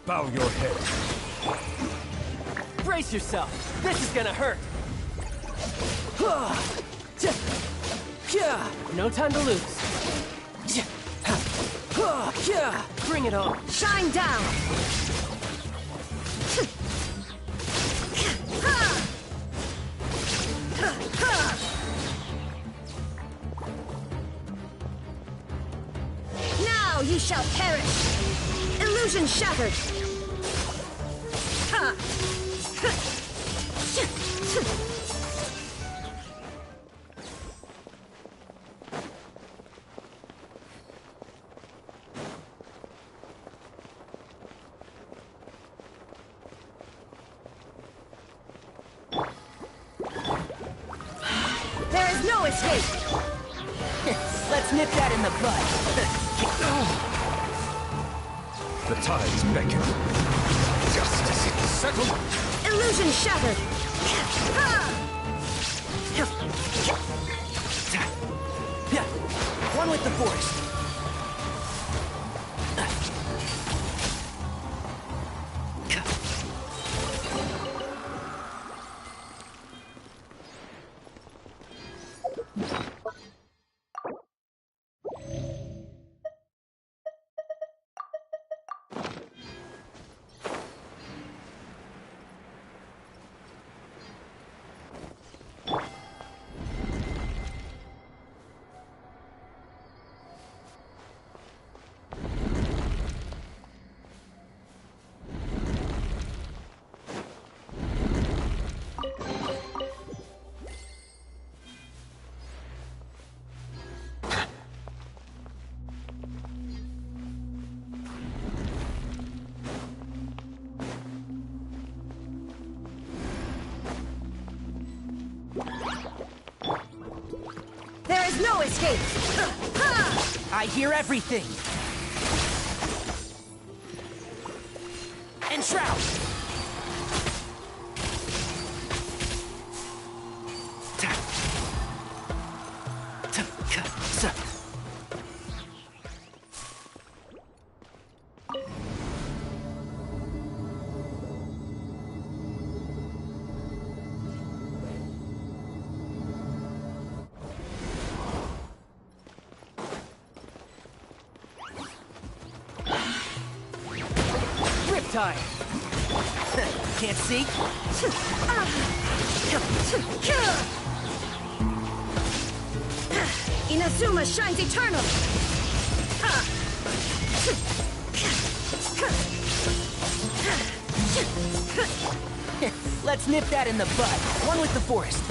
Bow your head. Brace yourself. This is gonna hurt. No time to lose. Bring it on. Shine down! Now you shall perish! Illusion shattered! There is no escape! Let's nip that in the bud. The tides beckon. Justice is settled. Illusion shattered! One with the forest. There is no escape! I hear everything. Enshroud! Time. Can't see? Inazuma shines eternal! Let's nip that in the bud. One with the forest.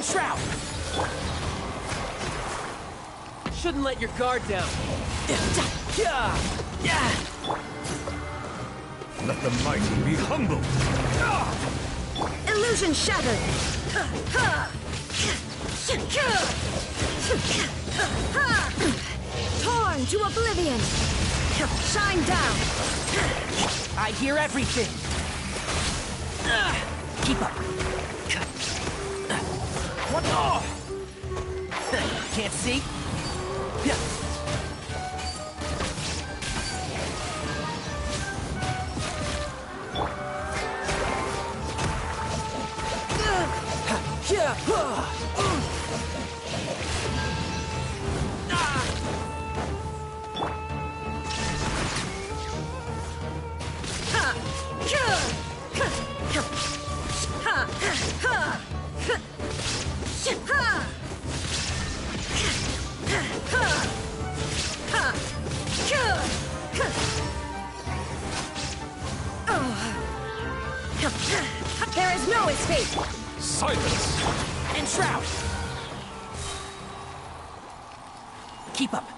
Shroud! Shouldn't let your guard down. Let the mighty be humbled. Illusion shattered. Torn to oblivion. Shine down. I hear everything. Keep up. What? Oh! Can't see? There is no escape. Silence! And Shroud! Keep up.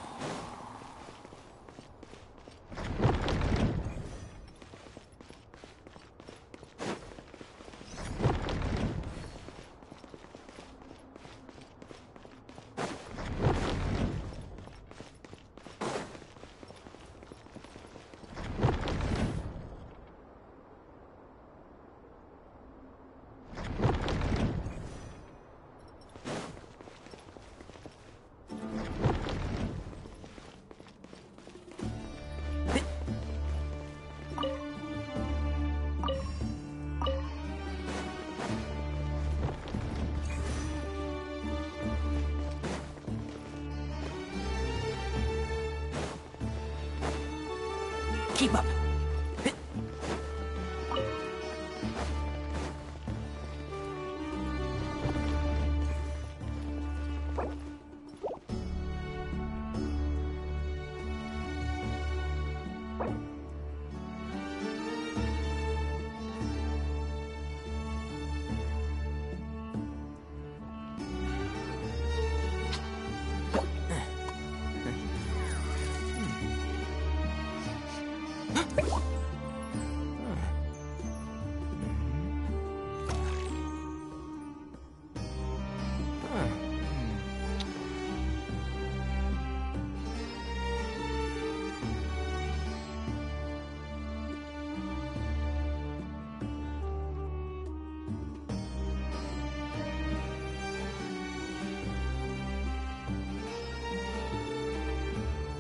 Keep up.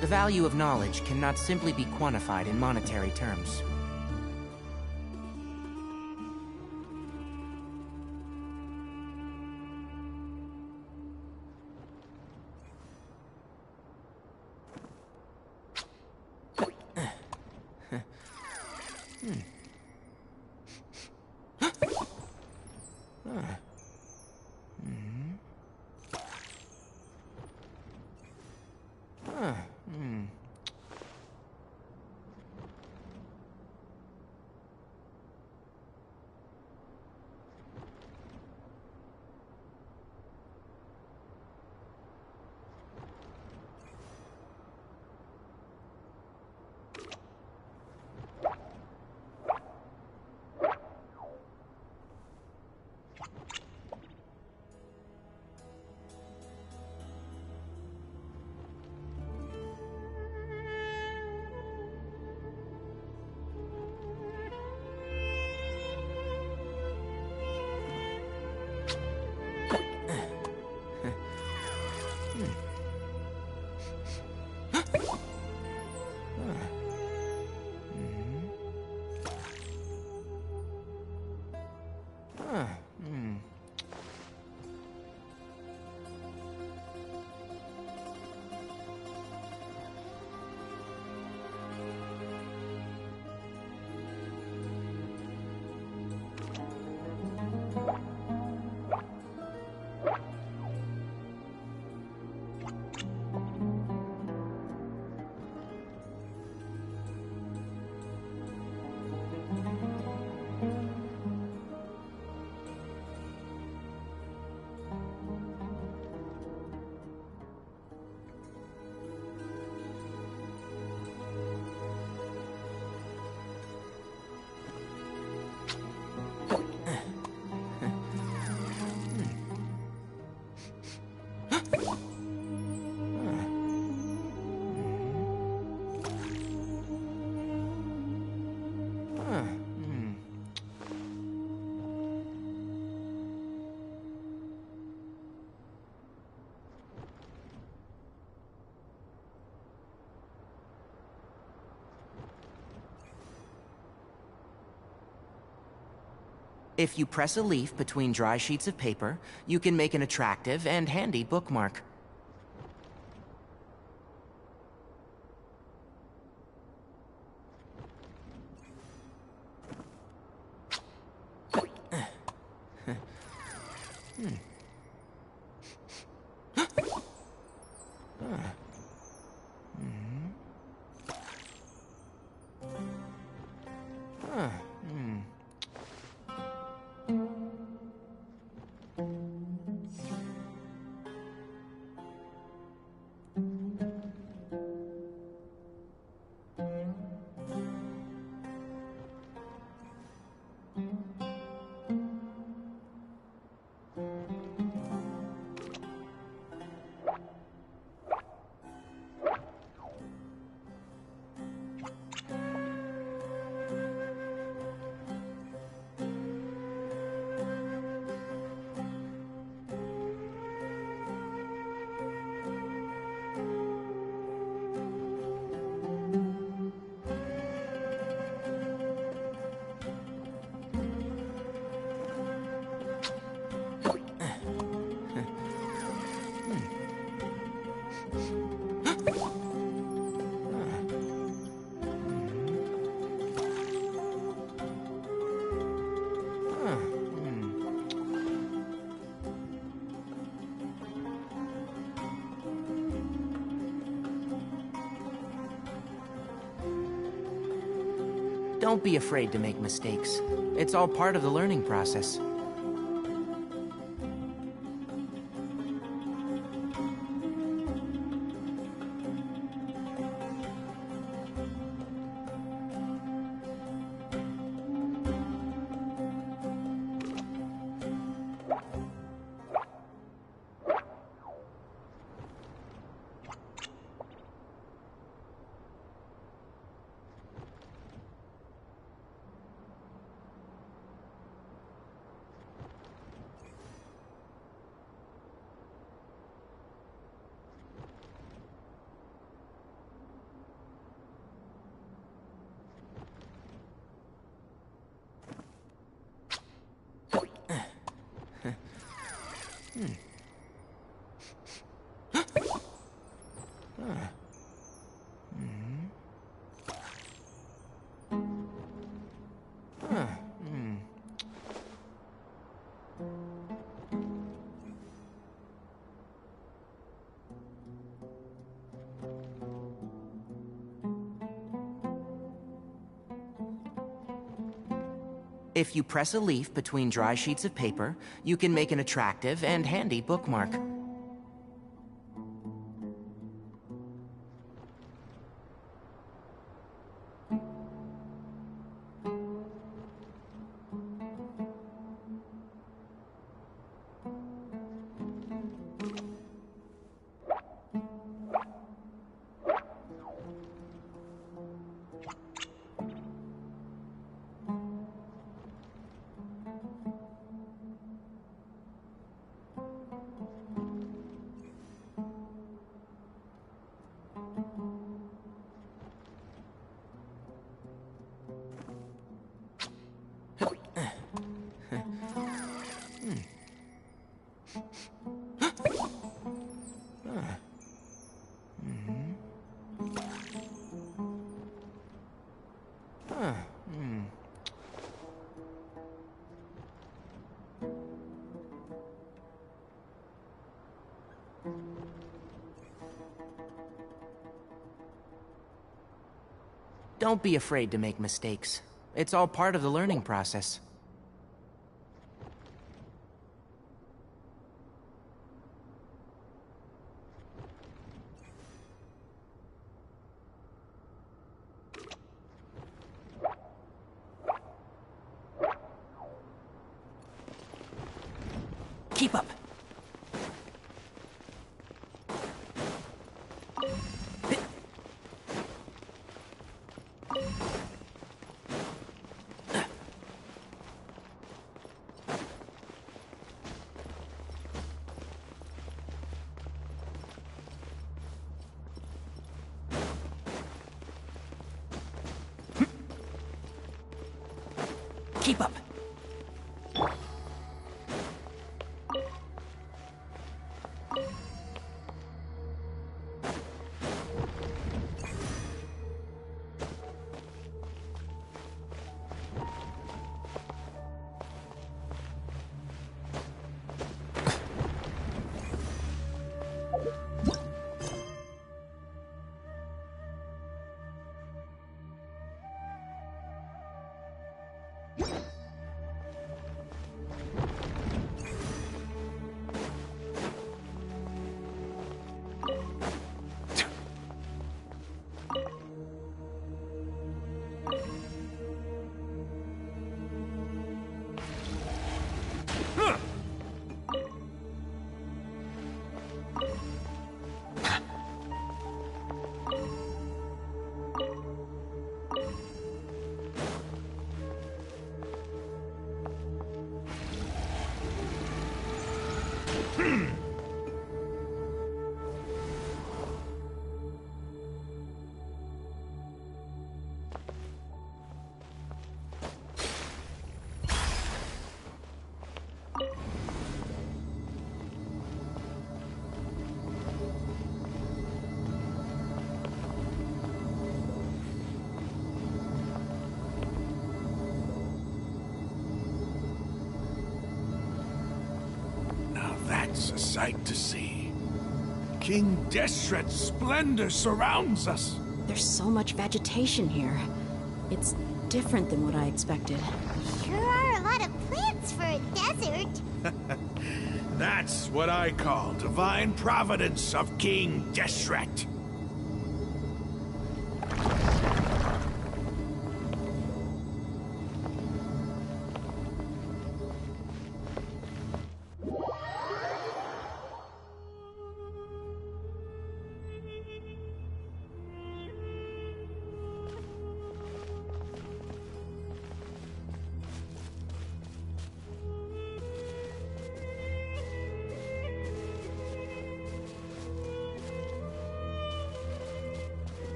The value of knowledge cannot simply be quantified in monetary terms. If you press a leaf between dry sheets of paper, you can make an attractive and handy bookmark. Don't be afraid to make mistakes. It's all part of the learning process. If you press a leaf between dry sheets of paper, you can make an attractive and handy bookmark. Don't be afraid to make mistakes. It's all part of the learning process. Keep up. Keep up. a sight to see. King Deshret's splendor surrounds us. There's so much vegetation here. It's different than what I expected. Sure are a lot of plants for a desert. That's what I call divine providence of King Deshret.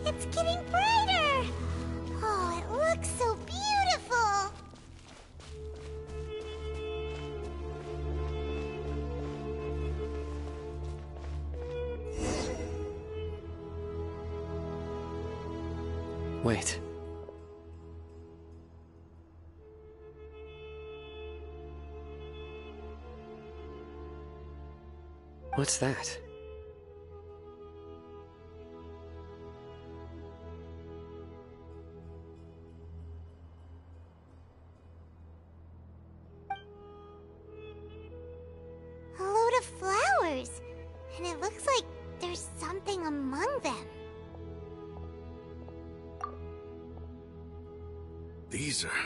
It's getting brighter! Oh, it looks so beautiful! Wait. What's that? A load of flowers. And it looks like there's something among them. These are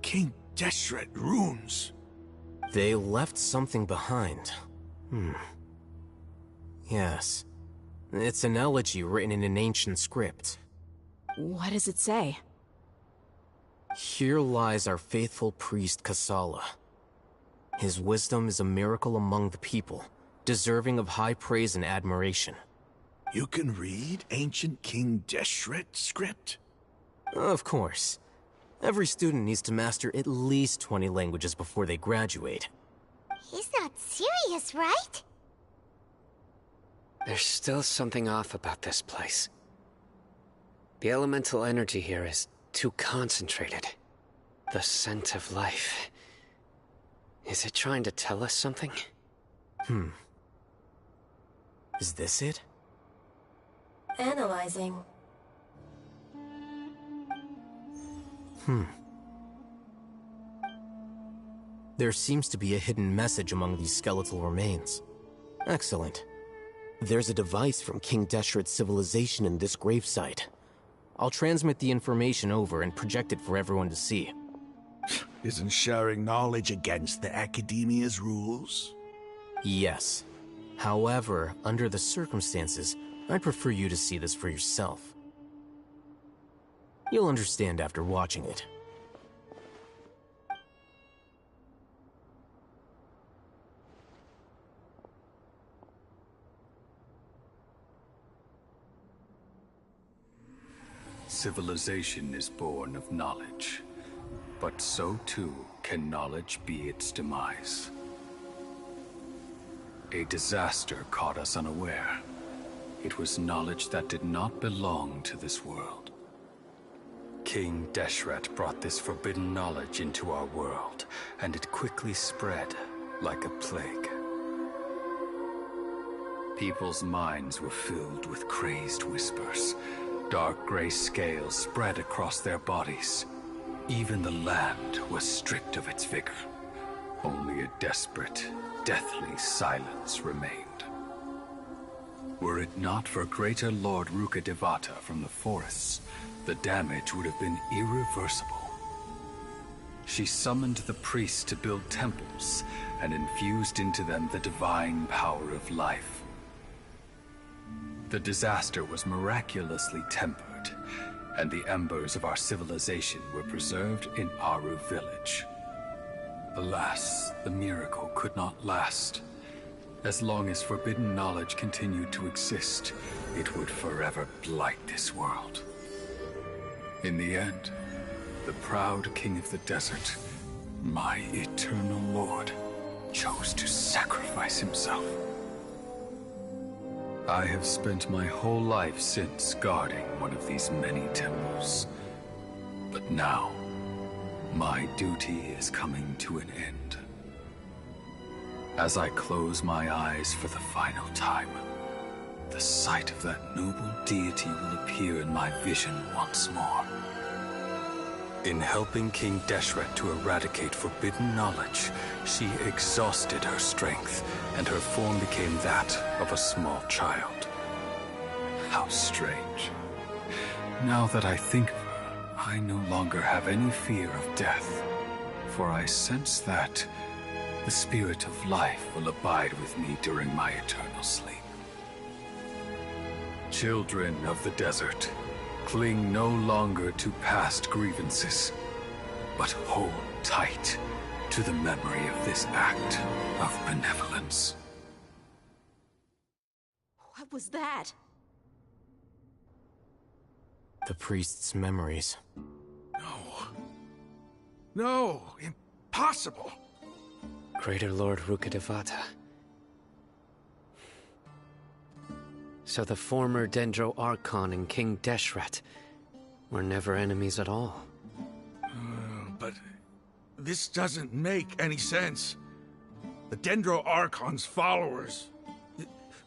King Deshret runes. They left something behind. Yes. It's an elegy written in an ancient script. What does it say? Here lies our faithful priest Kasala. His wisdom is a miracle among the people, deserving of high praise and admiration. You can read ancient King Deshret script? Of course. Every student needs to master at least 20 languages before they graduate. He's not serious, right? There's still something off about this place. The elemental energy here is too concentrated. The scent of life. Is it trying to tell us something? Is this it? Analyzing. There seems to be a hidden message among these skeletal remains. Excellent. There's a device from King Deshret's civilization in this gravesite. I'll transmit the information over and project it for everyone to see. Isn't sharing knowledge against the Academia's rules? Yes. However, under the circumstances, I'd prefer you to see this for yourself. You'll understand after watching it. Civilization is born of knowledge, but so too can knowledge be its demise. A disaster caught us unaware. It was knowledge that did not belong to this world. King Deshret brought this forbidden knowledge into our world, and it quickly spread like a plague. People's minds were filled with crazed whispers. Dark gray scales spread across their bodies. Even the land was stripped of its vigor. Only a desperate, deathly silence remained. Were it not for greater Lord Ruka Devata from the forests, the damage would have been irreversible. She summoned the priests to build temples and infused into them the divine power of life. The disaster was miraculously tempered, and the embers of our civilization were preserved in Aru village. Alas, the miracle could not last. As long as forbidden knowledge continued to exist, it would forever blight this world. In the end, the proud king of the desert, my eternal lord, chose to sacrifice himself. I have spent my whole life since guarding one of these many temples. But now, my duty is coming to an end. As I close my eyes for the final time, the sight of that noble deity will appear in my vision once more. In helping King Deshret to eradicate forbidden knowledge, she exhausted her strength, and her form became that of a small child. How strange. Now that I think of her, I no longer have any fear of death, for I sense that the spirit of life will abide with me during my eternal sleep. Children of the desert, cling no longer to past grievances, but hold tight to the memory of this act of benevolence. What was that? The priest's memories. No, impossible. Greater Lord Rukkhadevata. So the former Dendro Archon and King Deshret were never enemies at all. But this doesn't make any sense. The Dendro Archon's followers,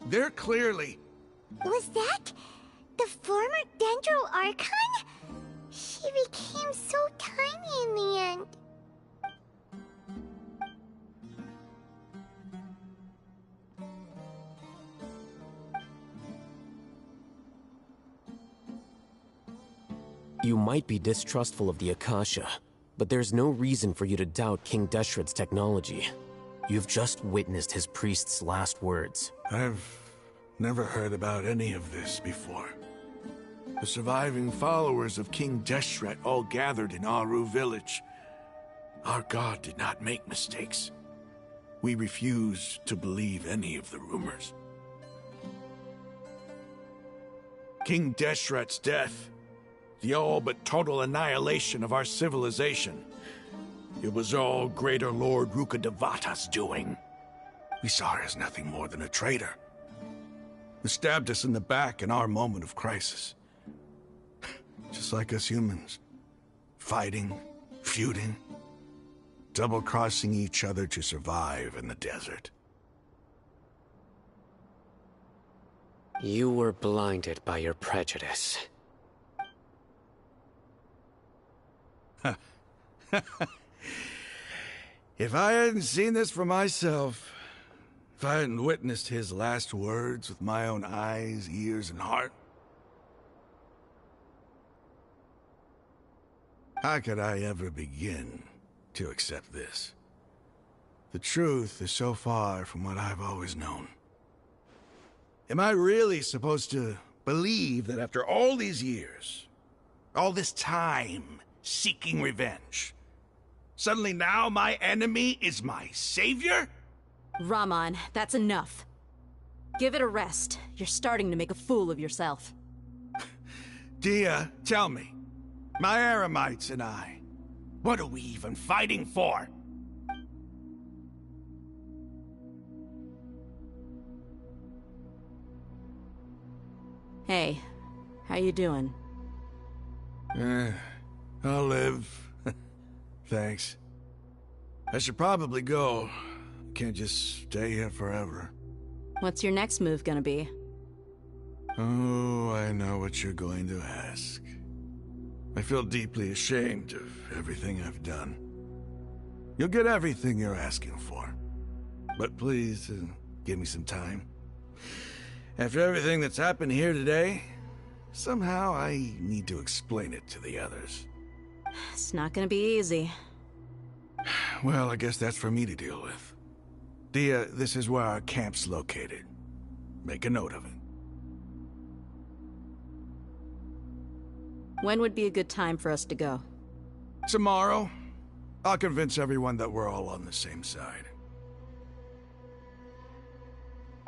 they're clearly... Was that the former Dendro Archon? She became so tiny in the end. You might be distrustful of the Akasha, but there's no reason for you to doubt King Deshret's technology. You've just witnessed his priest's last words. I've never heard about any of this before. The surviving followers of King Deshret all gathered in Aru village. Our god did not make mistakes. We refuse to believe any of the rumors. King Deshret's death, the all but total annihilation of our civilization, it was all Greater Lord Rukkhadevata's doing. We saw her as nothing more than a traitor, who stabbed us in the back in our moment of crisis. Just like us humans. Fighting, feuding, double-crossing each other to survive in the desert. You were blinded by your prejudice. If I hadn't seen this for myself, if I hadn't witnessed his last words with my own eyes, ears, and heart, how could I ever begin to accept this? The truth is so far from what I've always known. Am I really supposed to believe that after all these years, all this time seeking revenge, suddenly now my enemy is my savior? Rahman, that's enough. Give it a rest. You're starting to make a fool of yourself. Dia, tell me, my Eremites and I, what are we even fighting for? Hey, how you doing? I'll live. Thanks. I should probably go. Can't just stay here forever. What's your next move gonna be? Oh, I know what you're going to ask. I feel deeply ashamed of everything I've done. You'll get everything you're asking for. But please, give me some time. After everything that's happened here today, somehow I need to explain it to the others. It's not gonna be easy. Well, I guess that's for me to deal with. Dia, this is where our camp's located. Make a note of it. When would be a good time for us to go? Tomorrow, I'll convince everyone that we're all on the same side.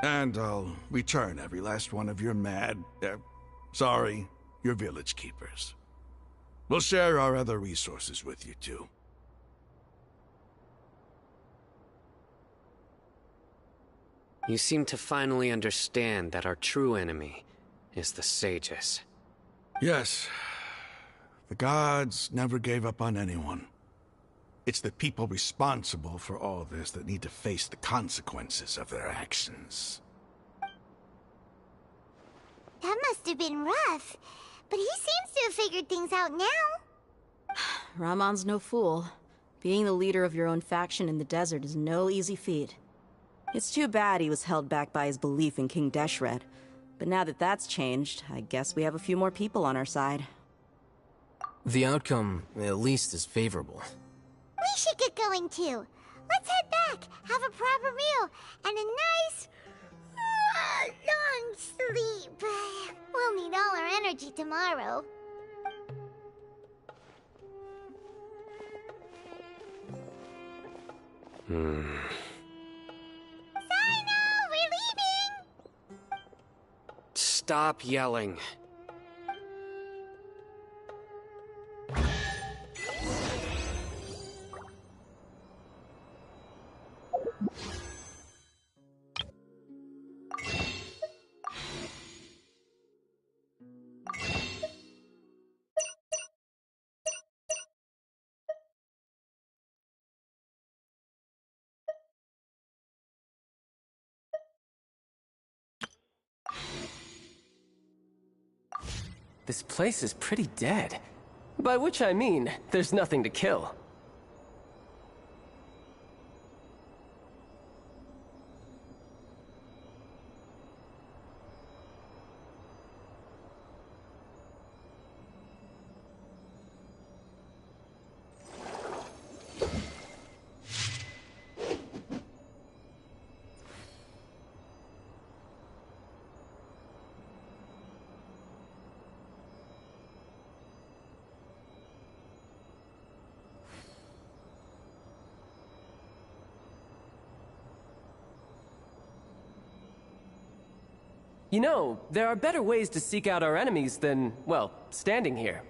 And I'll return every last one of your your village keepers. We'll share our other resources with you too. You seem to finally understand that our true enemy is the sages. Yes. The gods never gave up on anyone. It's the people responsible for all this that need to face the consequences of their actions. That must have been rough. But he seems to have figured things out now. Ramon's no fool. Being the leader of your own faction in the desert is no easy feat. It's too bad he was held back by his belief in King Deshret. But now that that's changed, I guess we have a few more people on our side. The outcome, at least, is favorable. We should get going too. Let's head back, have a proper meal, and a nice, long sleep. We'll need all our energy tomorrow. Sino, we're leaving! Stop yelling. This place is pretty dead. By which I mean, there's nothing to kill. You know, there are better ways to seek out our enemies than, well, standing here.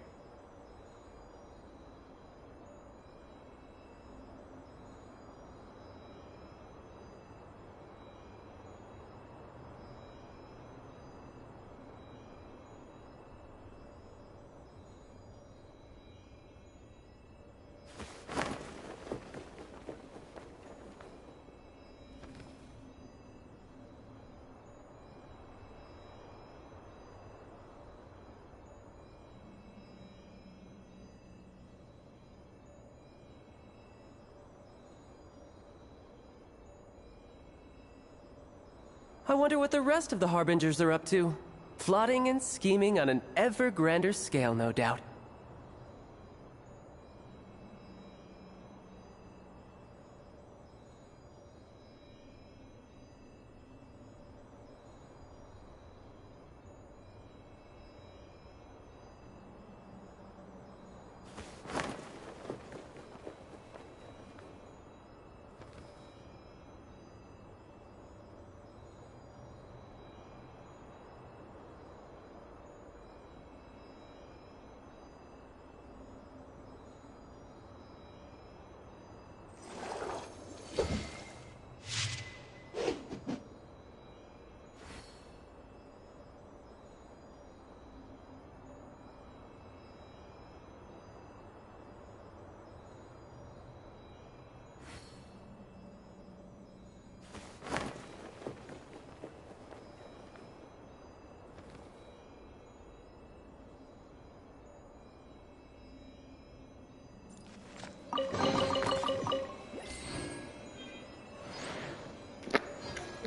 I wonder what the rest of the Harbingers are up to. Plotting and scheming on an ever grander scale, no doubt.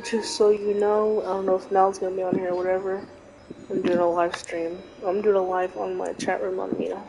Just so you know, I don't know if Mel's gonna be on here or whatever. I'm doing a live stream. I'm doing a live on my chat room on Mina.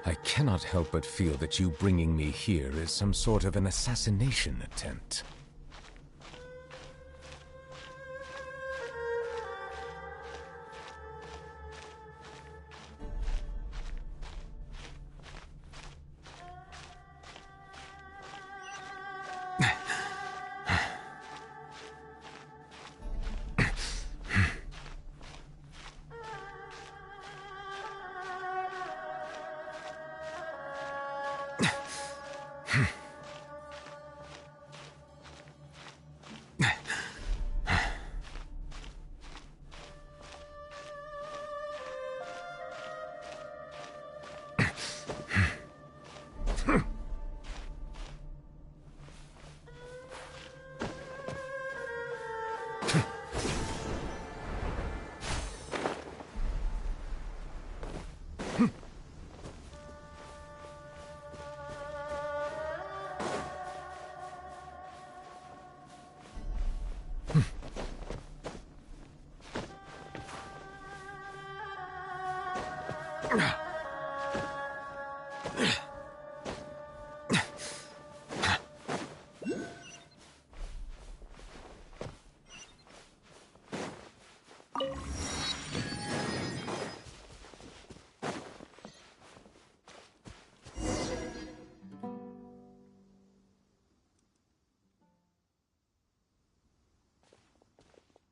I cannot help but feel that you bringing me here is some sort of an assassination attempt.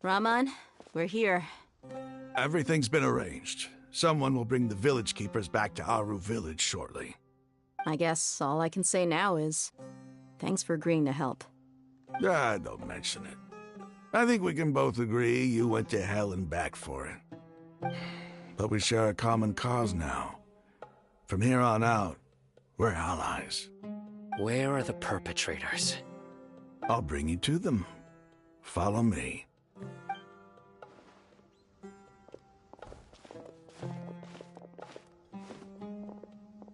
Rahman, we're here. Everything's been arranged. Someone will bring the village keepers back to Aru village shortly. I guess all I can say now is thanks for agreeing to help. Ah, don't mention it. I think we can both agree you went to hell and back for it. But we share a common cause now. From here on out, we're allies. Where are the perpetrators? I'll bring you to them. Follow me.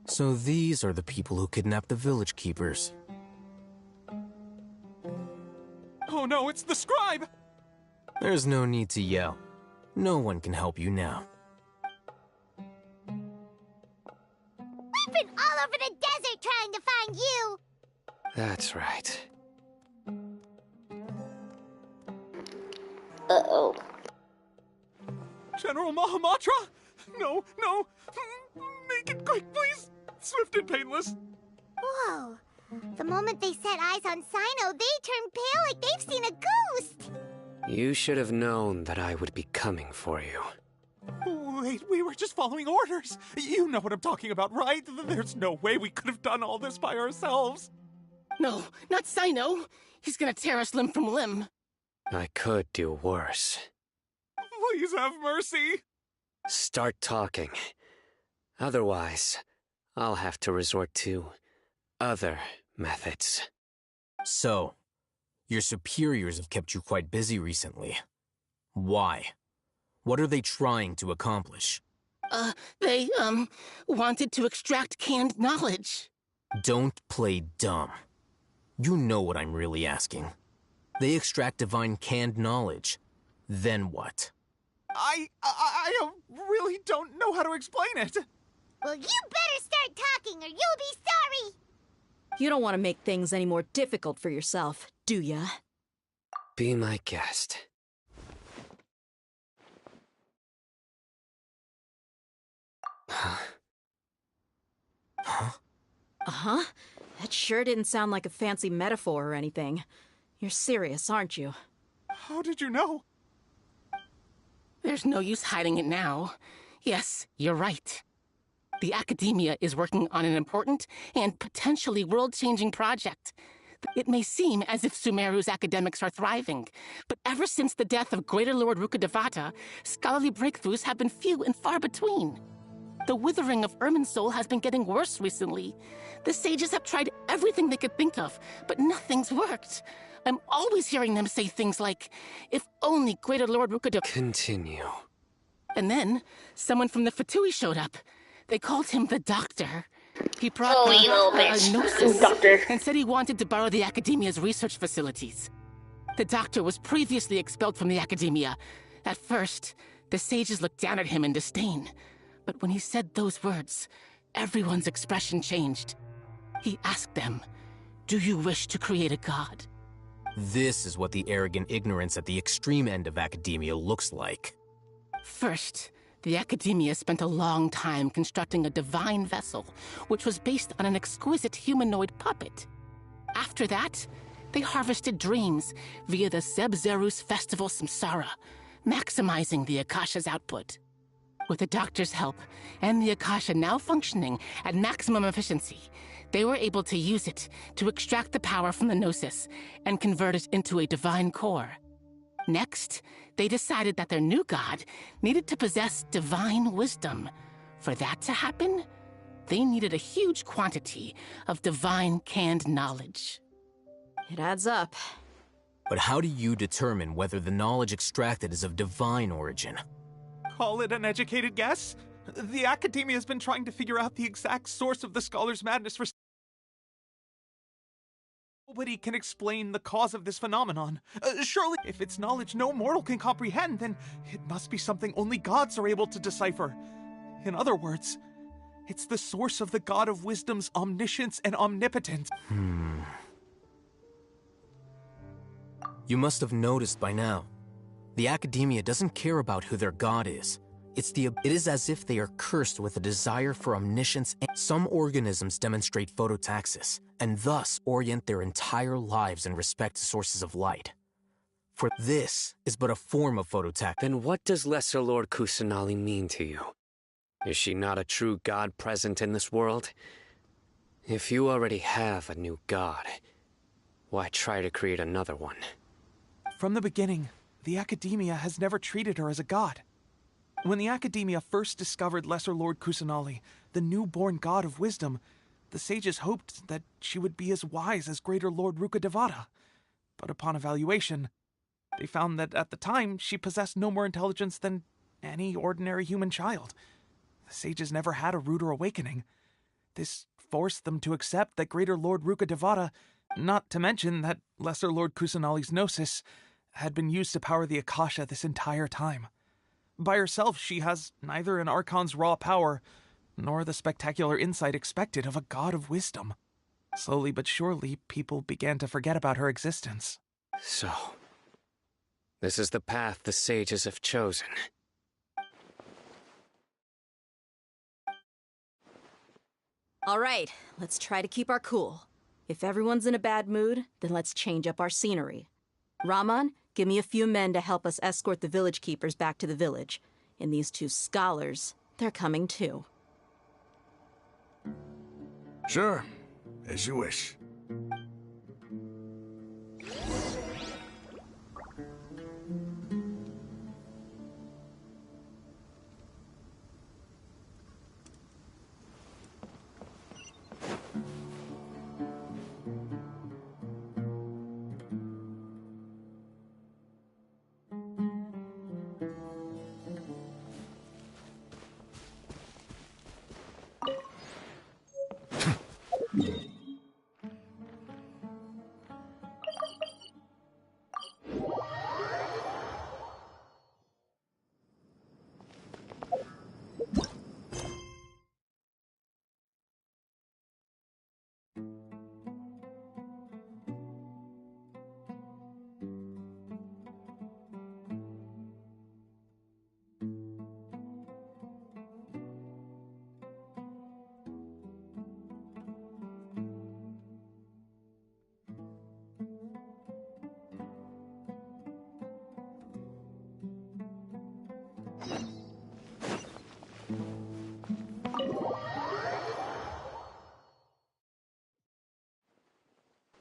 So these are the people who kidnapped the village keepers. Oh no, it's the scribe! There's no need to yell. No one can help you now. We've been all over the desert trying to find you! That's right. Uh-oh. General Mahamatra? No, no! Make it quick, please! Swift and painless! Whoa. The moment they set eyes on Sino, they turned pale like they've seen a ghost! You should have known that I would be coming for you. Wait, we were just following orders! You know what I'm talking about, right? There's no way we could have done all this by ourselves! No, not Sino! He's gonna tear us limb from limb! I could do worse. Please have mercy! Start talking. Otherwise, I'll have to resort to other methods. So, your superiors have kept you quite busy recently. Why? What are they trying to accomplish? They wanted to extract canned knowledge. Don't play dumb. You know what I'm really asking. They extract divine canned knowledge. Then what? I really don't know how to explain it. Well, you better start talking or you'll be sorry! You don't want to make things any more difficult for yourself, do ya? Be my guest. Uh-huh. That sure didn't sound like a fancy metaphor or anything. You're serious, aren't you? How did you know? There's no use hiding it now. Yes, you're right. The Academia is working on an important and potentially world-changing project. It may seem as if Sumeru's academics are thriving, but ever since the death of Greater Lord Rukkhadevata, scholarly breakthroughs have been few and far between. The withering of Irminsul has been getting worse recently. The sages have tried everything they could think of, but nothing's worked. I'm always hearing them say things like, if only Greater Lord Rukkhadevata... Continue. And then, someone from the Fatui showed up. They called him the Doctor. He brought you little bitch. gnosis Doctor. and said he wanted to borrow the Academia's research facilities. The Doctor was previously expelled from the Academia. At first, the sages looked down at him in disdain. But when he said those words, everyone's expression changed. He asked them, "Do you wish to create a god?" This is what the arrogant ignorance at the extreme end of academia looks like. First, the Academia spent a long time constructing a divine vessel, which was based on an exquisite humanoid puppet. After that, they harvested dreams via the Zeb-Zerus Festival Samsara, maximizing the Akasha's output. With the Doctor's help, and the Akasha now functioning at maximum efficiency, they were able to use it to extract the power from the Gnosis and convert it into a divine core. Next, they decided that their new god needed to possess divine wisdom. For that to happen, they needed a huge quantity of divine canned knowledge. It adds up. But how do you determine whether the knowledge extracted is of divine origin? Call it an educated guess? The Academia has been trying to figure out the exact source of the Scholar's madness for... Nobody can explain the cause of this phenomenon. Surely, if it's knowledge no mortal can comprehend, then it must be something only gods are able to decipher. In other words, it's the source of the God of Wisdom's omniscience and omnipotence. You must have noticed by now. The Academia doesn't care about who their god is. It is as if they are cursed with a desire for omniscience. Some organisms demonstrate phototaxis, and thus orient their entire lives in respect to sources of light. For this is but a form of phototaxis. Then what does Lesser Lord Kusanali mean to you? Is she not a true god present in this world? If you already have a new god, why try to create another one? From the beginning, the Academia has never treated her as a god. When the Academia first discovered Lesser Lord Kusanali, the newborn god of wisdom, the sages hoped that she would be as wise as Greater Lord Rukkhadevata. But upon evaluation, they found that at the time she possessed no more intelligence than any ordinary human child. The sages never had a ruder awakening. This forced them to accept that Greater Lord Rukkhadevata, not to mention that Lesser Lord Kusanali's gnosis, had been used to power the Akasha this entire time. By herself, she has neither an Archon's raw power, nor the spectacular insight expected of a god of wisdom. Slowly but surely, people began to forget about her existence. So, this is the path the sages have chosen. All right, let's try to keep our cool. If everyone's in a bad mood, then let's change up our scenery. Raman, give me a few men to help us escort the village keepers back to the village. And these two scholars, they're coming too. Sure, as you wish.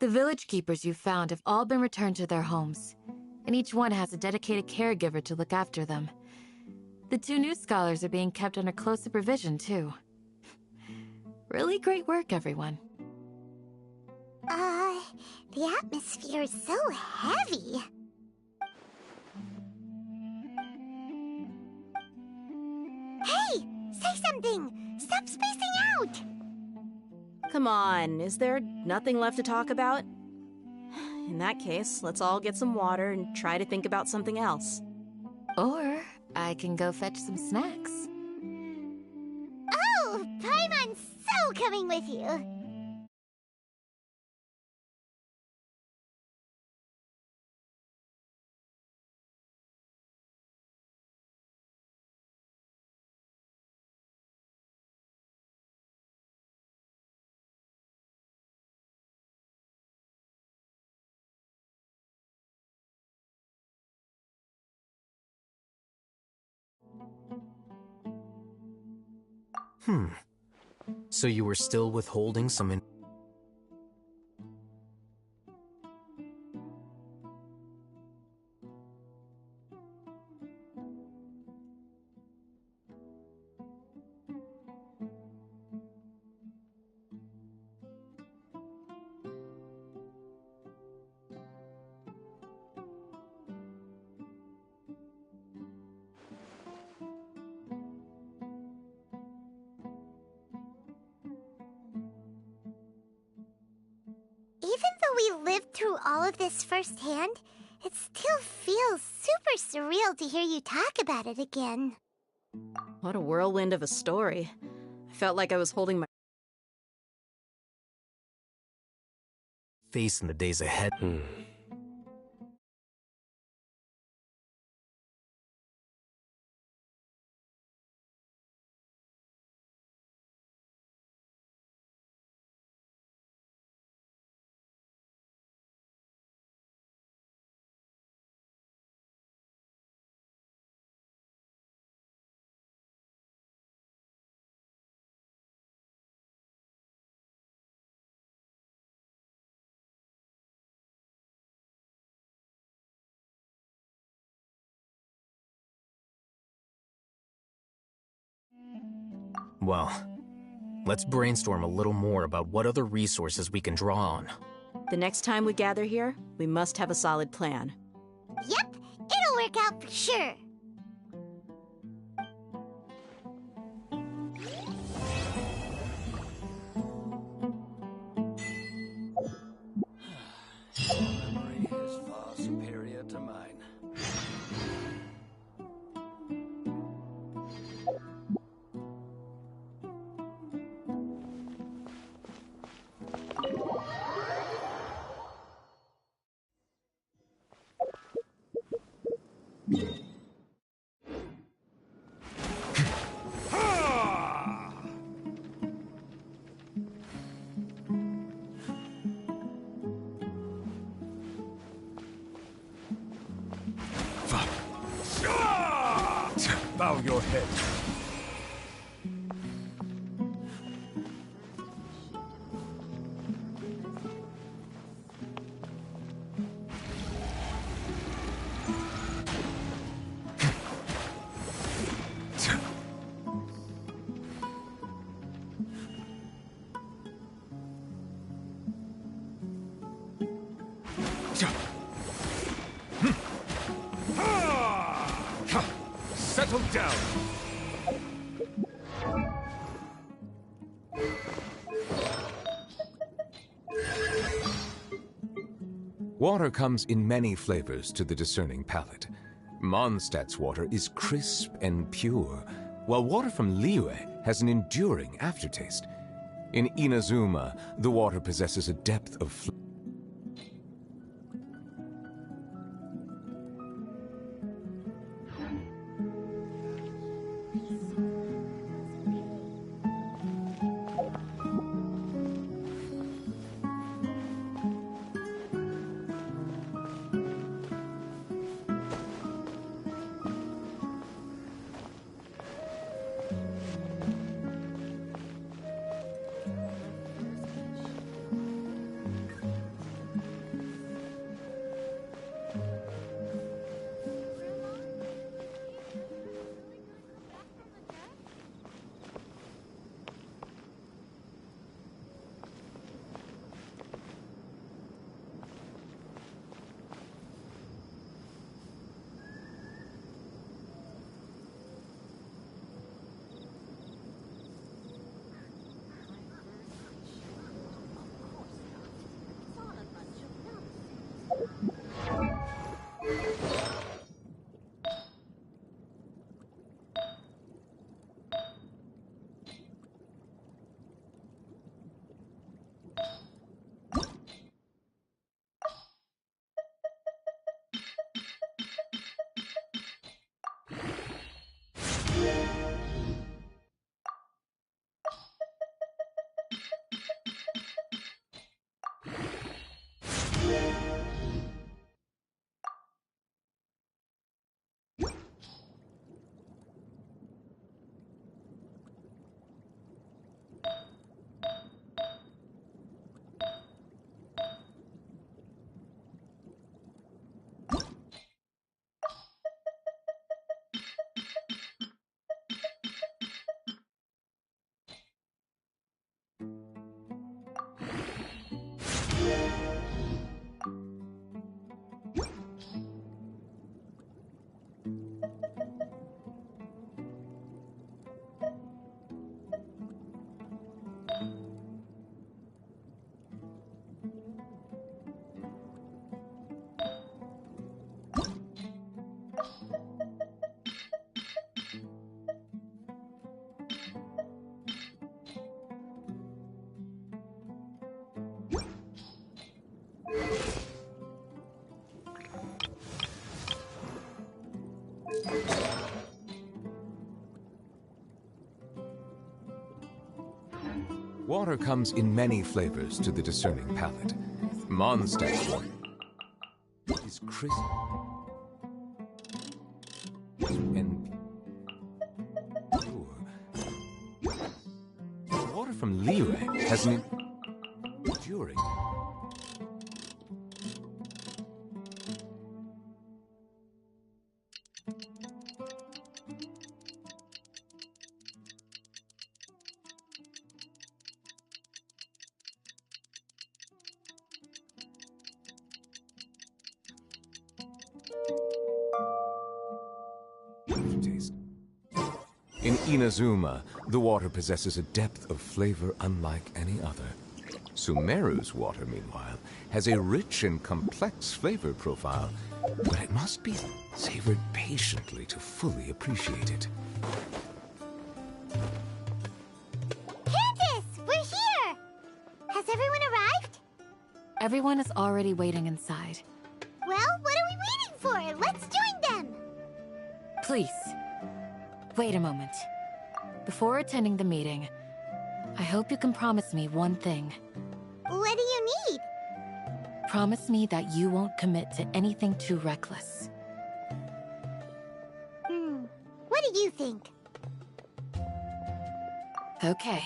The village keepers you found have all been returned to their homes, and each one has a dedicated caregiver to look after them. The two new scholars are being kept under close supervision, too. Really great work, everyone. The atmosphere is so heavy. Hey! Say something! Stop spacing out! Come on, is there nothing left to talk about? In that case, let's all get some water and try to think about something else. Or I can go fetch some snacks. Oh, Paimon's so coming with you! So you were still withholding some Even though we lived through all of this firsthand, it still feels super surreal to hear you talk about it again. What a whirlwind of a story. I felt like I was holding my face in the days ahead. Well, let's brainstorm a little more about what other resources we can draw on. The next time we gather here, we must have a solid plan. Yep, it'll work out for sure. Memory is far superior to mine. Bow your head. Settle down. Water comes in many flavors to the discerning palate. Mondstadt's water is crisp and pure, while water from Liyue has an enduring aftertaste. In Inazuma, the water possesses a depth of flavor. Water comes in many flavors to the discerning palate. Mondstadt's water is crisp and pure. Water from Liyue has an enduring. Inazuma, the water possesses a depth of flavor unlike any other. Sumeru's water, meanwhile, has a rich and complex flavor profile, but it must be savored patiently to fully appreciate it. Candace, we're here! Has everyone arrived? Everyone is already waiting inside. Well, what are we waiting for? Let's join them! Please, wait a moment. Before attending the meeting, I hope you can promise me one thing. What do you need? Promise me that you won't commit to anything too reckless. What do you think? Okay.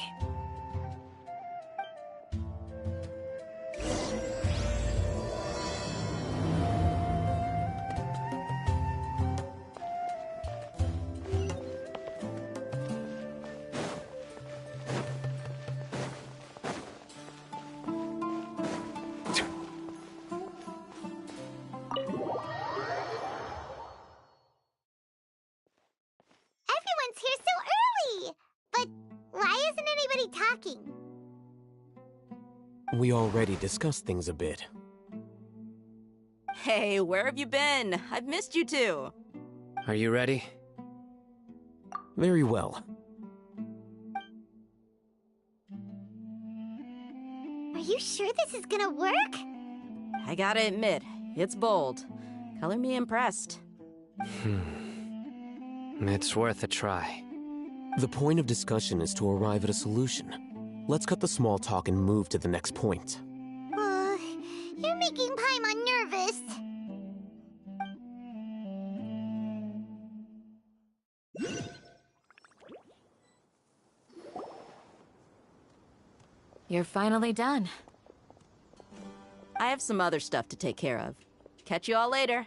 Everyone's here so early! But why isn't anybody talking? We already discussed things a bit. Hey, where have you been? I've missed you too. Are you ready? Very well. Are you sure this is gonna work? I gotta admit, it's bold. Color me impressed. It's worth a try. The point of discussion is to arrive at a solution. Let's cut the small talk and move to the next point. You're making Paimon nervous. You're finally done. I have some other stuff to take care of. Catch you all later.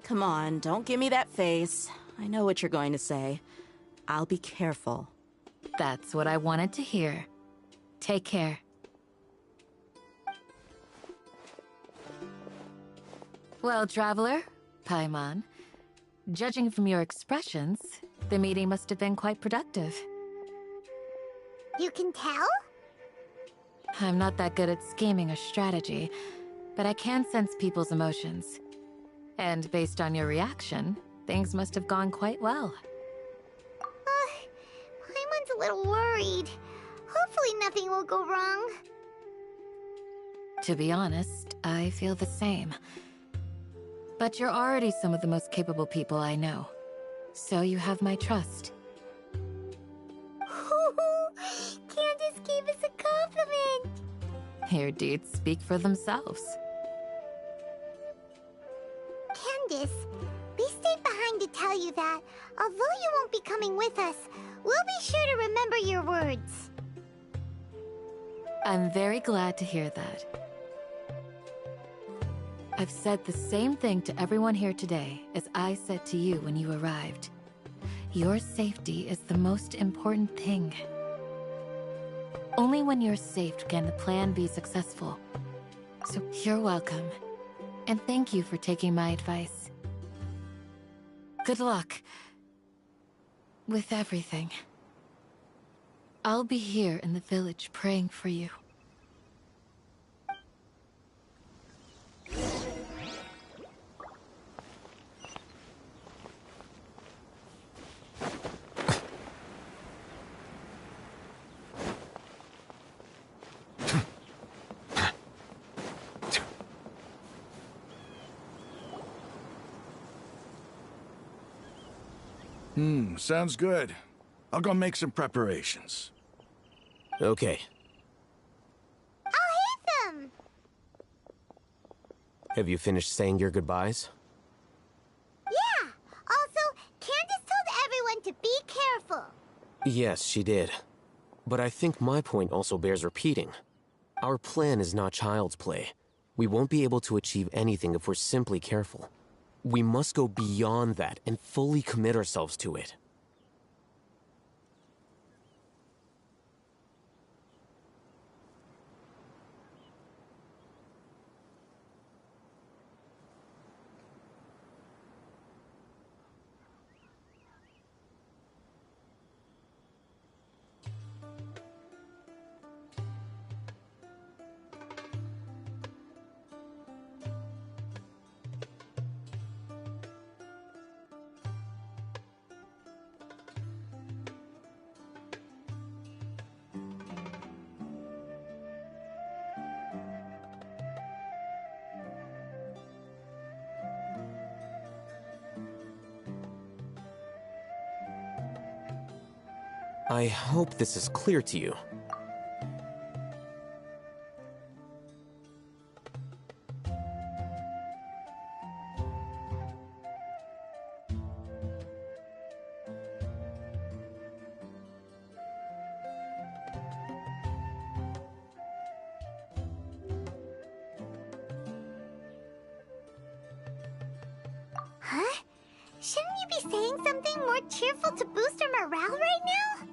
Come on, don't give me that face. I know what you're going to say. I'll be careful. That's what I wanted to hear. Take care. Well, Traveler, Paimon, judging from your expressions, the meeting must have been quite productive. You can tell? I'm not that good at scheming or strategy, but I can sense people's emotions. And based on your reaction, things must have gone quite well. Paimon's a little worried. Hopefully nothing will go wrong. To be honest, I feel the same. But you're already some of the most capable people I know. So you have my trust. Candace gave us a compliment! Your deeds speak for themselves. Candace, we stayed behind to tell you that, although you won't be coming with us, we'll be sure to remember your words. I'm very glad to hear that. I've said the same thing to everyone here today as I said to you when you arrived. Your safety is the most important thing. Only when you're safe can the plan be successful. So you're welcome. And thank you for taking my advice. Good luck with everything. I'll be here in the village praying for you. Sounds good. I'll go make some preparations. Okay. I'll hit them! Have you finished saying your goodbyes? Yeah! Also, Candace told everyone to be careful. Yes, she did. But I think my point also bears repeating. Our plan is not child's play. We won't be able to achieve anything if we're simply careful. We must go beyond that and fully commit ourselves to it. I hope this is clear to you. Huh? Shouldn't you be saying something more cheerful to boost our morale right now?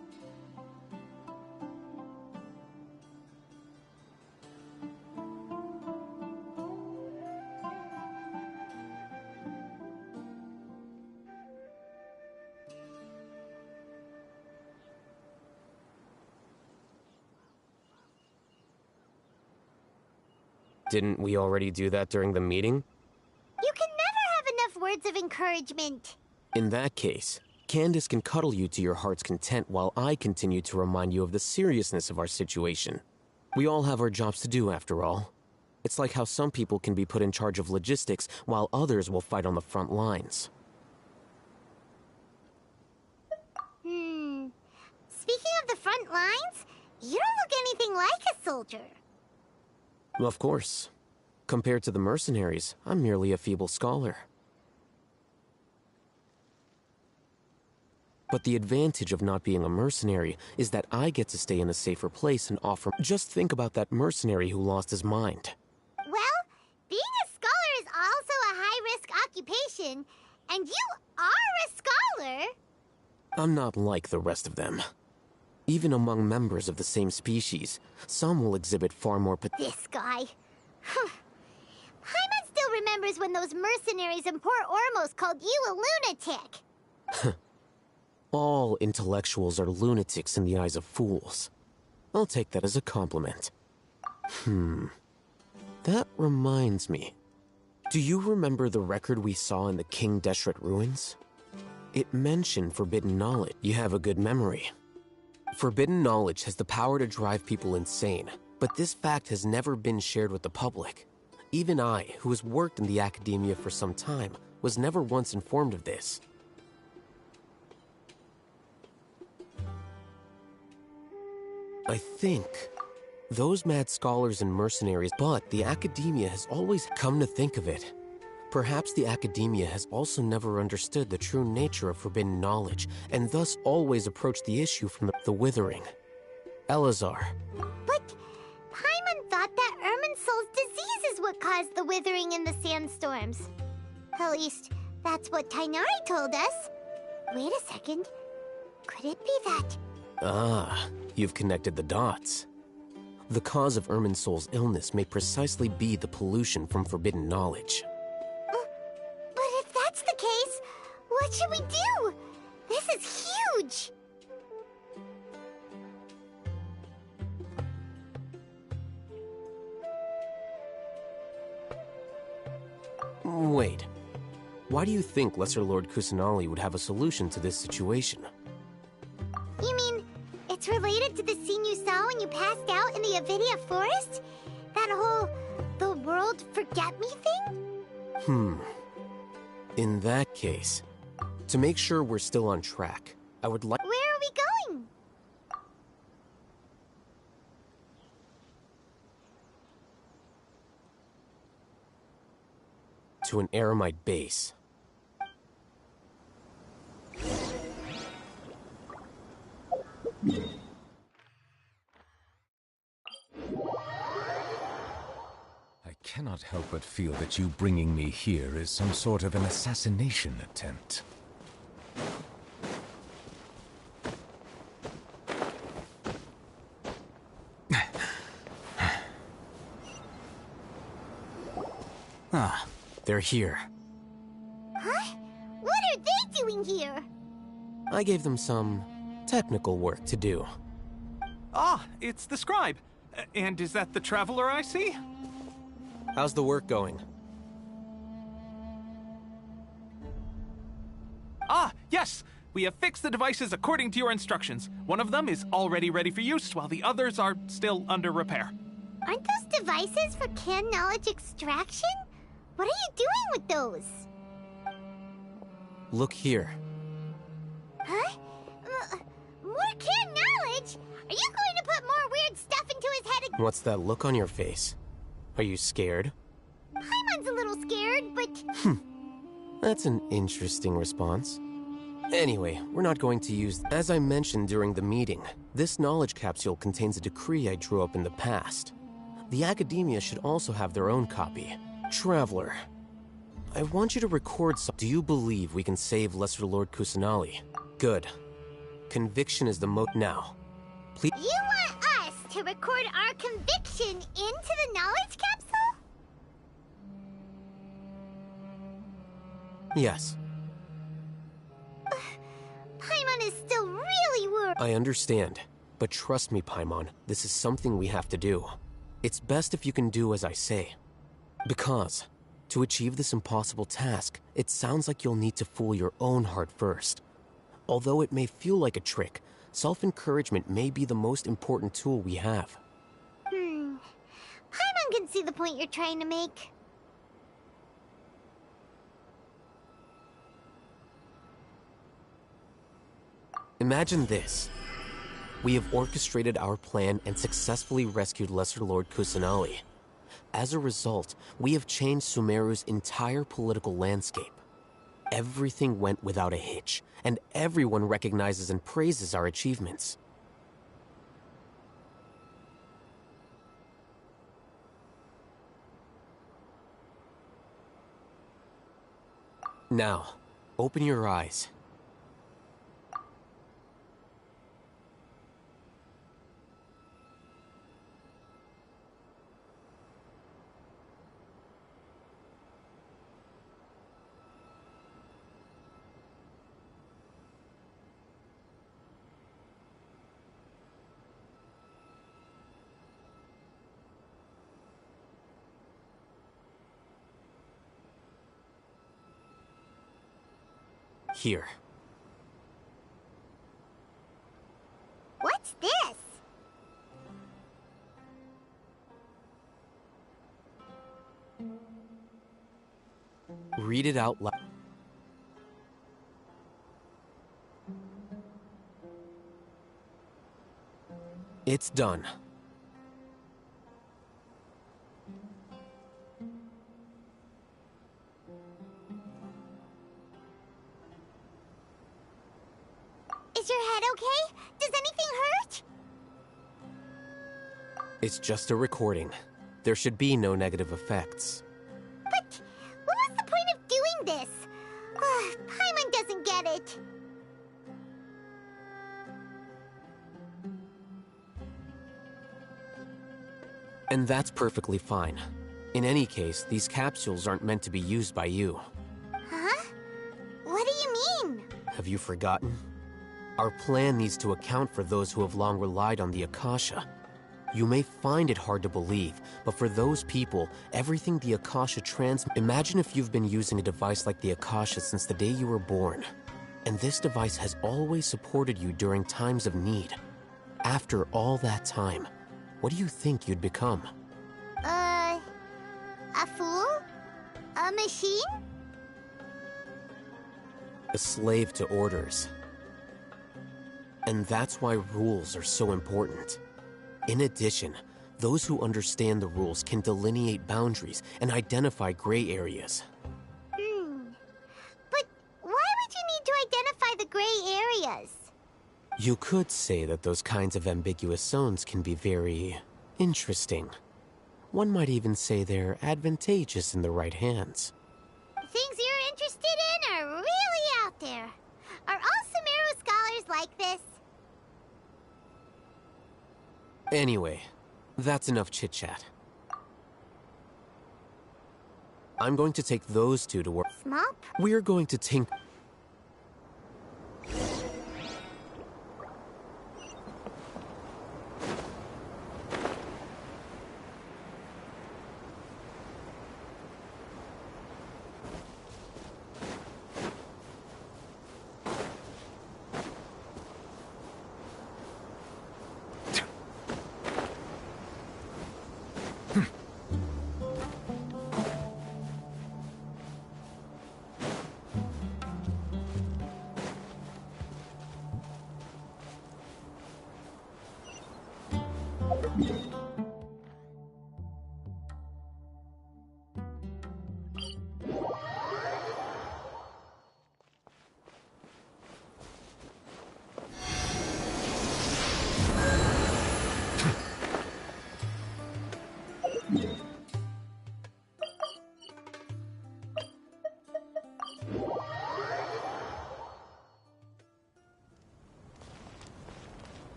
Didn't we already do that during the meeting? You can never have enough words of encouragement. In that case, Candace can cuddle you to your heart's content while I continue to remind you of the seriousness of our situation. We all have our jobs to do, after all. It's like how some people can be put in charge of logistics while others will fight on the front lines. Speaking of the front lines, you don't look anything like a soldier. Of course. Compared to the mercenaries, I'm merely a feeble scholar. But the advantage of not being a mercenary is that I get to stay in a safer place and offer— Just think about that mercenary who lost his mind. Well, being a scholar is also a high-risk occupation, and you are a scholar. I'm not like the rest of them. Even among members of the same species, some will exhibit far more This guy. Paimon still remembers when those mercenaries in Port Ormos called you a lunatic. All intellectuals are lunatics in the eyes of fools. I'll take that as a compliment. That reminds me. Do you remember the record we saw in the King Deshret ruins? It mentioned forbidden knowledge. You have a good memory. Forbidden knowledge has the power to drive people insane, but this fact has never been shared with the public. Even I, who has worked in the academia for some time, was never once informed of this. I think those mad scholars and mercenaries, but the academia has always— Come to think of it, perhaps the academia has also never understood the true nature of forbidden knowledge, and thus always approached the issue from the withering. Eleazar. But Paimon thought that Irminsul's disease is what caused the withering in the sandstorms. At least, that's what Tainari told us. Wait a second. Could it be that? Ah, you've connected the dots. The cause of Irminsul's illness may precisely be the pollution from forbidden knowledge. But if that's the case, what should we do? This is huge! Wait. Why do you think Lesser Lord Kusanali would have a solution to this situation? You mean, it's related to the scene you saw when you passed out in the Avidia forest? That whole, the world forget me thing? In that case, to make sure we're still on track, I would like— Where are we going? to an Eremite base. I cannot help but feel that you bringing me here is some sort of an assassination attempt. Ah, they're here. Huh? What are they doing here? I gave them some technical work to do. Ah, it's the scribe. And is that the traveler I see? How's the work going? Ah, yes! We have fixed the devices according to your instructions. One of them is already ready for use, while the others are still under repair. Aren't those devices for canned knowledge extraction? What are you doing with those? Look here. Huh? More canned you going to put more weird stuff into his head again? What's that look on your face? Are you scared? Paimon's a little scared, but... That's an interesting response. Anyway, we're not going to use... As I mentioned during the meeting, this knowledge capsule contains a decree I drew up in the past. The Academia should also have their own copy. Traveler, I want you to record some... Do you believe we can save Lesser Lord Kusanali? Good. Conviction is the now. Please... You want us to record our conviction into the knowledge capsule? Yes. Paimon is still really worried. I understand, but trust me, Paimon, this is something we have to do. It's best if you can do as I say. Because, to achieve this impossible task, it sounds like you'll need to fool your own heart first. Although it may feel like a trick, self-encouragement may be the most important tool we have. Paimon can see the point you're trying to make. Imagine this. We have orchestrated our plan and successfully rescued Lesser Lord Kusanali. As a result, we have changed Sumeru's entire political landscape. Everything went without a hitch, and everyone recognizes and praises our achievements. Now, open your eyes. Here. What's this? Read it out loud. It's done. Is your head okay? Does anything hurt? It's just a recording. There should be no negative effects. But what was the point of doing this? Paimon doesn't get it. And that's perfectly fine. In any case, these capsules aren't meant to be used by you. Huh? What do you mean? Have you forgotten? Our plan needs to account for those who have long relied on the Akasha. You may find it hard to believe, but for those people, everything the Akasha Imagine if you've been using a device like the Akasha since the day you were born, and this device has always supported you during times of need. After all that time, what do you think you'd become? A fool? A machine? A slave to orders. And that's why rules are so important. In addition, those who understand the rules can delineate boundaries and identify gray areas. But why would you need to identify the gray areas? You could say that those kinds of ambiguous zones can be very interesting. One might even say they're advantageous in the right hands. Things you're interested in are really out there. Are all Sumeru scholars like this? Anyway, that's enough chit-chat. I'm going to take those two to work. Smop? We're going to tinker.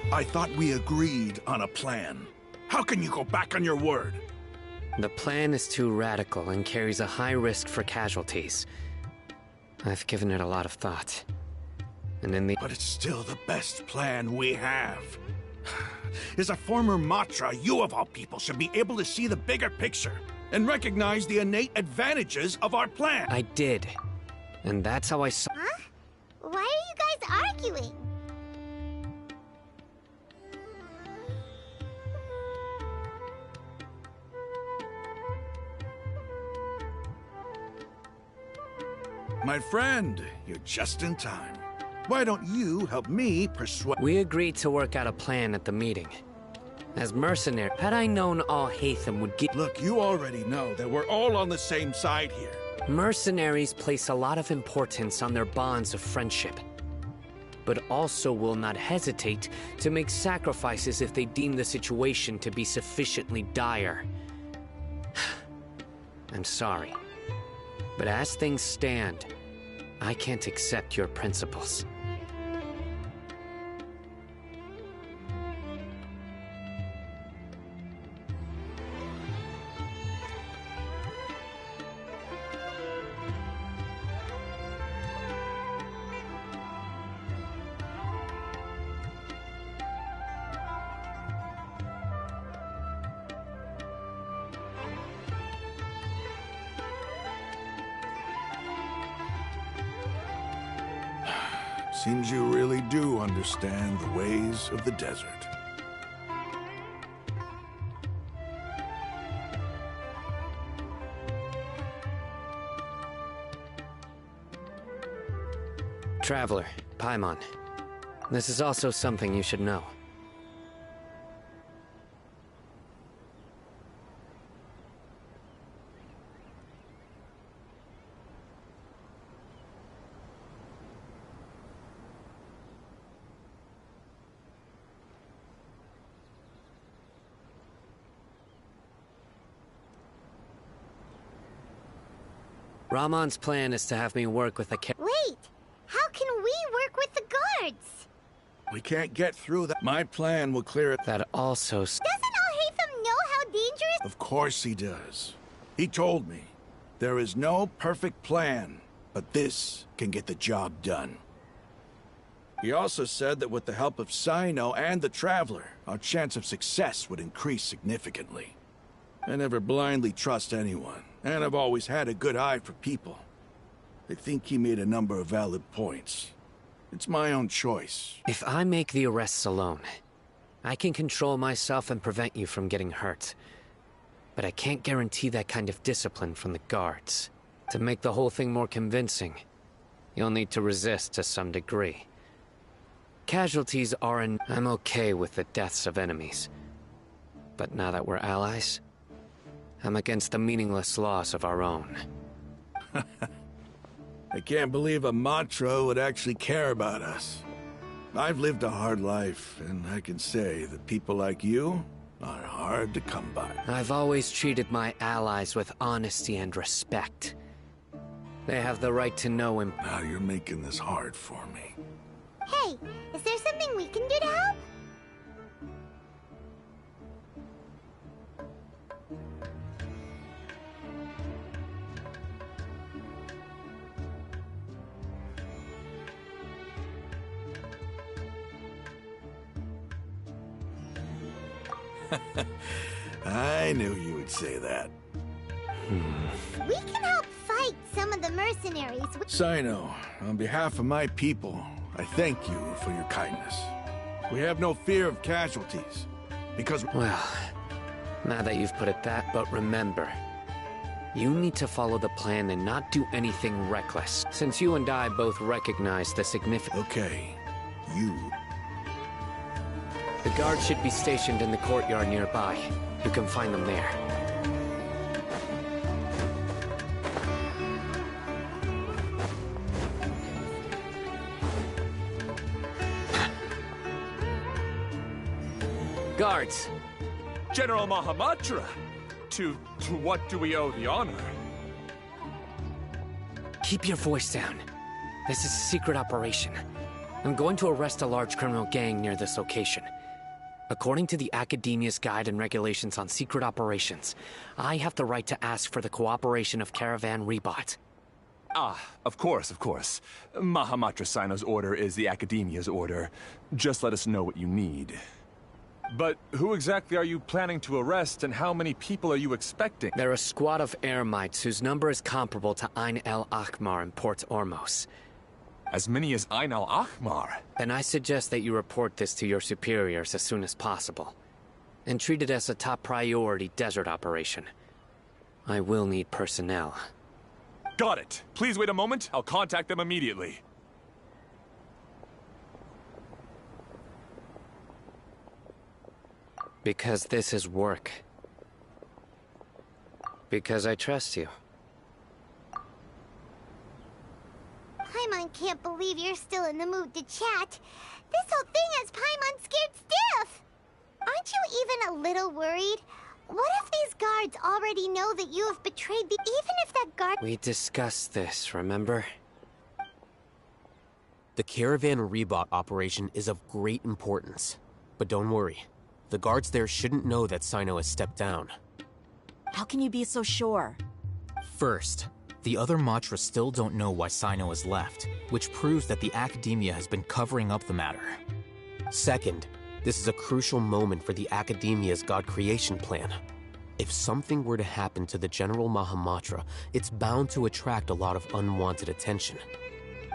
I thought we agreed on a plan. How can you go back on your word? The plan is too radical and carries a high risk for casualties. I've given it a lot of thought. And in the— But it's still the best plan we have. As a former Matra, you of all people should be able to see the bigger picture and recognize the innate advantages of our plan. I did. And that's how I saw— Huh? Why are you guys arguing? My friend, you're just in time. Why don't you help me persuade— We agreed to work out a plan at the meeting. As mercenary, had I known all Hatham would get— Look, you already know that we're all on the same side here. Mercenaries place a lot of importance on their bonds of friendship, but also will not hesitate to make sacrifices if they deem the situation to be sufficiently dire. I'm sorry, but as things stand, I can't accept your principles. Seems you really do understand the ways of the desert. Traveler, Paimon. This is also something you should know. Ramon's plan is to have me work with a Wait! How can we work with the guards? We can't get through that. My plan will clear it. That also— Doesn't Al-Haytham know how dangerous— Of course he does. He told me. There is no perfect plan, but this can get the job done. He also said that with the help of Sino and the Traveler, our chance of success would increase significantly. I never blindly trust anyone, and I've always had a good eye for people. I think he made a number of valid points. It's my own choice. If I make the arrests alone, I can control myself and prevent you from getting hurt. But I can't guarantee that kind of discipline from the guards. To make the whole thing more convincing, you'll need to resist to some degree. Casualties are an— I'm okay with the deaths of enemies. But now that we're allies, I'm against the meaningless loss of our own. I can't believe a Matra would actually care about us. I've lived a hard life, and I can say that people like you are hard to come by. I've always treated my allies with honesty and respect. They have the right to know him. Now you're making this hard for me. Hey, is there something we can do to help? I knew you would say that. We can help fight some of the mercenaries. Sino, on behalf of my people, I thank you for your kindness. We have no fear of casualties, because— Well, now that you've put it that, but remember, You need to follow the plan and not do anything reckless, since you and I both recognize the significance. Okay, you. The guards should be stationed in the courtyard nearby. You can find them there. Guards! General Mahamatra! To what do we owe the honor? Keep your voice down. This is a secret operation. I'm going to arrest a large criminal gang near this location. According to the Academia's Guide and Regulations on Secret Operations, I have the right to ask for the cooperation of Caravan Rebot. Ah, of course, of course. Mahamatra Sino's order is the Academia's order. Just let us know what you need. But who exactly are you planning to arrest, and how many people are you expecting? They're a squad of Eremites whose number is comparable to Ain el Akhmar in Port Ormos. As many as Ain el Akhmar? Then I suggest that you report this to your superiors as soon as possible, and treat it as a top priority desert operation. I will need personnel. Got it. Please wait a moment. I'll contact them immediately. Because this is work. Because I trust you. Paimon can't believe you're still in the mood to chat. This whole thing has Paimon scared stiff. Aren't you even a little worried? What if these guards already know that you have betrayed the— even if that guard— We discussed this, remember? The Caravan Rebot operation is of great importance. But don't worry. The guards there shouldn't know that Sino has stepped down. How can you be so sure? First, the other Matra still don't know why Sino has left, which proves that the Academia has been covering up the matter. Second, this is a crucial moment for the Academia's God creation plan. If something were to happen to the General Mahamatra, it's bound to attract a lot of unwanted attention.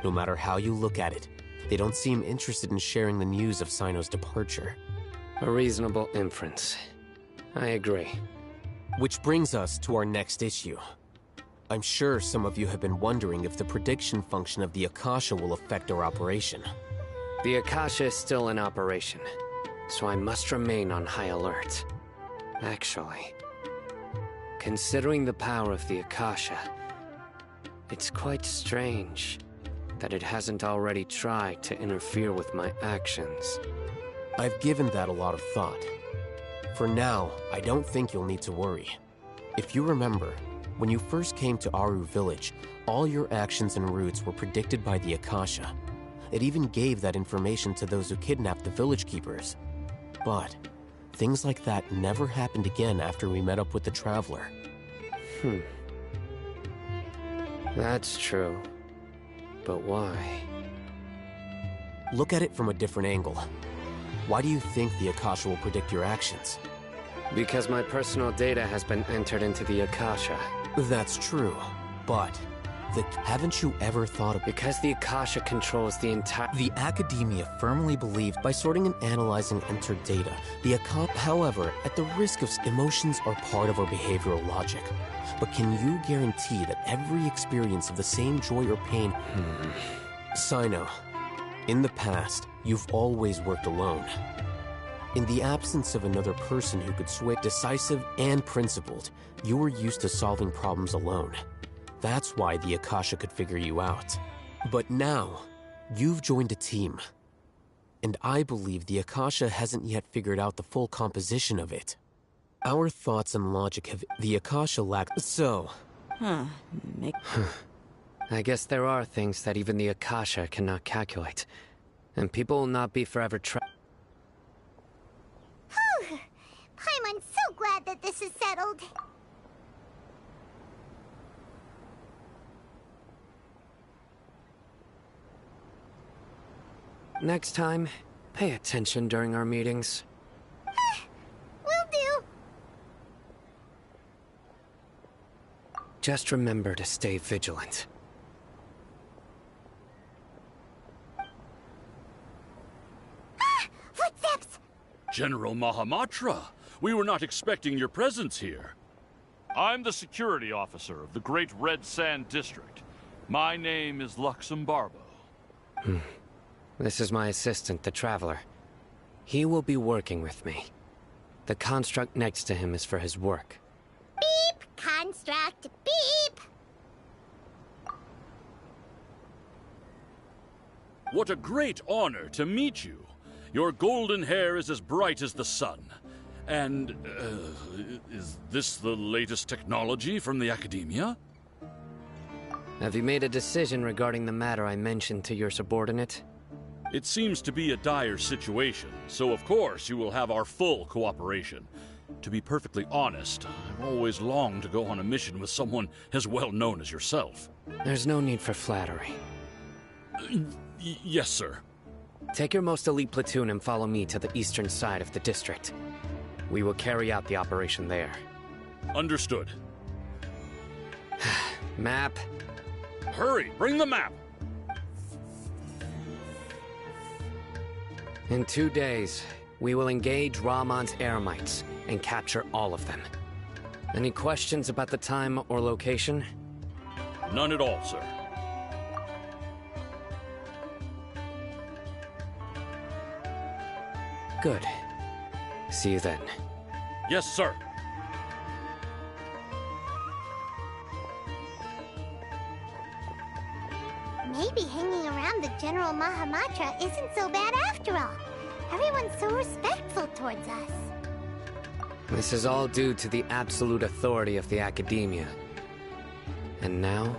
No matter how you look at it, they don't seem interested in sharing the news of Sino's departure. A reasonable inference. I agree. Which brings us to our next issue. I'm sure some of you have been wondering if the prediction function of the Akasha will affect our operation. The Akasha is still in operation, so I must remain on high alert. Actually, considering the power of the Akasha, it's quite strange that it hasn't already tried to interfere with my actions. I've given that a lot of thought. For now, I don't think you'll need to worry. If you remember, when you first came to Aru Village, all your actions and routes were predicted by the Akasha. It even gave that information to those who kidnapped the village keepers. But things like that never happened again after we met up with the Traveler. That's true. But why? Look at it from a different angle. Why do you think the Akasha will predict your actions? Because my personal data has been entered into the Akasha. That's true, but haven't you ever thought of— Because the Akasha controls the entire— The Academia firmly believes by sorting and analyzing entered data, the Akasha— However, at the risk of— emotions are part of our behavioral logic. But can you guarantee that every experience of the same joy or pain— Sino, in the past, you've always worked alone. In the absence of another person who could sway— decisive and principled, you were used to solving problems alone. That's why the Akasha could figure you out. But now, you've joined a team. And I believe the Akasha hasn't yet figured out the full composition of it. Our thoughts and logic have— the Akasha lacked— So... I guess there are things that even the Akasha cannot calculate. And people will not be forever Paimon's so glad that this is settled. Next time, pay attention during our meetings. Will do. Just remember to stay vigilant. Footsteps! General Mahamatra, we were not expecting your presence here. I'm the security officer of the Great Red Sand District. My name is Luxembarbo. This is my assistant, the Traveler. He will be working with me. The construct next to him is for his work. Beep! Construct, beep! What a great honor to meet you. Your golden hair is as bright as the sun. And, is this the latest technology from the Academia? Have you made a decision regarding the matter I mentioned to your subordinate? It seems to be a dire situation, so of course you will have our full cooperation. To be perfectly honest, I've always longed to go on a mission with someone as well known as yourself. There's no need for flattery. Yes, sir. Take your most elite platoon and follow me to the eastern side of the district. We will carry out the operation there. Understood. Map. Hurry, bring the map! In 2 days, we will engage Ramon's Eremites and capture all of them. Any questions about the time or location? None at all, sir. Good. See you then. Yes, sir. Maybe hanging around the General Mahamatra isn't so bad after all. Everyone's so respectful towards us. This is all due to the absolute authority of the Academia. And now,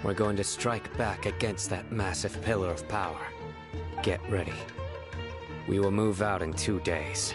we're going to strike back against that massive pillar of power. Get ready. We will move out in 2 days.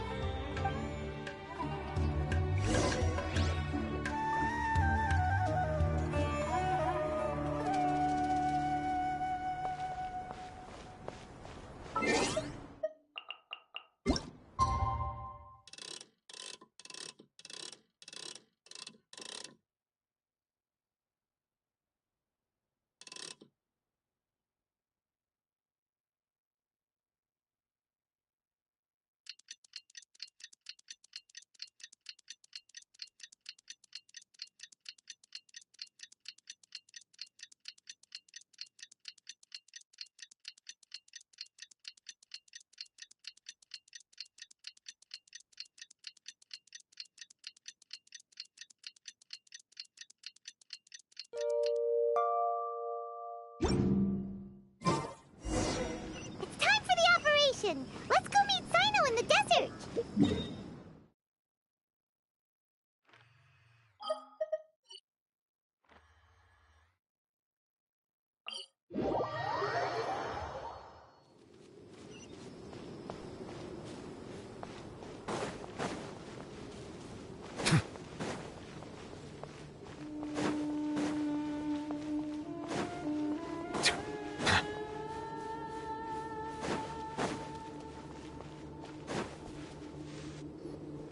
It's time for the operation! Let's go meet Sino in the desert!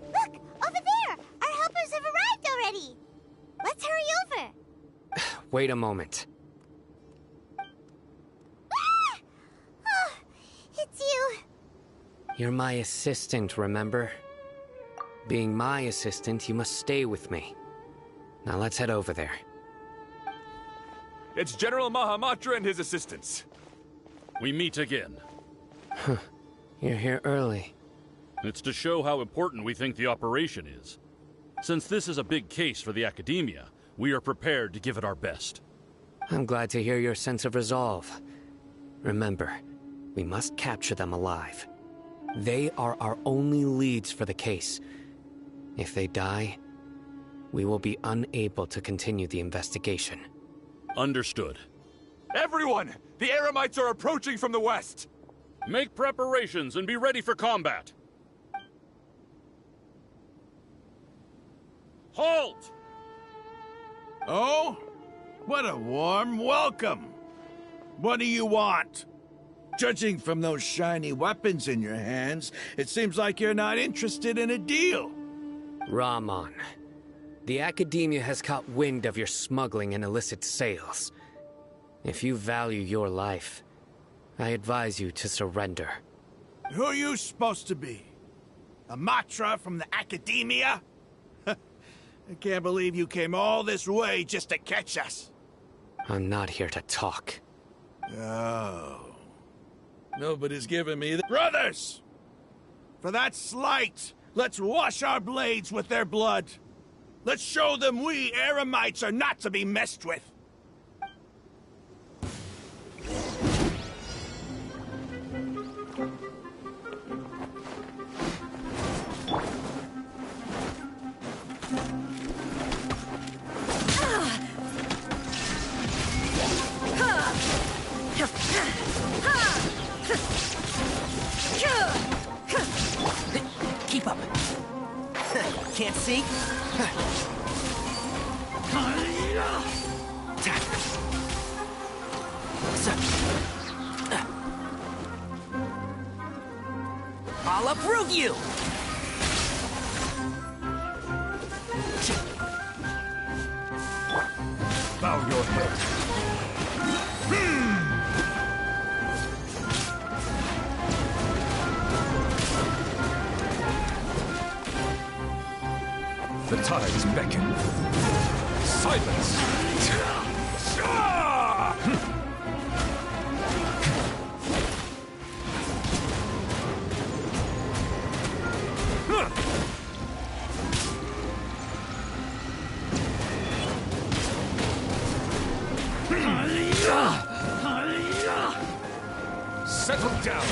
Look! Over there! Our helpers have arrived already! Let's hurry over! Wait a moment. Ah! Oh, it's you! You're my assistant, remember? Being my assistant, you must stay with me. Now let's head over there. It's General Mahamatra and his assistants. We meet again. You're here early. It's to show how important we think the operation is. Since this is a big case for the Academia, we are prepared to give it our best. I'm glad to hear your sense of resolve. Remember, we must capture them alive. They are our only leads for the case. If they die, we will be unable to continue the investigation. Understood. Everyone! The Eremites are approaching from the west! Make preparations and be ready for combat. Halt! Oh? What a warm welcome! What do you want? Judging from those shiny weapons in your hands, it seems like you're not interested in a deal. Ramon, the Academia has caught wind of your smuggling and illicit sales. If you value your life, I advise you to surrender. Who are you supposed to be? A Matra from the Academia? I can't believe you came all this way just to catch us. I'm not here to talk. Oh. Nobody's giving me the... Brothers! For that slight, let's wash our blades with their blood. Let's show them we Eremites are not to be messed with. Keep up. Can't see? I'll uproot you! Bow your head. The tides beckon. Silence! Settle down!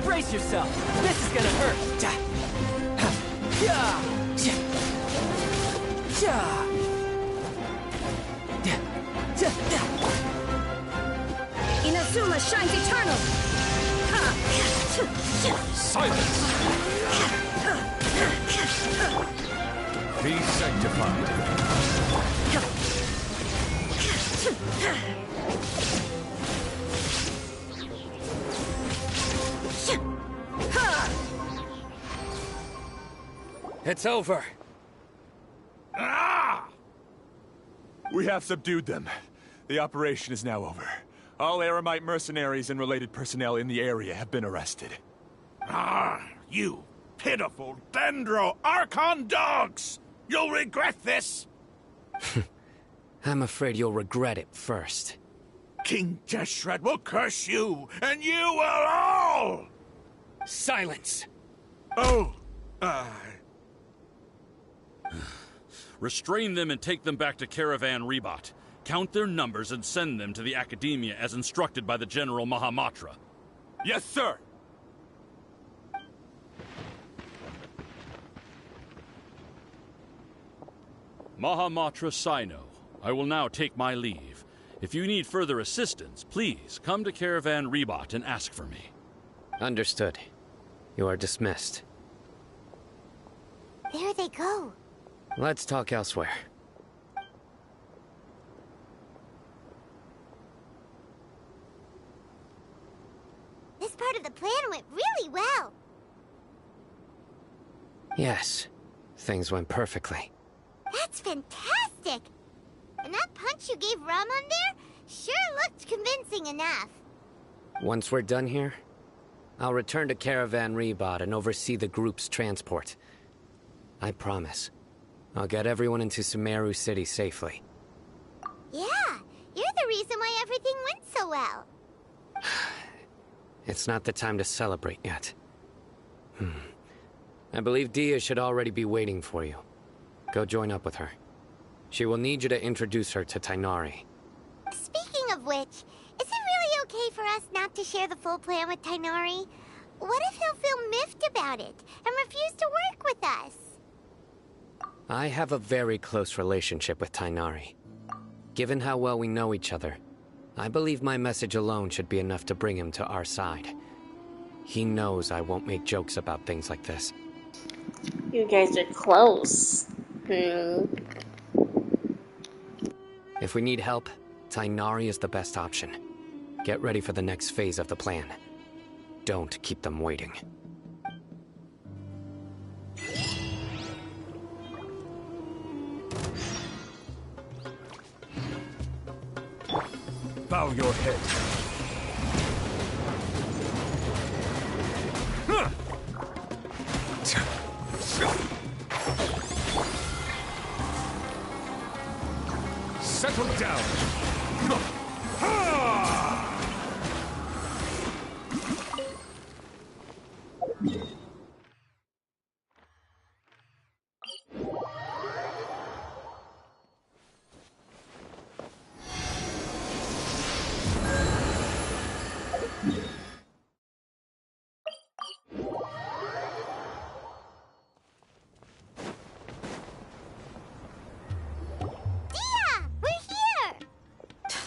Brace yourself. This is gonna hurt. Inazuma shines eternal. Silence! Be sanctified. It's over. Ah! We have subdued them. The operation is now over. All Eremite mercenaries and related personnel in the area have been arrested. Ah, you pitiful Dendro Archon dogs! You'll regret this! I'm afraid you'll regret it first. King Deshret will curse you, and you will all! Silence! Oh, Restrain them and take them back to Caravan Rebot. Count their numbers and send them to the Academia as instructed by the General Mahamatra. Yes, sir! Mahamatra Sino, I will now take my leave. If you need further assistance, please come to Caravan Rebot and ask for me. Understood. You are dismissed. There they go. Let's talk elsewhere. This part of the plan went really well. Yes, things went perfectly. That's fantastic! And that punch you gave Ramon there sure looked convincing enough. Once we're done here, I'll return to Caravan Rebot and oversee the group's transport. I promise. I'll get everyone into Sumeru City safely. Yeah, you're the reason why everything went so well. It's not the time to celebrate yet. I believe Dia should already be waiting for you. Go join up with her. She will need you to introduce her to Tighnari. Speaking of which, is it really okay for us not to share the full plan with Tighnari? What if he'll feel miffed about it and refuse to work with us? I have a very close relationship with Tighnari. Given how well we know each other, I believe my message alone should be enough to bring him to our side. He knows I won't make jokes about things like this. You guys are close. If we need help, Tighnari is the best option. Get ready for the next phase of the plan. Don't keep them waiting. Bow your head.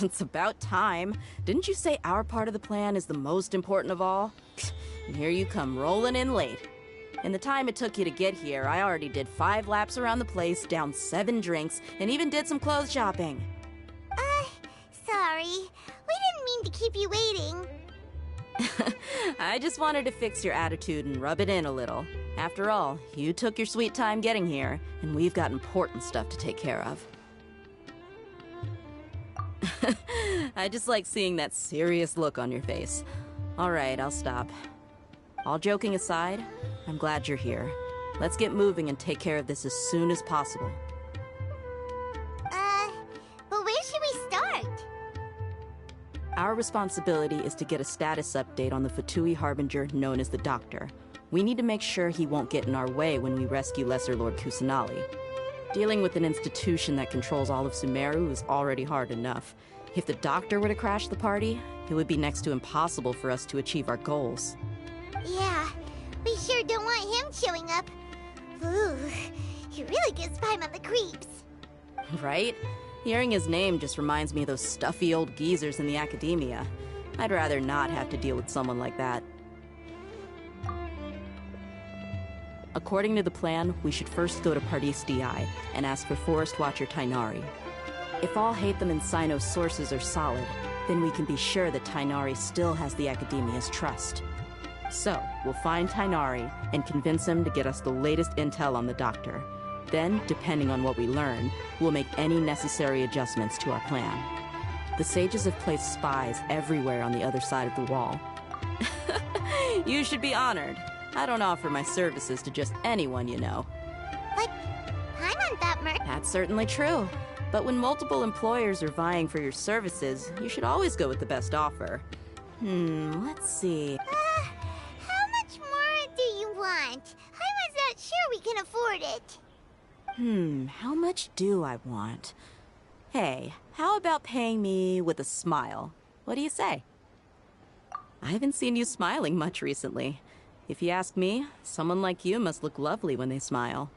It's about time. Didn't you say our part of the plan is the most important of all? And here you come rolling in late. In the time it took you to get here, I already did 5 laps around the place, downed 7 drinks, and even did some clothes shopping. Sorry. We didn't mean to keep you waiting. I just wanted to fix your attitude and rub it in a little. After all, you took your sweet time getting here, and we've got important stuff to take care of. I just like seeing that serious look on your face. Alright, I'll stop. All joking aside, I'm glad you're here. Let's get moving and take care of this as soon as possible. But where should we start? Our responsibility is to get a status update on the Fatui Harbinger known as the Doctor. We need to make sure he won't get in our way when we rescue Lesser Lord Kusanali. Dealing with an institution that controls all of Sumeru is already hard enough. If the Doctor were to crash the party, it would be next to impossible for us to achieve our goals. Yeah, we sure don't want him showing up. Ooh, he really gives Paimon the creeps. Right? Hearing his name just reminds me of those stuffy old geezers in the academia. I'd rather not have to deal with someone like that. According to the plan, we should first go to Pardis Di and ask for Forest Watcher Tainari. If all Hatham and Sino's sources are solid, then we can be sure that Tainari still has the Academia's trust. So, we'll find Tainari and convince him to get us the latest intel on the Doctor. Then, depending on what we learn, we'll make any necessary adjustments to our plan. The sages have placed spies everywhere on the other side of the wall. You should be honored. I don't offer my services to just anyone you know. But Paimon thought That's certainly true. But when multiple employers are vying for your services, you should always go with the best offer. Let's see. How much more do you want? Paimon's not sure we can afford it. How much do I want? Hey, how about paying me with a smile? What do you say? I haven't seen you smiling much recently. If you ask me, someone like you must look lovely when they smile.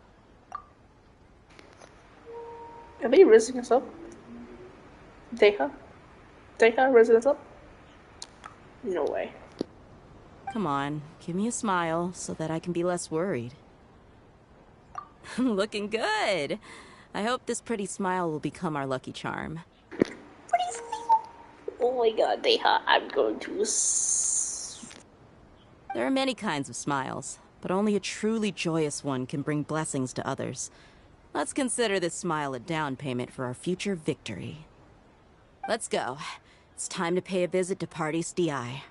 Are they raising us up? Deha? Deha raising us up? No way. Come on, give me a smile so that I can be less worried. Looking good! I hope this pretty smile will become our lucky charm. Pretty smile? Oh my god, Deha, I'm going to... There are many kinds of smiles, but only a truly joyous one can bring blessings to others. Let's consider this smile a down payment for our future victory. Let's go. It's time to pay a visit to Pardis Di.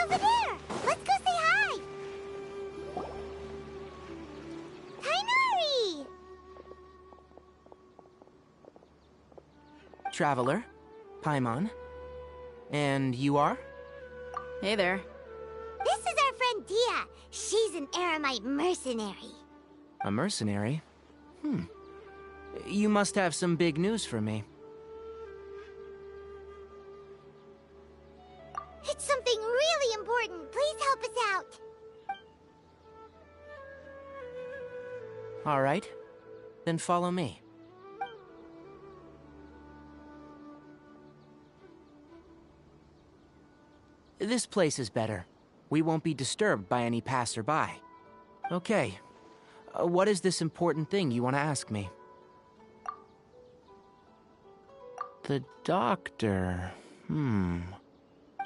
Over there! Let's go say hi! Tainari! Traveler, Paimon. And you are? Hey there. This is our friend Dia. She's an Aramite mercenary. A mercenary? You must have some big news for me. It's something really important. Please help us out. All right. Then follow me. This place is better. We won't be disturbed by any passerby. Okay. What is this important thing you want to ask me? The Doctor.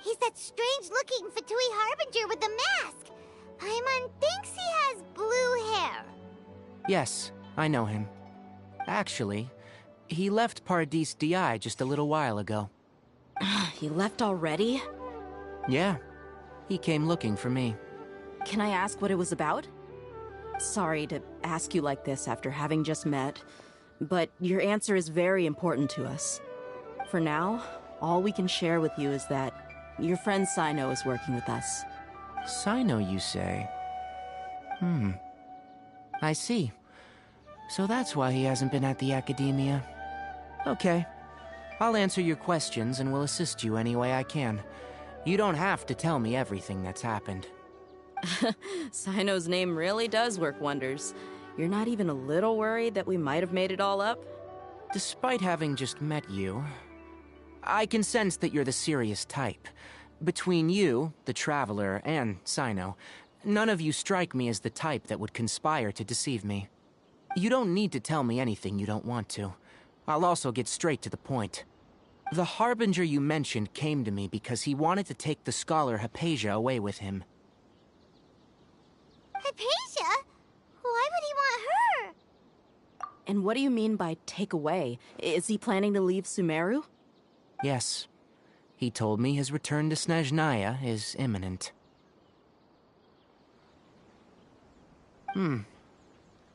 He's that strange-looking Fatui Harbinger with the mask. Paimon thinks he has blue hair. Yes, I know him. Actually, he left Pardis Di just a little while ago. He left already? Yeah. He came looking for me. Can I ask what it was about? Sorry to ask you like this after having just met, But your answer is very important to us. For now, all we can share with you is that your friend Sino is working with us. Sino, you say? I see. So that's why he hasn't been at the Academia. Okay. I'll answer your questions and will assist you any way I can. You don't have to tell me everything that's happened. Sino's name really does work wonders. You're not even a little worried that we might have made it all up? Despite having just met you, I can sense that you're the serious type. Between you, the Traveler, and Sino, none of you strike me as the type that would conspire to deceive me. You don't need to tell me anything you don't want to. I'll also get straight to the point. The Harbinger you mentioned came to me because he wanted to take the scholar Hypatia away with him. Hypatia? Why would he want her? And what do you mean by take away? Is he planning to leave Sumeru? Yes. He told me his return to Snezhnaya is imminent.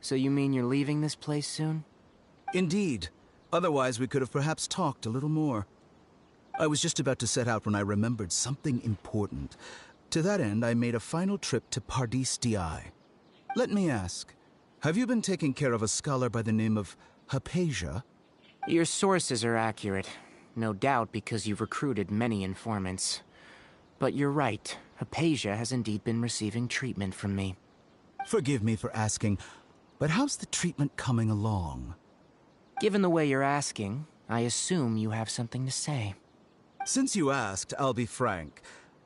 So you mean you're leaving this place soon? Indeed. Otherwise, we could have perhaps talked a little more. I was just about to set out when I remembered something important. To that end, I made a final trip to Pardis Di. Let me ask, have you been taking care of a scholar by the name of Hypatia? Your sources are accurate. No doubt because you've recruited many informants. But you're right, Hypatia has indeed been receiving treatment from me. Forgive me for asking, but how's the treatment coming along? Given the way you're asking, I assume you have something to say. Since you asked, I'll be frank.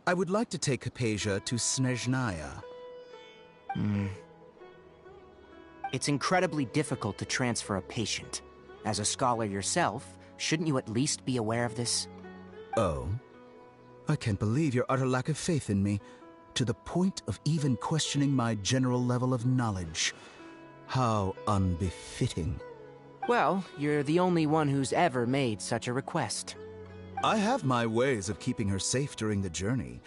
I would like to take Hypatia to Snezhnaya. It's incredibly difficult to transfer a patient. As a scholar yourself, shouldn't you at least be aware of this? Oh? I can't believe your utter lack of faith in me, to the point of even questioning my general level of knowledge. How unbefitting. Well, you're the only one who's ever made such a request. I have my ways of keeping her safe during the journey.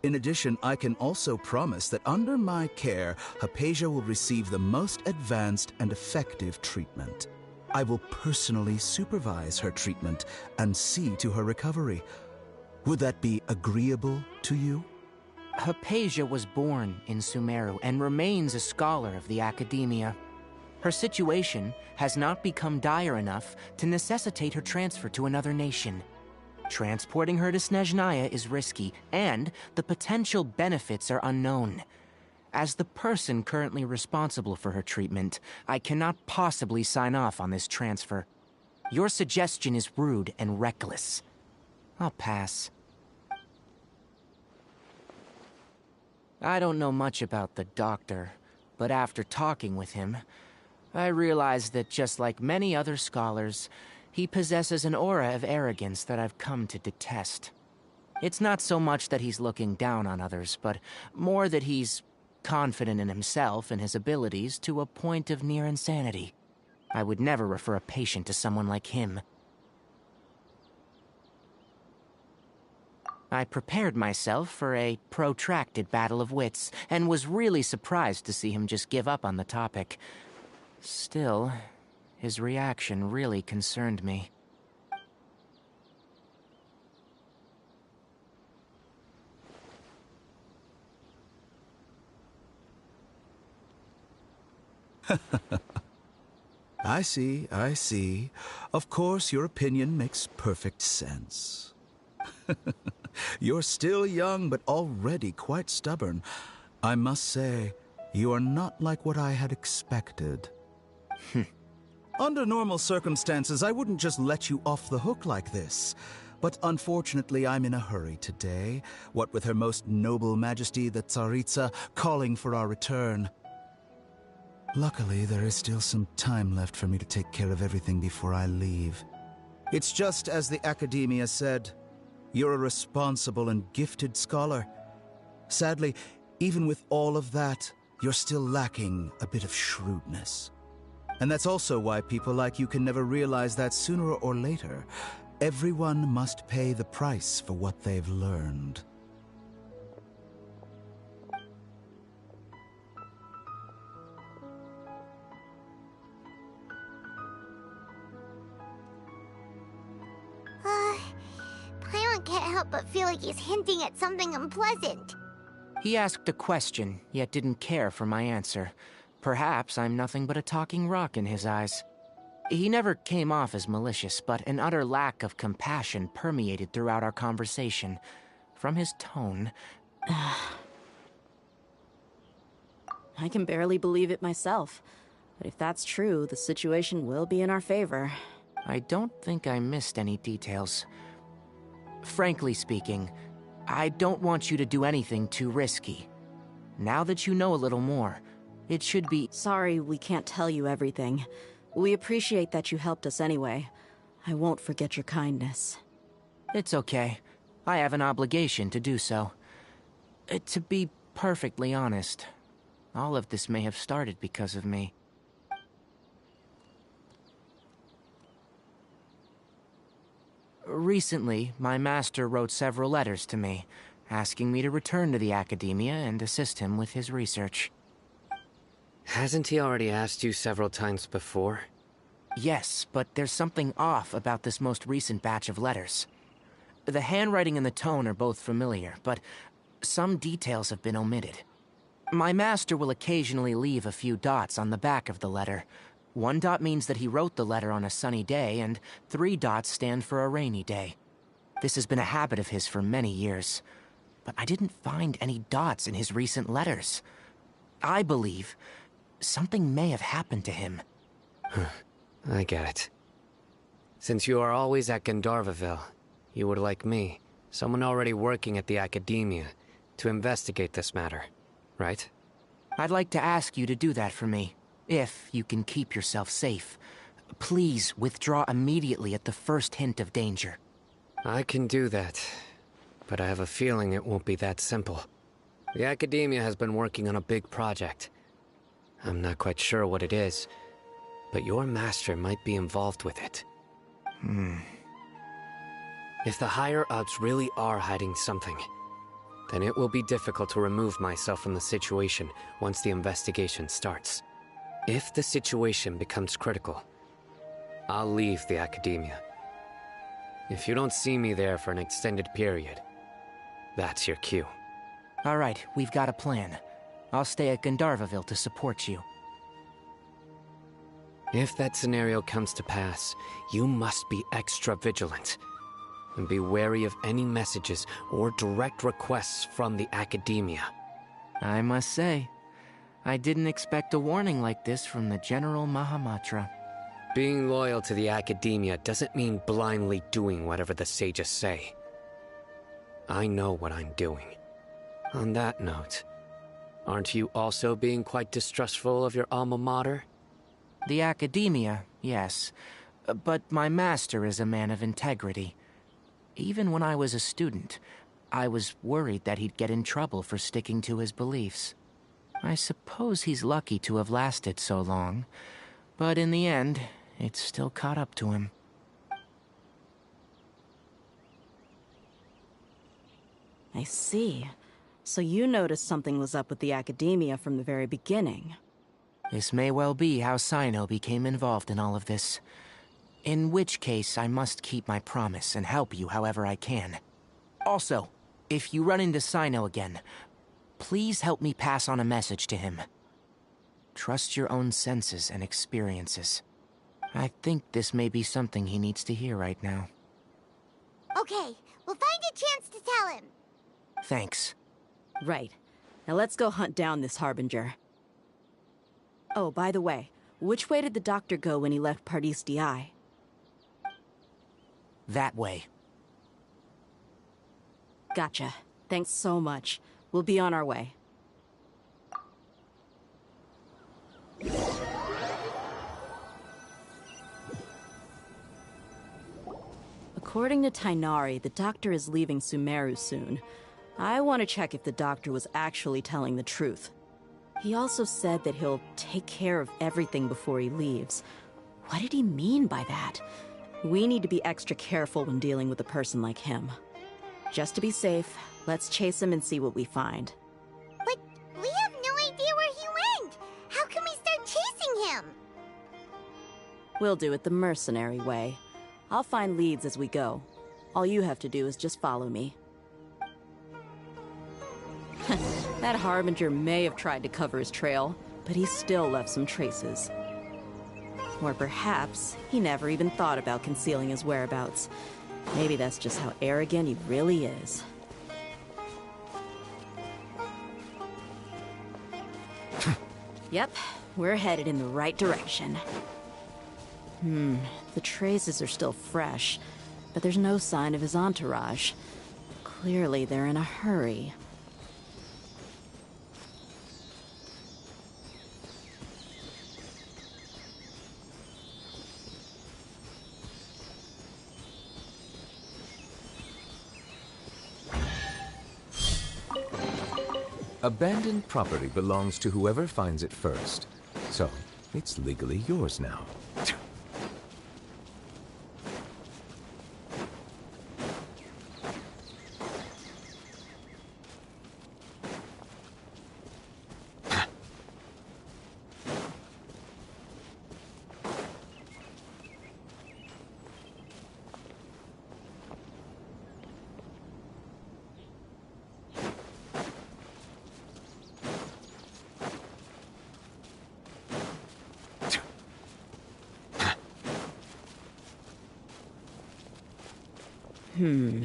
In addition, I can also promise that under my care, Hypatia will receive the most advanced and effective treatment. I will personally supervise her treatment and see to her recovery. Would that be agreeable to you? Hypatia was born in Sumeru and remains a scholar of the Academia. Her situation has not become dire enough to necessitate her transfer to another nation. Transporting her to Snezhnaya is risky, and the potential benefits are unknown. As the person currently responsible for her treatment, I cannot possibly sign off on this transfer. Your suggestion is rude and reckless. I'll pass. I don't know much about the doctor, but after talking with him, I realized that just like many other scholars, he possesses an aura of arrogance that I've come to detest. It's not so much that he's looking down on others, but more that he's confident in himself and his abilities to a point of near insanity. I would never refer a patient to someone like him. I prepared myself for a protracted battle of wits, and was really surprised to see him just give up on the topic. Still, his reaction really concerned me. I see, I see. Of course, your opinion makes perfect sense. You're still young, but already quite stubborn. I must say, you are not like what I had expected. Under normal circumstances, I wouldn't just let you off the hook like this. But unfortunately, I'm in a hurry today, what with Her Most Noble Majesty the Tsaritsa calling for our return. Luckily, there is still some time left for me to take care of everything before I leave. It's just as the Academia said, you're a responsible and gifted scholar. Sadly, even with all of that, you're still lacking a bit of shrewdness. And that's also why people like you can never realize that sooner or later, everyone must pay the price for what they've learned. help but feel like he's hinting at something unpleasant. He asked a question, yet didn't care for my answer. Perhaps I'm nothing but a talking rock in his eyes. He never came off as malicious, but an utter lack of compassion permeated throughout our conversation. From his tone... I can barely believe it myself. But if that's true, the situation will be in our favor. I don't think I missed any details. Frankly speaking, I don't want you to do anything too risky. Now that you know a little more, it should be... Sorry we can't tell you everything. We appreciate that you helped us anyway. I won't forget your kindness. It's okay. I have an obligation to do so. To be perfectly honest, all of this may have started because of me. Recently, my master wrote several letters to me, asking me to return to the Academia and assist him with his research. Hasn't he already asked you several times before? Yes, but there's something off about this most recent batch of letters. The handwriting and the tone are both familiar, but some details have been omitted. My master will occasionally leave a few dots on the back of the letter. 1 dot means that he wrote the letter on a sunny day, and 3 dots stand for a rainy day. This has been a habit of his for many years, but I didn't find any dots in his recent letters. I believe something may have happened to him. I get it. Since you are always at Gandharvaville, you would like me, someone already working at the Academia, to investigate this matter, right? I'd like to ask you to do that for me, if you can keep yourself safe. Please withdraw immediately at the first hint of danger. I can do that, but I have a feeling it won't be that simple. The Academia has been working on a big project. I'm not quite sure what it is, but your master might be involved with it. If the higher-ups really are hiding something, then it will be difficult to remove myself from the situation once the investigation starts. If the situation becomes critical, I'll leave the Academia. If you don't see me there for an extended period, that's your cue. All right, we've got a plan. I'll stay at Gandharvaville to support you. If that scenario comes to pass, you must be extra vigilant. And be wary of any messages or direct requests from the Academia. I must say, I didn't expect a warning like this from the General Mahamatra. Being loyal to the Academia doesn't mean blindly doing whatever the sages say. I know what I'm doing. On that note, aren't you also being quite distrustful of your alma mater? The Academia, yes. But my master is a man of integrity. Even when I was a student, I was worried that he'd get in trouble for sticking to his beliefs. I suppose he's lucky to have lasted so long, but in the end, it's still caught up to him. I see. So you noticed something was up with the Academia from the very beginning. This may well be how Sino became involved in all of this. In which case, I must keep my promise and help you however I can. Also, if you run into Sino again, please help me pass on a message to him. Trust your own senses and experiences. I think this may be something he needs to hear right now. Okay, we'll find a chance to tell him. Thanks. Right. Now let's go hunt down this Harbinger. Oh, by the way, which way did the doctor go when he left Pardis Di? That way. Gotcha. Thanks so much. We'll be on our way. According to Tainari, the doctor is leaving Sumeru soon. I want to check if the doctor was actually telling the truth. He also said that he'll take care of everything before he leaves. What did he mean by that? We need to be extra careful when dealing with a person like him. Just to be safe, let's chase him and see what we find. But we have no idea where he went! How can we start chasing him? We'll do it the mercenary way. I'll find leads as we go. All you have to do is just follow me. That Harbinger may have tried to cover his trail, but he still left some traces. Or perhaps he never even thought about concealing his whereabouts. Maybe that's just how arrogant he really is. Yep, we're headed in the right direction. The traces are still fresh, but there's no sign of his entourage. Clearly they're in a hurry. Abandoned property belongs to whoever finds it first. So, it's legally yours now.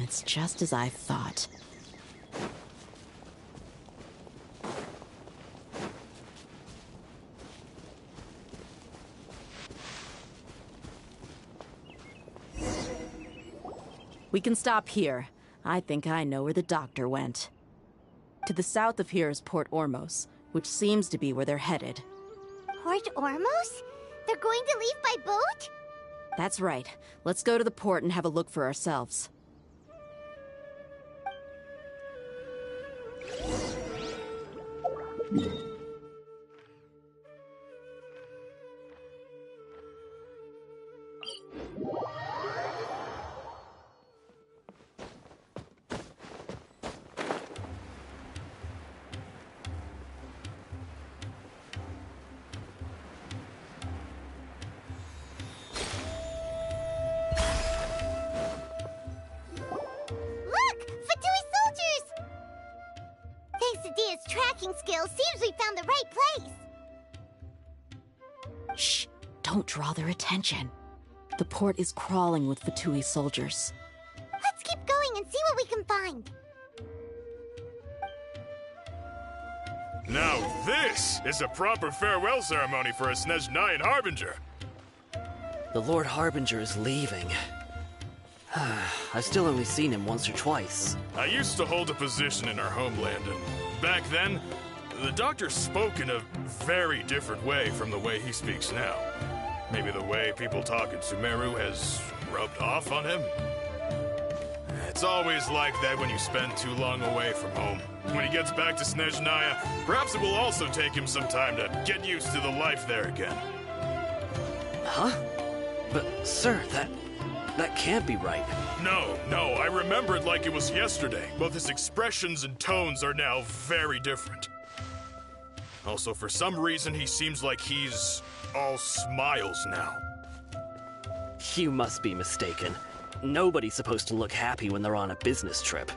It's just as I thought. We can stop here. I think I know where the doctor went. To the south of here is Port Ormos, which seems to be where they're headed. Port Ormos? They're going to leave by boat? That's right. Let's go to the port and have a look for ourselves. Tracking skills, seems we found the right place. Shh! Don't draw their attention. The port is crawling with Fatui soldiers. Let's keep going and see what we can find. Now this is a proper farewell ceremony for a Snezhnayan Harbinger. The Lord Harbinger is leaving. I've still only seen him once or twice. I used to hold a position in our homeland, and back then, the doctor spoke in a very different way from the way he speaks now. Maybe the way people talk in Sumeru has rubbed off on him? It's always like that when you spend too long away from home. When he gets back to Snezhnaya, perhaps it will also take him some time to get used to the life there again. Huh? But, sir, that can't be right. No, I remember it like it was yesterday. Both his expressions and tones are now very different. Also, for some reason, he seems like he's all smiles now. You must be mistaken. Nobody's supposed to look happy when they're on a business trip.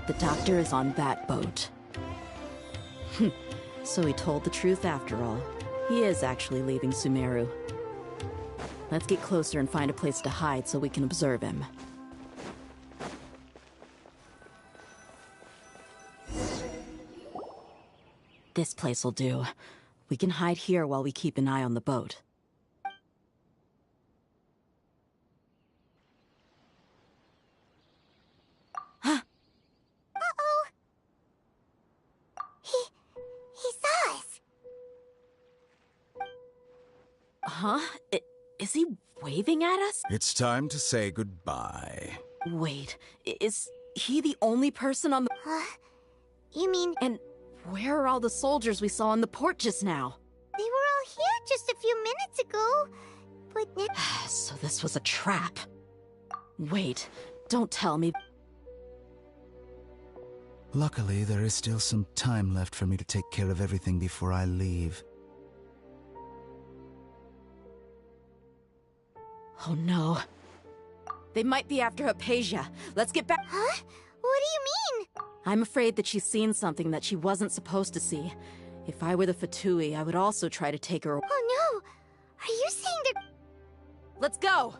The doctor is on that boat. So he told the truth after all. He is actually leaving Sumeru. Let's get closer and find a place to hide so we can observe him. This place will do. We can hide here while we keep an eye on the boat. He saw us. Huh? Is he waving at us? It's time to say goodbye. Wait, is he the only person on the... You mean... And where are all the soldiers we saw in the port just now? They were all here just a few minutes ago. But So this was a trap. Wait, don't tell me. Luckily, there is still some time left for me to take care of everything before I leave. Oh no. They might be after Hypatia. Let's get back. Huh? What do you mean? I'm afraid that she's seen something that she wasn't supposed to see. If I were the Fatui, I would also try to take her. Oh no! Are you saying they're... Let's go!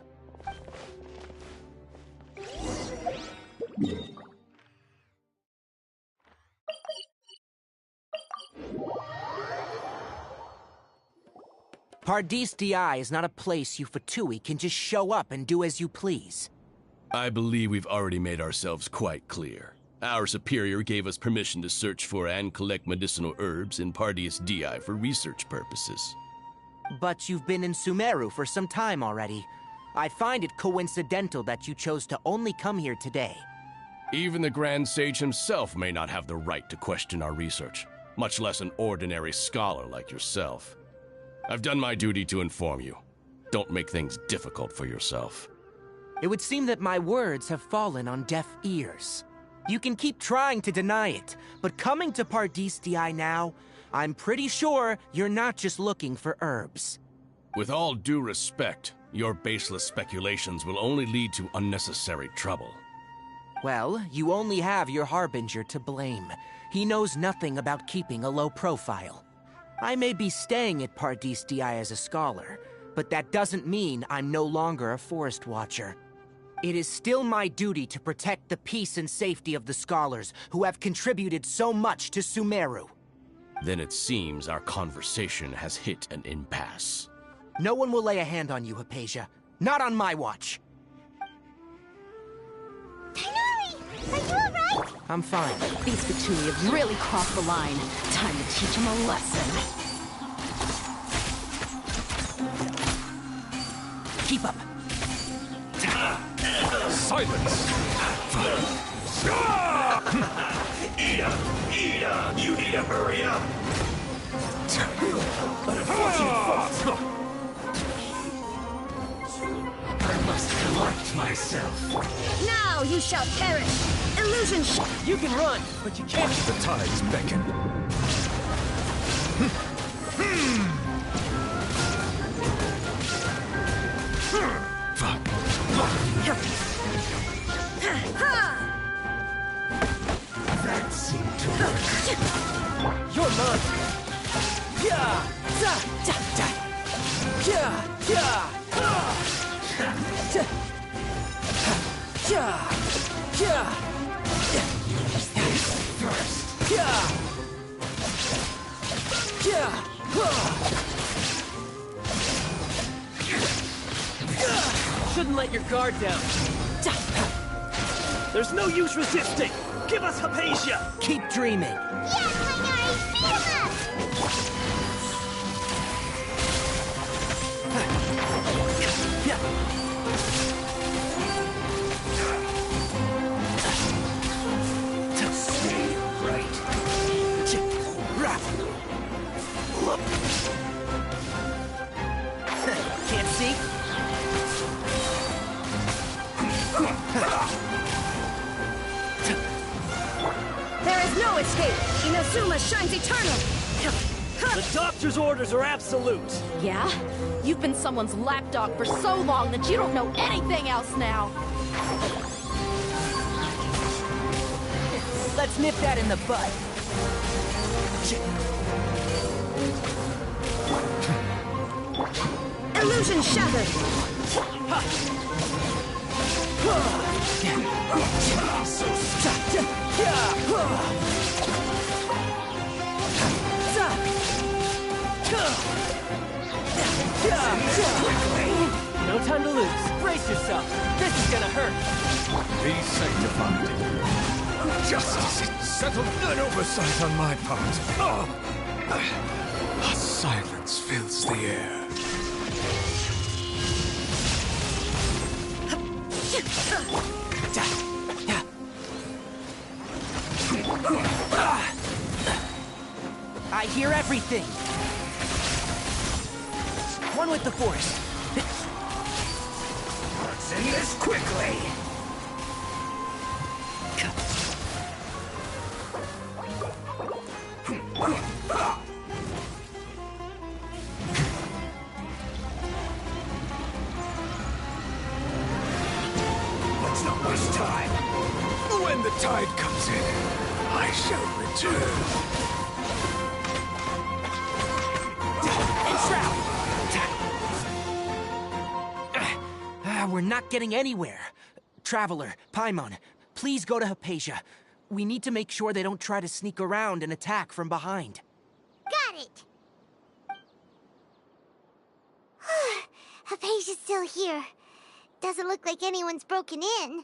Pardis Di is not a place you Fatui can just show up and do as you please. I believe we've already made ourselves quite clear. Our superior gave us permission to search for and collect medicinal herbs in Pardis Di for research purposes. But you've been in Sumeru for some time already. I find it coincidental that you chose to only come here today. Even the Grand Sage himself may not have the right to question our research, much less an ordinary scholar like yourself. I've done my duty to inform you. Don't make things difficult for yourself. It would seem that my words have fallen on deaf ears. You can keep trying to deny it, but coming to Pardis Di now, I'm pretty sure you're not just looking for herbs. With all due respect, your baseless speculations will only lead to unnecessary trouble. Well, you only have your Harbinger to blame. He knows nothing about keeping a low profile. I may be staying at Pardis Di as a scholar, but that doesn't mean I'm no longer a forest watcher. It is still my duty to protect the peace and safety of the scholars who have contributed so much to Sumeru. Then it seems our conversation has hit an impasse. No one will lay a hand on you, Hypatia. Not on my watch. Tighnari! Are you alright? I'm fine. These Fatui have really crossed the line. Time to teach them a lesson. Keep up. Silence! Ida! Ida! You need to hurry up! Unfortunate I must collect myself. Now you shall perish! Illusion You can run, but you can't. The tides beckon. That seemed to work. You're mine. Yeah! Da! Da! Da! Yeah! Yeah! Yeah! Yeah! First. Yeah! Yeah! Shouldn't let your guard down. There's no use resisting! Give us Hypatia! Keep dreaming! Yes, Tighnari! Beat him up! Stay right. Can't see? There is no escape! Inazuma shines eternal! The doctor's orders are absolute! Yeah? You've been someone's lapdog for so long that you don't know anything else now! Let's nip that in the bud. Illusion shattered! No time to lose. Brace yourself. This is gonna hurt. Be sanctified. Justice settled an oversight on my part. A silence fills the air. I hear everything. One with the force. Let's end this quickly! Let's not waste time. When the tide comes in, I shall return. We're not getting anywhere. Traveler, Paimon, please go to Hypatia. We need to make sure they don't try to sneak around and attack from behind. Got it! Hypatia's still here. Doesn't look like anyone's broken in.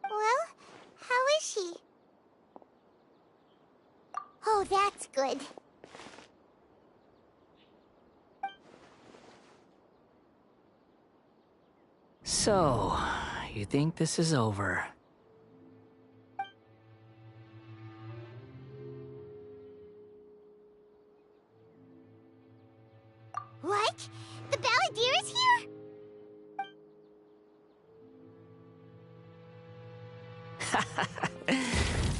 Well, how is she? Oh, that's good. So, you think this is over? What? The Balladeer is here?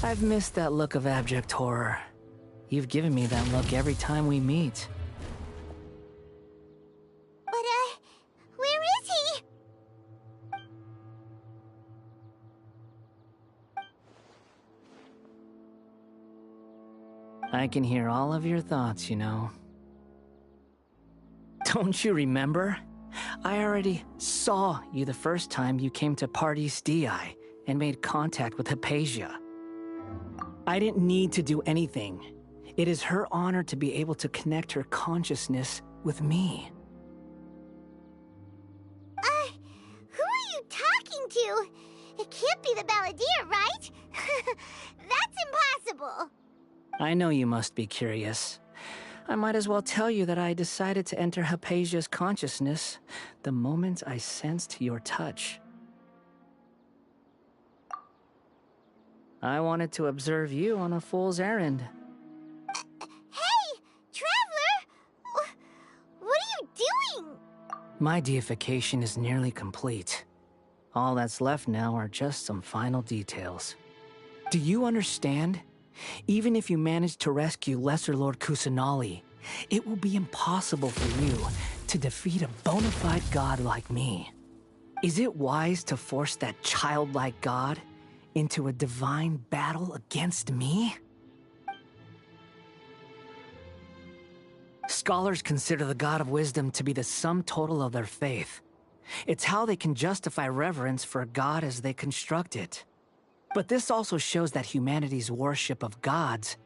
I've missed that look of abject horror. You've given me that look every time we meet. But, where is he? I can hear all of your thoughts, you know. Don't you remember? I already saw you the first time you came to Pardes Dii and made contact with Hypatia. I didn't need to do anything. It is her honor to be able to connect her consciousness with me. Who are you talking to? It can't be the Balladeer, right? That's impossible. I know you must be curious. I might as well tell you that I decided to enter Hypatia's consciousness the moment I sensed your touch. I wanted to observe you on a fool's errand. Hey, Traveler! What are you doing? My deification is nearly complete. All that's left now are just some final details. Do you understand? Even if you manage to rescue Lesser Lord Kusanali, it will be impossible for you to defeat a bona fide god like me. Is it wise to force that childlike god into a divine battle against me? Scholars consider the God of Wisdom to be the sum total of their faith. It's how they can justify reverence for a god as they construct it. But this also shows that humanity's worship of gods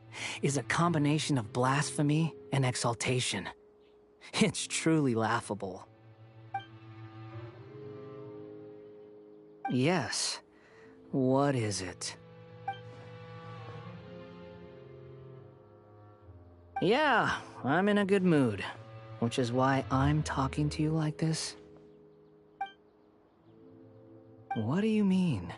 is a combination of blasphemy and exaltation. It's truly laughable. Yes. What is it? Yeah, I'm in a good mood, which is why I'm talking to you like this. What do you mean?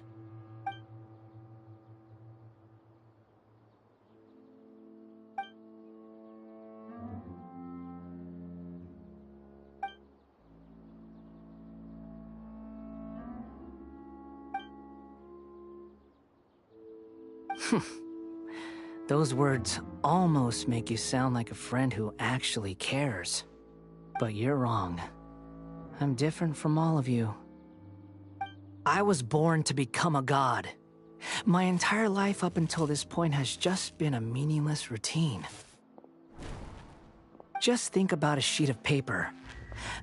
Those words almost make you sound like a friend who actually cares. But you're wrong. I'm different from all of you. I was born to become a god. My entire life up until this point has just been a meaningless routine. Just think about a sheet of paper.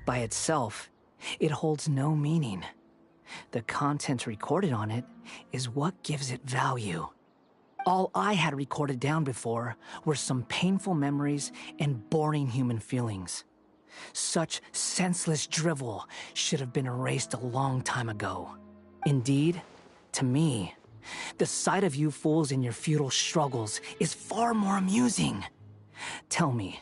By itself, it holds no meaning. The content recorded on it is what gives it value. All I had recorded down before were some painful memories and boring human feelings. Such senseless drivel should have been erased a long time ago. Indeed, to me, the sight of you fools in your futile struggles is far more amusing. Tell me,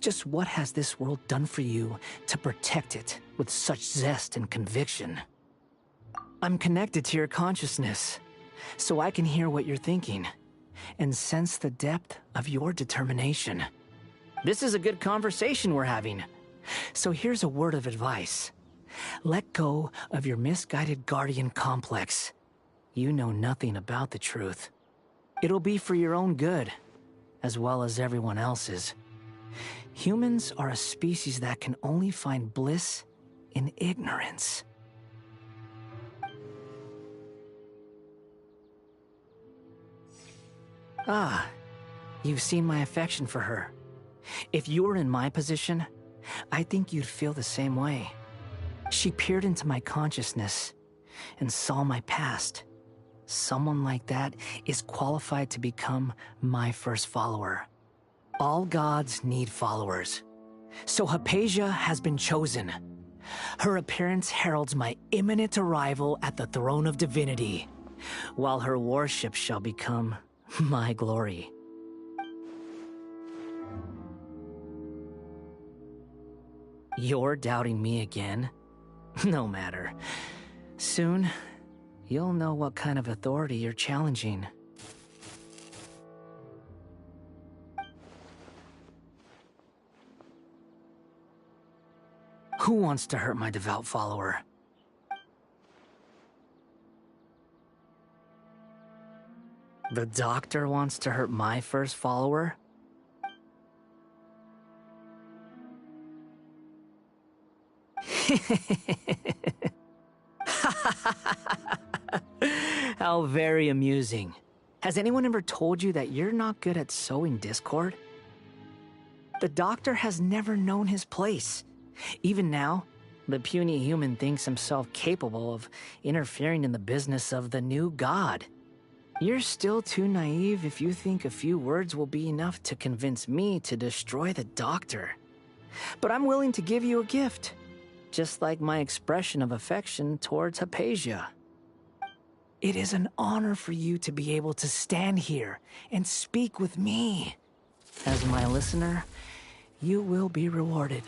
just what has this world done for you to protect it with such zest and conviction? I'm connected to your consciousness, so I can hear what you're thinking. and sense the depth of your determination. This is a good conversation we're having. So here's a word of advice. Let go of your misguided guardian complex. You know nothing about the truth. It'll be for your own good, as well as everyone else's. Humans are a species that can only find bliss in ignorance. Ah, you've seen my affection for her. If you were in my position, I think you'd feel the same way. She peered into my consciousness and saw my past. Someone like that is qualified to become my first follower. All gods need followers. So Hypatia has been chosen. Her appearance heralds my imminent arrival at the throne of divinity, while her worship shall become my glory. You're doubting me again? No matter. Soon, you'll know what kind of authority you're challenging. Who wants to hurt my devout follower? The doctor wants to hurt my first follower? How very amusing. Has anyone ever told you that you're not good at sowing discord? The doctor has never known his place. Even now, the puny human thinks himself capable of interfering in the business of the new god. You're still too naive if you think a few words will be enough to convince me to destroy the doctor. But I'm willing to give you a gift, just like my expression of affection towards Hypatia. It is an honor for you to be able to stand here and speak with me. As my listener, you will be rewarded.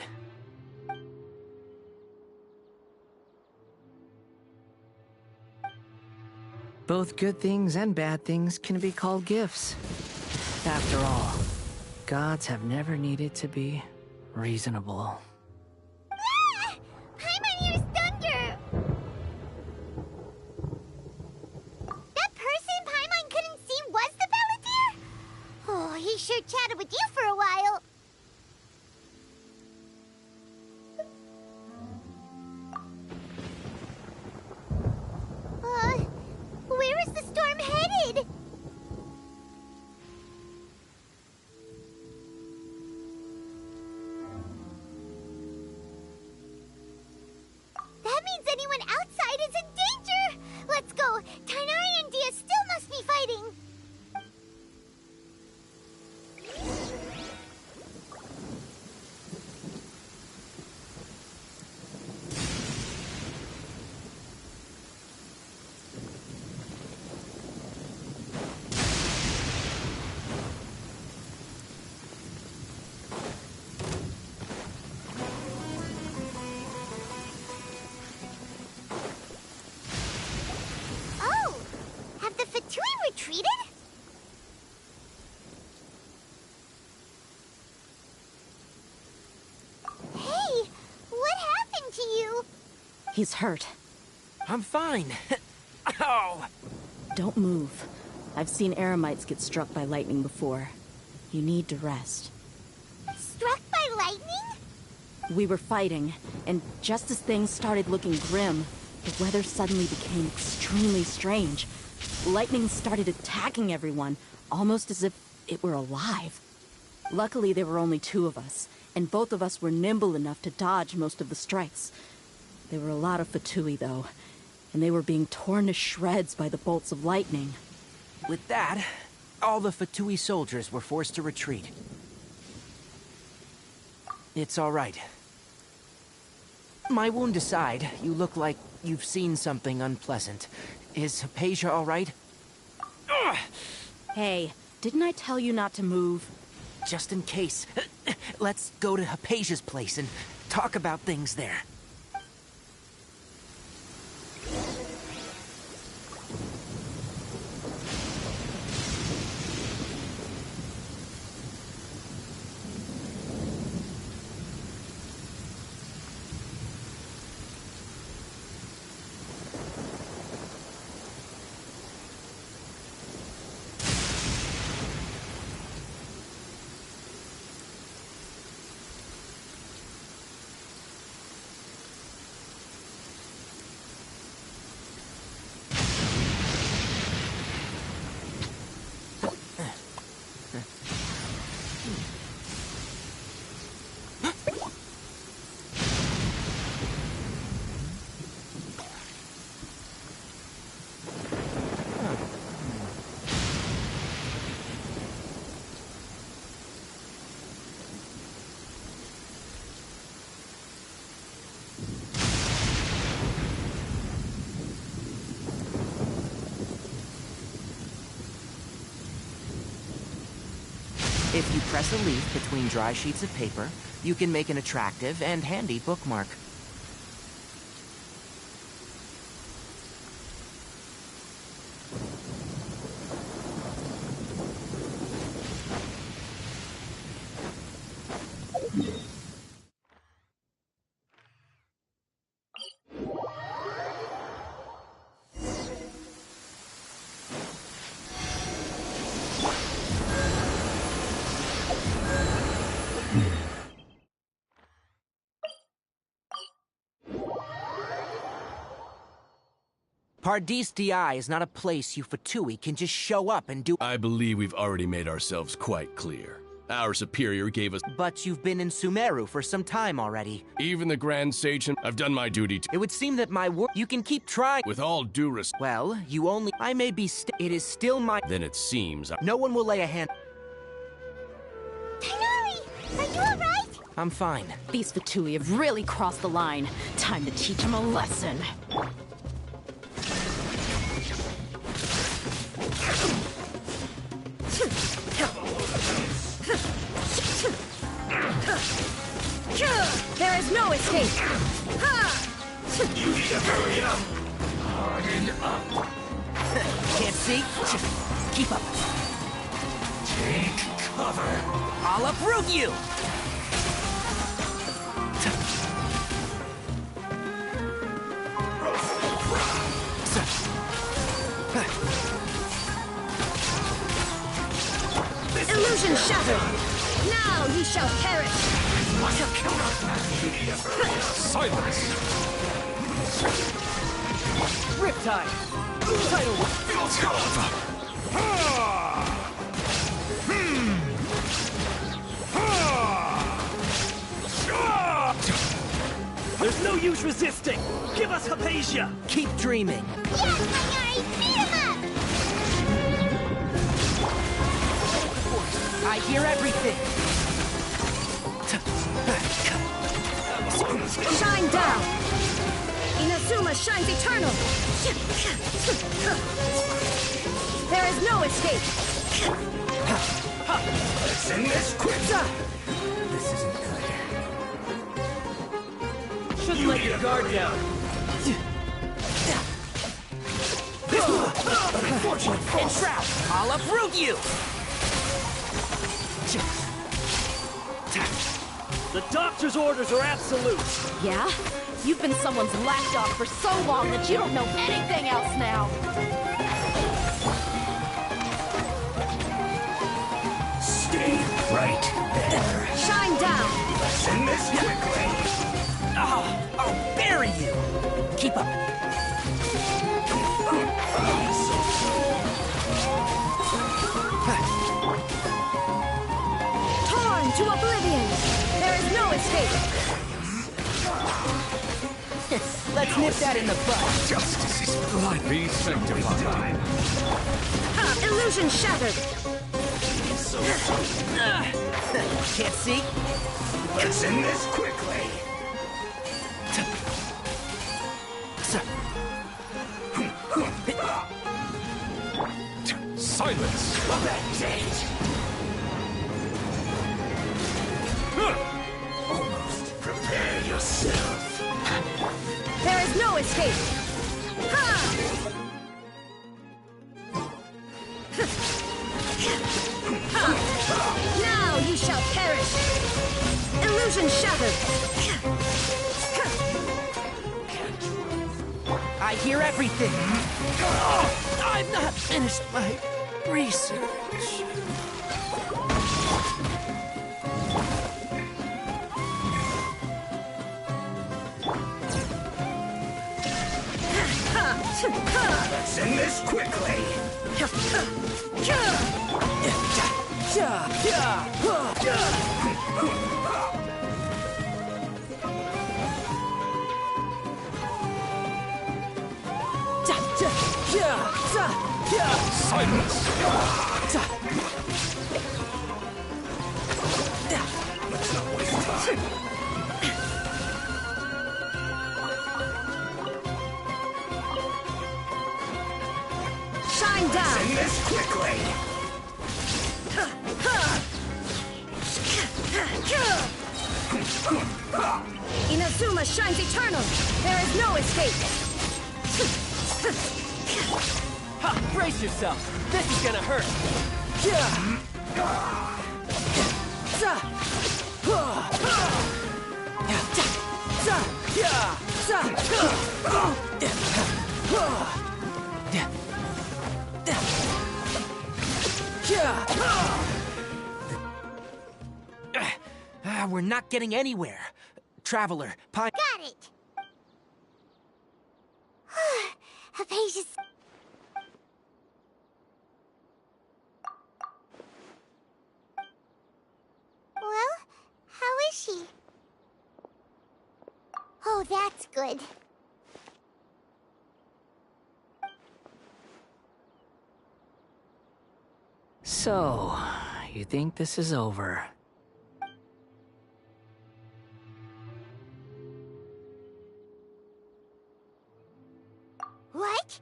Both good things and bad things can be called gifts. After all, gods have never needed to be reasonable. Ah! Paimon hears thunder! That person Paimon couldn't see was the Palantir? Oh, he sure chatted with you for a while. Where is the storm headed? That means anyone outside is in danger! Let's go! Tainari and Dia still must be fighting! Retreated? Hey, what happened to you? He's hurt. I'm fine. Ow! Don't move. I've seen Eremites get struck by lightning before. You need to rest. Struck by lightning? We were fighting, and just as things started looking grim, the weather suddenly became extremely strange. Lightning started attacking everyone, almost as if it were alive. Luckily, there were only two of us, and both of us were nimble enough to dodge most of the strikes. There were a lot of Fatui, though, and they were being torn to shreds by the bolts of lightning. With that, all the Fatui soldiers were forced to retreat. It's all right. My wound aside, you look like you've seen something unpleasant. Is Hypatia all right? Ugh! Hey, didn't I tell you not to move? Just in case. Let's go to Hypatia's place and talk about things there. If you press a leaf between dry sheets of paper, you can make an attractive and handy bookmark. Paradis Di is not a place you Fatui can just show up and do— I believe we've already made ourselves quite clear. Our superior gave us— But you've been in Sumeru for some time already. Even the Grand Sage, I've done my duty to— It would seem that my work— You can keep trying— With all due respect— Well, you only— I may be It is still my— Then it seems— No one will lay a hand— Tighnari! Are you alright? I'm fine. These Fatui have really crossed the line. Time to teach them a lesson. There is no escape! You need to hurry up! Harden up! Can't see? Keep up. Take cover! I'll uproot you! Illusion shattered! Now ye shall perish! Silence! Riptide! Tidal There's no use resisting! Give us Hypatia! Keep dreaming! Yes, Tighnari! Beat him up! I hear everything! Shine down! Inazuma shines eternal! There is no escape! Let's end this quick! This isn't good. Shouldn't let your guard down. Unfortunate entrap! I'll uproot you! The doctor's orders are absolute. Yeah? You've been someone's lapdog for so long that you don't know anything else now. Stay right there. Shine down! Let's end this quickly! I'll bury you! Keep up! Torn to oblivion! There is no escape! Let's nip that in the bud. Justice is blind. Be sanctified. Illusion shattered! Can't see? Let's end this quickly. Silence! Mandate! Almost prepare yourself. There is no escape! Now you shall perish! Illusion shattered! I hear everything. I've not finished my research. Let's end this quickly. Silence! Let's not waste time. Shine down! End this quickly. Inazuma shines eternal. There is no escape. Ha! Brace yourself. This is gonna hurt. Yeah. We're not getting anywhere. Traveler, Pine... Got it! Hypatia's... Well, how is she? Oh, that's good. So, you think this is over? What?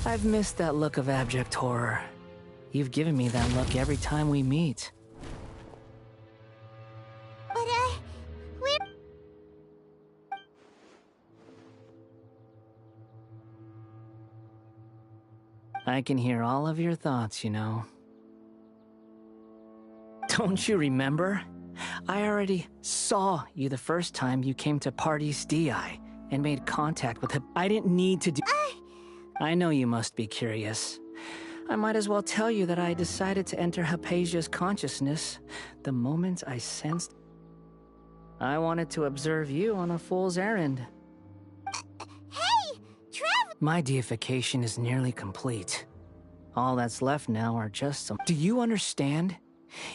I've missed that look of abject horror. You've given me that look every time we meet. But, we're... I can hear all of your thoughts, you know. Don't you remember? I already saw you the first time you came to Party's DI and made contact with him. I didn't need to do... I know you must be curious. I might as well tell you that I decided to enter Hypatia's consciousness the moment I sensed... I wanted to observe you on a fool's errand. Hey! Travel... My deification is nearly complete. All that's left now are just some... Do you understand?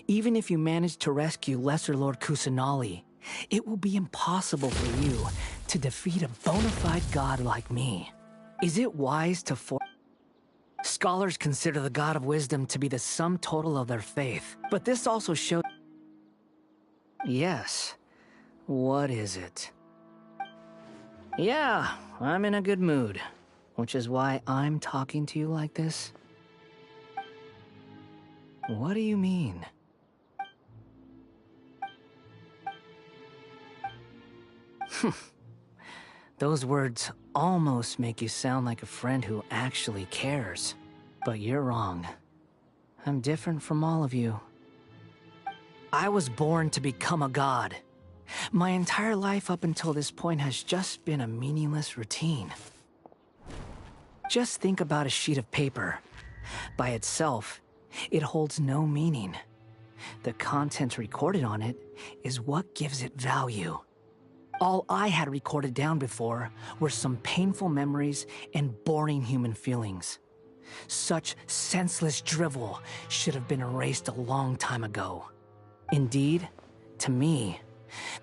Even if you manage to rescue Lesser Lord Kusanali, it will be impossible for you to defeat a bona fide god like me. Is it wise to Scholars consider the God of Wisdom to be the sum total of their faith, but this also shows... Yes. What is it? Yeah, I'm in a good mood, which is why I'm talking to you like this. What do you mean? Those words almost make you sound like a friend who actually cares. But you're wrong. I'm different from all of you. I was born to become a god. My entire life up until this point has just been a meaningless routine. Just think about a sheet of paper. By itself, it holds no meaning. The content recorded on it is what gives it value. All I had recorded down before were some painful memories and boring human feelings. Such senseless drivel should have been erased a long time ago. Indeed, to me,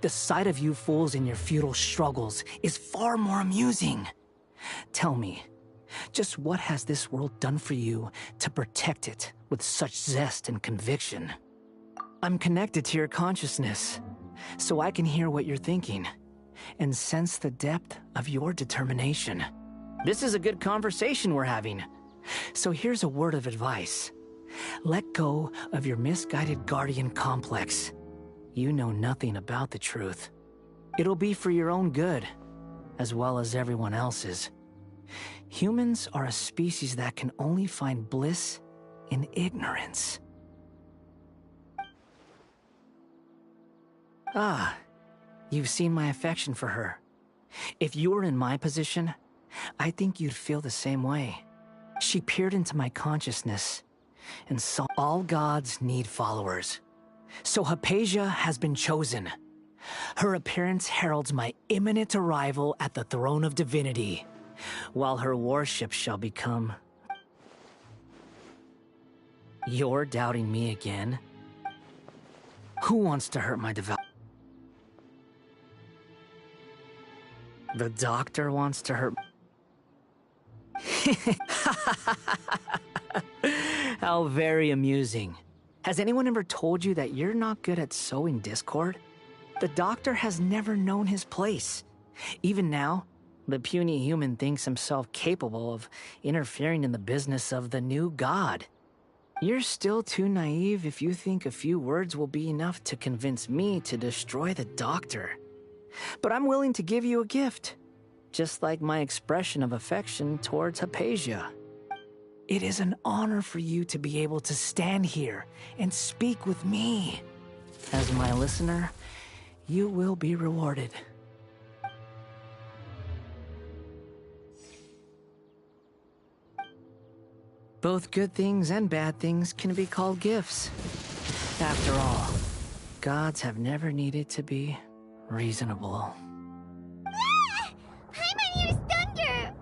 the sight of you fools in your futile struggles is far more amusing. Tell me, just what has this world done for you to protect it with such zest and conviction? I'm connected to your consciousness, so I can hear what you're thinking and sense the depth of your determination. This is a good conversation we're having. So here's a word of advice. Let go of your misguided guardian complex. You know nothing about the truth. It'll be for your own good, as well as everyone else's. Humans are a species that can only find bliss in ignorance. Ah, you've seen my affection for her. If you were in my position, I think you'd feel the same way. She peered into my consciousness and saw all gods need followers. So Hypatia has been chosen. Her appearance heralds my imminent arrival at the throne of divinity, while her worship shall become... You're doubting me again? Who wants to hurt my devout... The doctor wants to hurt... How very amusing. Has anyone ever told you that you're not good at sowing discord? The doctor has never known his place. Even now, the puny human thinks himself capable of interfering in the business of the new god. You're still too naive if you think a few words will be enough to convince me to destroy the Doctor. But I'm willing to give you a gift, just like my expression of affection towards Hypatia. It is an honor for you to be able to stand here and speak with me. As my listener, you will be rewarded. Both good things and bad things can be called gifts. After all, gods have never needed to be reasonable. Paimon hears thunder!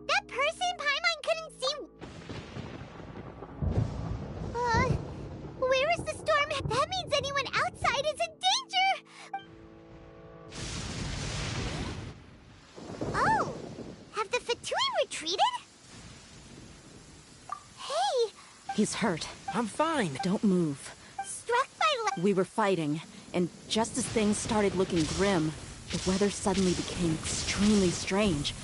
That person Paimon couldn't see... where is the storm? That means anyone outside is in danger! Oh! Have the Fatui retreated? Hey! He's hurt. I'm fine. Don't move. Struck by We were fighting, and just as things started looking grim, the weather suddenly became extremely strange.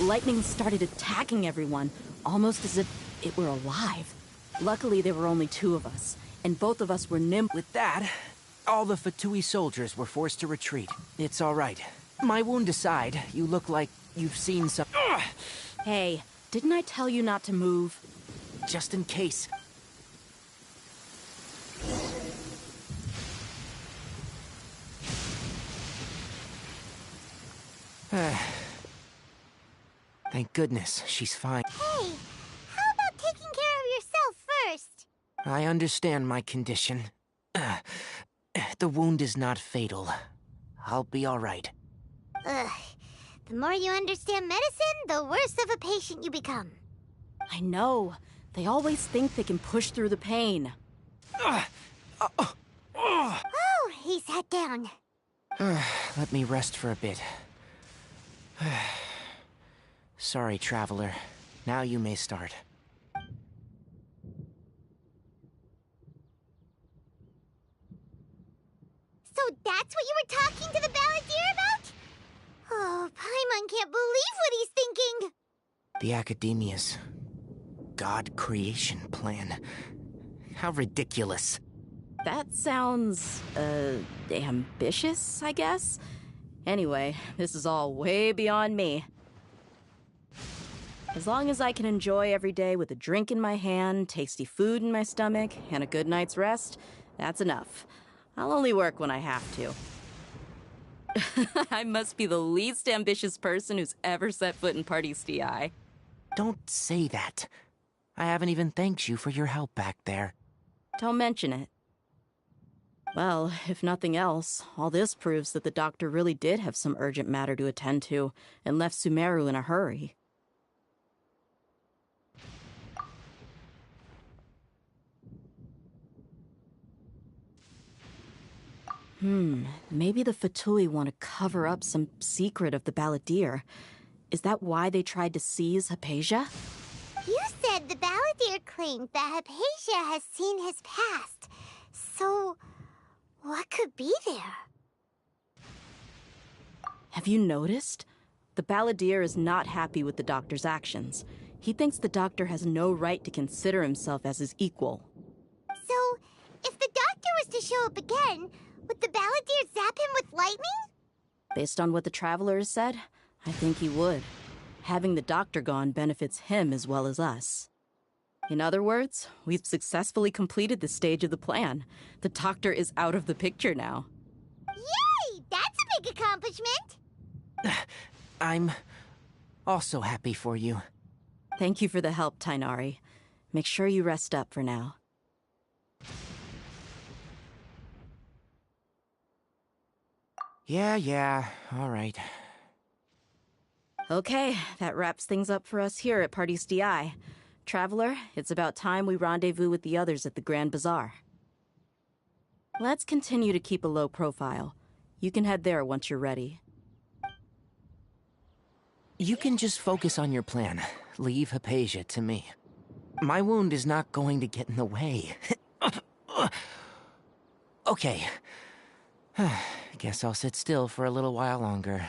Lightning started attacking everyone, almost as if it were alive. Luckily, there were only two of us, and both of us were nimble. With that, all the Fatui soldiers were forced to retreat. It's all right. My wound aside, you look like you've seen some... Ugh! Hey, didn't I tell you not to move? Just in case. Thank goodness, she's fine. Hey, how about taking care of yourself first? I understand my condition. The wound is not fatal. I'll be all right. Ugh. The more you understand medicine, the worse of a patient you become. I know. They always think they can push through the pain. Oh, he sat down. Let me rest for a bit. Sorry, Traveler. Now you may start. So that's what you were talking to the Balladeer about? Oh, Paimon can't believe what he's thinking! The Academia's God creation plan. How ridiculous. That sounds, ambitious, I guess? Anyway, this is all way beyond me. As long as I can enjoy every day with a drink in my hand, tasty food in my stomach, and a good night's rest, that's enough. I'll only work when I have to. I must be the least ambitious person who's ever set foot in Party STI. Don't say that. I haven't even thanked you for your help back there. Don't mention it. Well, if nothing else, all this proves that the Doctor really did have some urgent matter to attend to, and left Sumeru in a hurry. Maybe the Fatui want to cover up some secret of the Balladeer. Is that why they tried to seize Hypatia? You said the Balladeer claimed that Hypatia has seen his past. So, what could be there? Have you noticed? The Balladeer is not happy with the Doctor's actions. He thinks the Doctor has no right to consider himself as his equal. So, if the Doctor was to show up again, would the Balladeer zap him with lightning? Based on what the Traveler has said, I think he would. Having the Doctor gone benefits him as well as us. In other words, we've successfully completed this stage of the plan. The Doctor is out of the picture now. Yay! That's a big accomplishment! I'm also happy for you. Thank you for the help, Tainari. Make sure you rest up for now. Yeah, all right. Okay, that wraps things up for us here at Party STI. Traveler, it's about time we rendezvous with the others at the Grand Bazaar. Let's continue to keep a low profile. You can head there once you're ready. You can just focus on your plan. Leave Hypatia to me. My wound is not going to get in the way. Okay. Guess I'll sit still for a little while longer.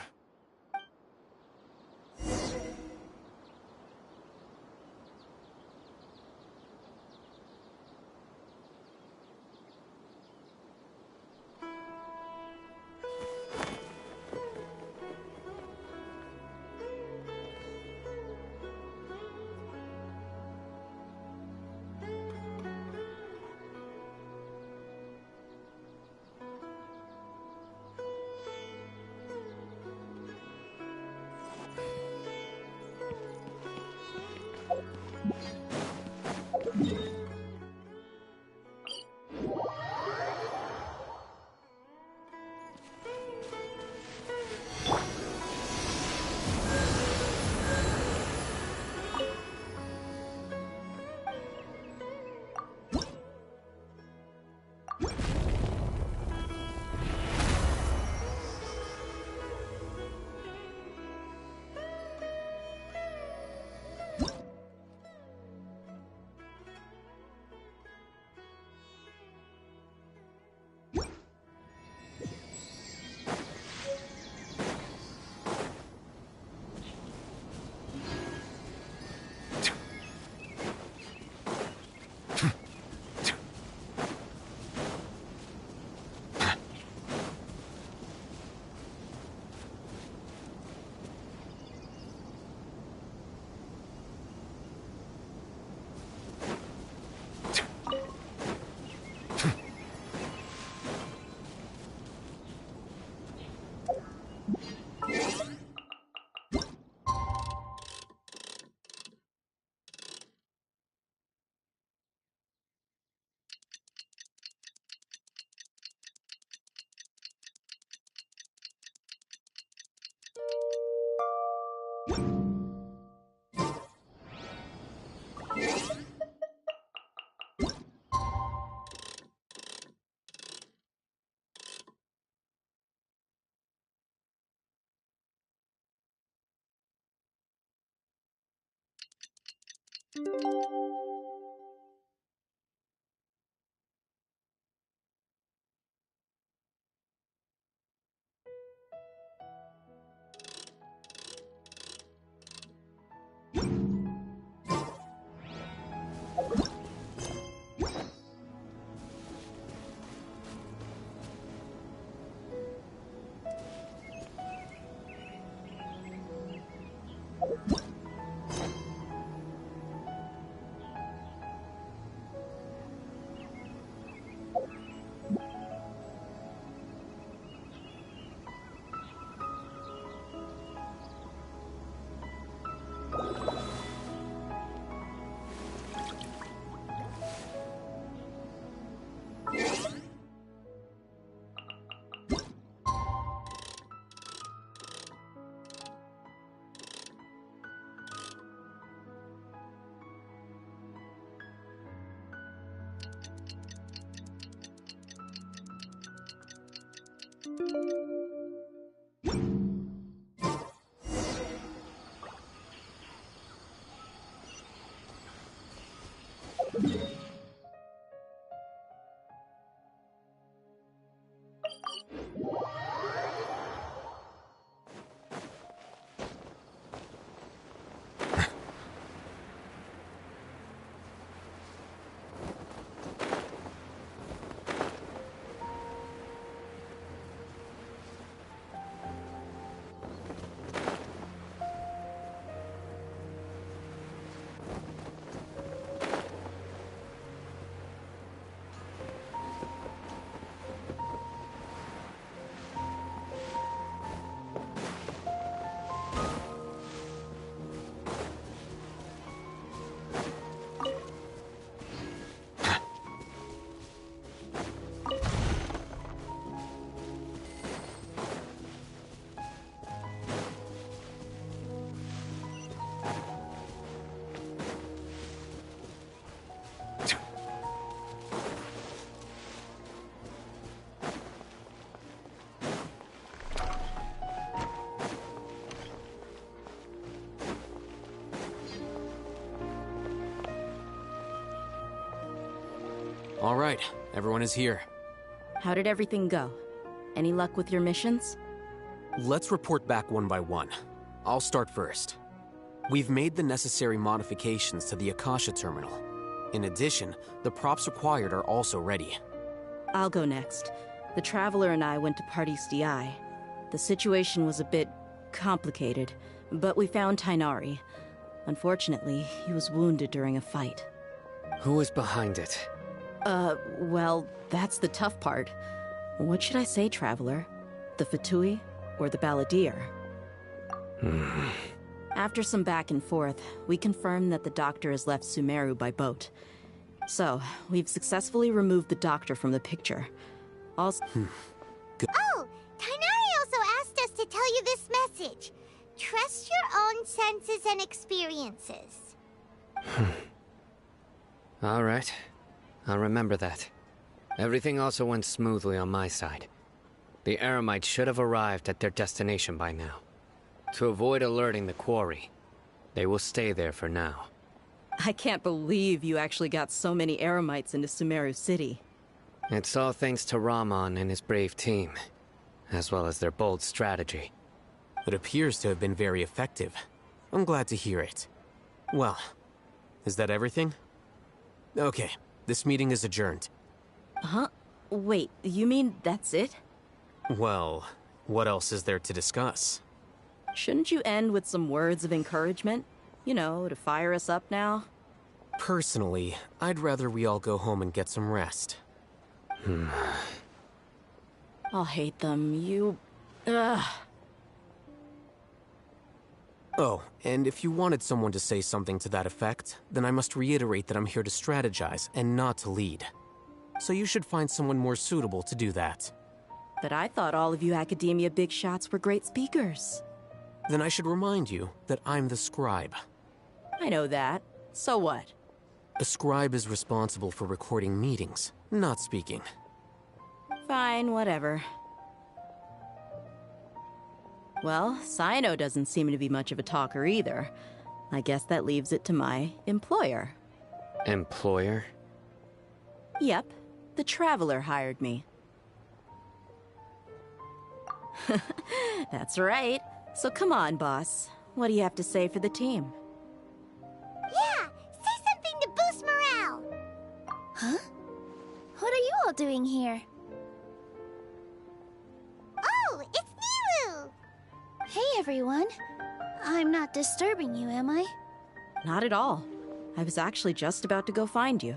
All right, everyone is here. How did everything go? Any luck with your missions? Let's report back one by one. I'll start first. We've made the necessary modifications to the Akasha terminal. In addition, the props required are also ready. I'll go next. The Traveler and I went to Party's DI. The situation was a bit complicated, but we found Tainari. Unfortunately, he was wounded during a fight. Who was behind it? Well, that's the tough part. What should I say, Traveler? The Fatui or the Balladeer? After some back and forth, we confirmed that the doctor has left Sumeru by boat. So, we've successfully removed the doctor from the picture. Also... Oh! Tainari also asked us to tell you this message. Trust your own senses and experiences. All right. I'll remember that. Everything also went smoothly on my side. The Eremites should have arrived at their destination by now. To avoid alerting the quarry, they will stay there for now. I can't believe you actually got so many Eremites into Sumeru City. It's all thanks to Rahman and his brave team, as well as their bold strategy. It appears to have been very effective. I'm glad to hear it. Well, is that everything? Okay, this meeting is adjourned. Huh? Wait, you mean that's it? Well, what else is there to discuss? Shouldn't you end with some words of encouragement? You know, to fire us up now? Personally, I'd rather we all go home and get some rest. I'll hate them. You... Ugh. Oh, and if you wanted someone to say something to that effect, then I must reiterate that I'm here to strategize and not to lead. So you should find someone more suitable to do that. But I thought all of you Academia big shots were great speakers. Then I should remind you that I'm the scribe. I know that. So what? A scribe is responsible for recording meetings, not speaking. Fine, whatever. Well, Cyno doesn't seem to be much of a talker either. I guess that leaves it to my employer. Employer? Yep, the Traveler hired me. That's right. So come on, boss. What do you have to say for the team? Yeah! Say something to boost morale! Huh? What are you all doing here? Oh, it's Nilu! Hey, everyone. I'm not disturbing you, am I? Not at all. I was actually just about to go find you.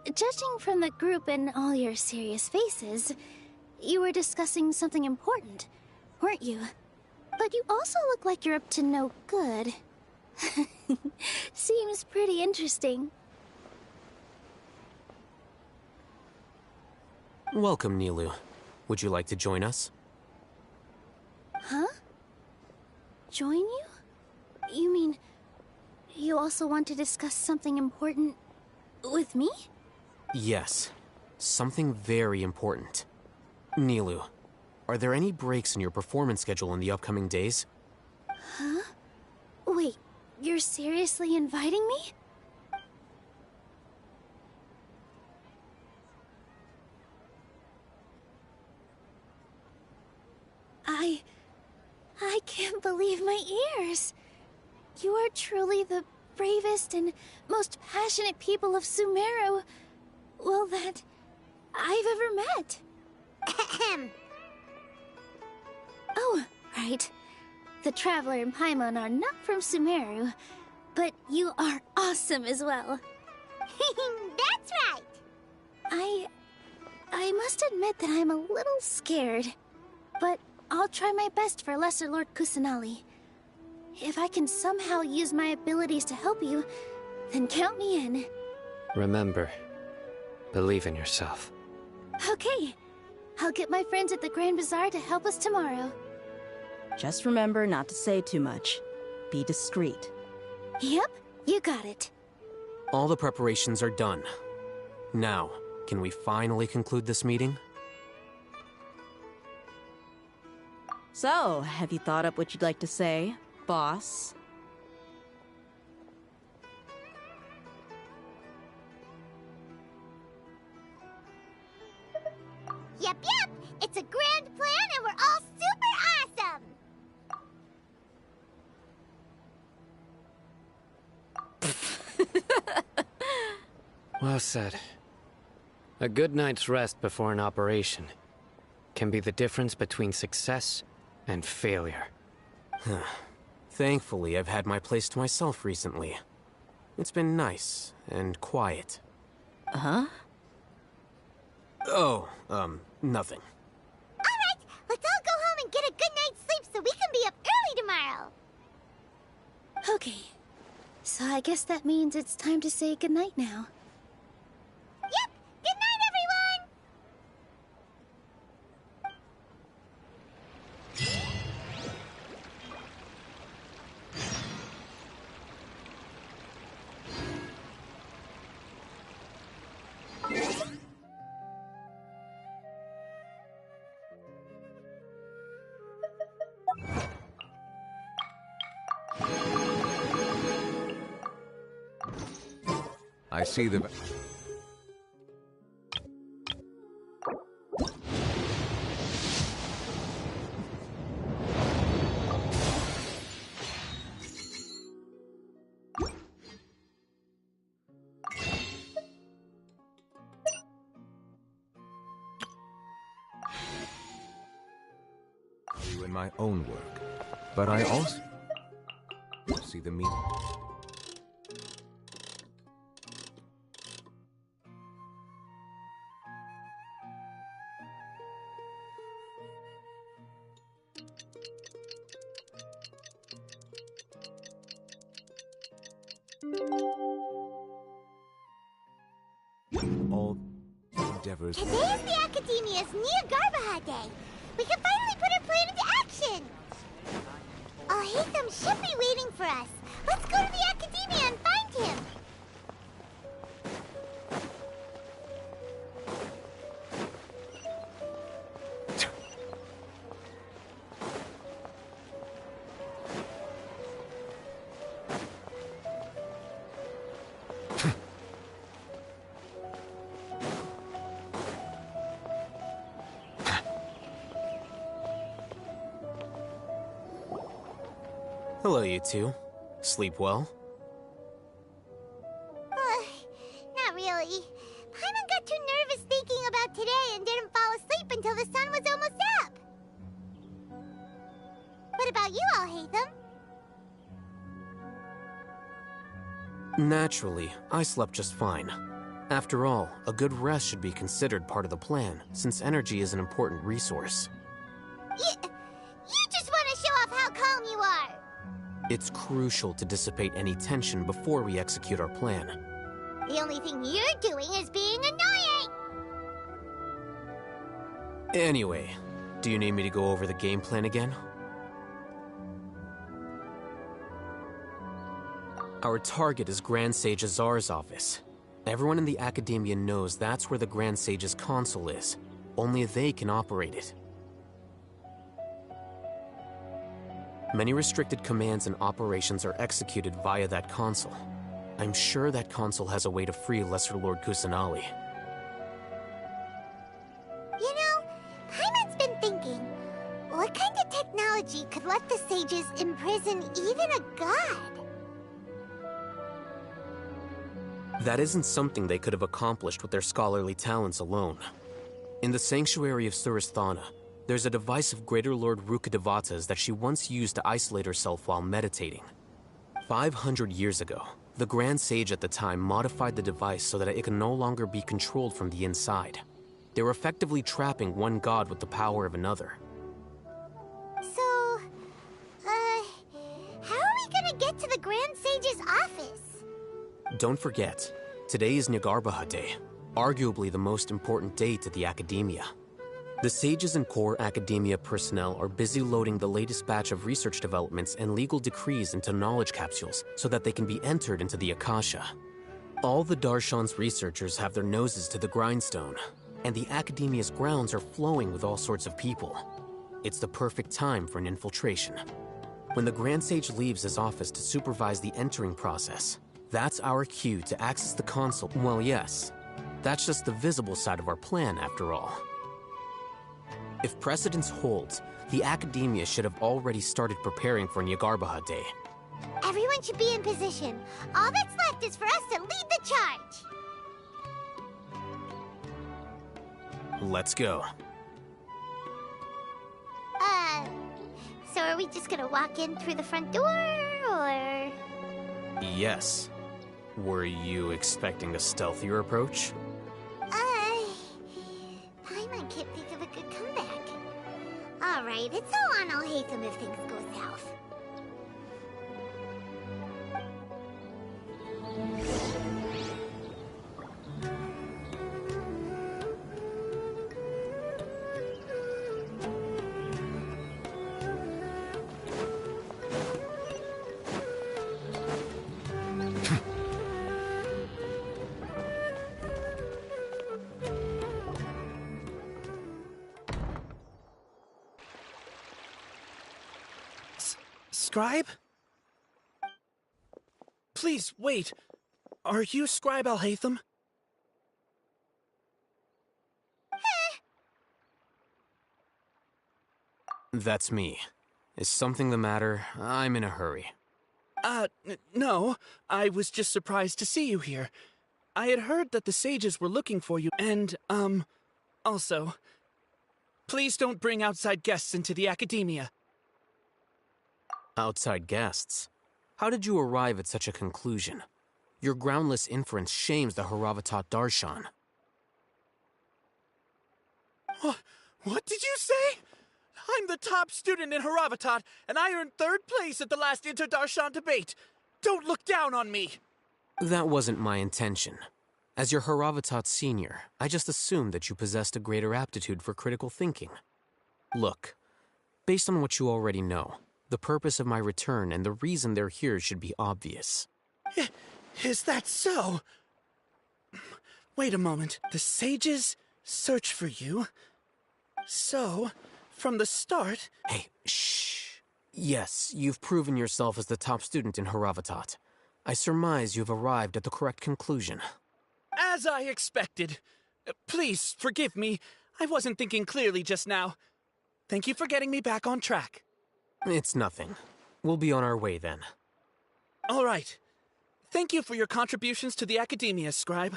Judging from the group and all your serious faces, you were discussing something important, weren't you? But you also look like you're up to no good. Seems pretty interesting. Welcome, Nilu. Would you like to join us? Huh? Join you? You mean, you also want to discuss something important with me? Yes. Something very important. Nilu, are there any breaks in your performance schedule in the upcoming days? Huh? Wait, you're seriously inviting me? I can't believe my ears. You are truly the bravest and most passionate people of Sumeru, well, that I've ever met. Ahem. Oh, right. The Traveler and Paimon are not from Sumeru, but you are awesome as well. That's right! I must admit that I'm a little scared, but I'll try my best for Lesser Lord Kusanali. If I can somehow use my abilities to help you, then count me in. Remember, believe in yourself. Okay. I'll get my friends at the Grand Bazaar to help us tomorrow. Just remember not to say too much. Be discreet. Yep, you got it. All the preparations are done. Now, can we finally conclude this meeting? So, have you thought up what you'd like to say, boss? It's a grand plan and we're all super awesome! Well said. A good night's rest before an operation can be the difference between success and failure. Thankfully, I've had my place to myself recently. It's been nice and quiet. Huh? Oh, nothing. Alright, let's all go home and get a good night's sleep so we can be up early tomorrow. Okay. So I guess that means it's time to say goodnight now. Yep! Good night, everyone! I see the... you in my own work, but I also see the meaning. All endeavors. Today is the Academia's Niagarbaha Day. We can finally put our plan into action. Al-Haytham should be waiting for us. Let's go to the Academia and find him. Hello, you two. Sleep well? Not really. Paimon got too nervous thinking about today and didn't fall asleep until the sun was almost up. What about you, Al-Haytham? Naturally, I slept just fine. After all, a good rest should be considered part of the plan, since energy is an important resource. You just want to show off how calm you are. It's crucial to dissipate any tension before we execute our plan. The only thing you're doing is being annoying. Anyway, do you need me to go over the game plan again? Our target is Grand Sage Azar's office. Everyone in the Academia knows that's where the Grand Sage's console is. Only they can operate it. Many restricted commands and operations are executed via that console. I'm sure that console has a way to free Lesser Lord Kusanali. You know, Paimon's been thinking, what kind of technology could let the sages imprison even a god? That isn't something they could have accomplished with their scholarly talents alone. In the Sanctuary of Suristhana, there's a device of Greater Lord Rukkhadevata's that she once used to isolate herself while meditating. 500 years ago, the Grand Sage at the time modified the device so that it can no longer be controlled from the inside. They were effectively trapping one god with the power of another. So, how are we gonna get to the Grand Sage's office? Don't forget, today is Niagarbaha Day, arguably the most important day to the Academia. The sages and core Academia personnel are busy loading the latest batch of research developments and legal decrees into knowledge capsules so that they can be entered into the Akasha. All the Darshan's researchers have their noses to the grindstone, and the Academia's grounds are flowing with all sorts of people. It's the perfect time for an infiltration. When the Grand Sage leaves his office to supervise the entering process, that's our cue to access the console. Well, yes, that's just the visible side of our plan, after all. If precedence holds, the Academia should have already started preparing for Nyagarbha Day. Everyone should be in position. All that's left is for us to lead the charge. Let's go. So are we just gonna walk in through the front door, or...? Yes. Were you expecting a stealthier approach? Paimon can't think of a good comeback. Alright, it's all on Alhaitham if things go south. Scribe? Please, wait. Are you Scribe Alhaitham? That's me. Is something the matter? I'm in a hurry. No. I was just surprised to see you here. I had heard that the sages were looking for you, and, also, please don't bring outside guests into the Academia. Outside guests? How did you arrive at such a conclusion? Your groundless inference shames the Haravatat Darshan. What did you say? I'm the top student in Haravatat, and I earned 3rd place at the last Inter-Darshan debate. Don't look down on me! That wasn't my intention. As your Haravatat senior, I just assumed that you possessed a greater aptitude for critical thinking. Look, based on what you already know, the purpose of my return and the reason they're here should be obvious. Is that so? Wait a moment. The sages search for you. So, from the start... Hey, shh. Yes, you've proven yourself as the top student in Haravatat. I surmise you've arrived at the correct conclusion. As I expected. Please, forgive me. I wasn't thinking clearly just now. Thank you for getting me back on track. It's nothing. We'll be on our way then. All right. Thank you for your contributions to the Academia, Scribe.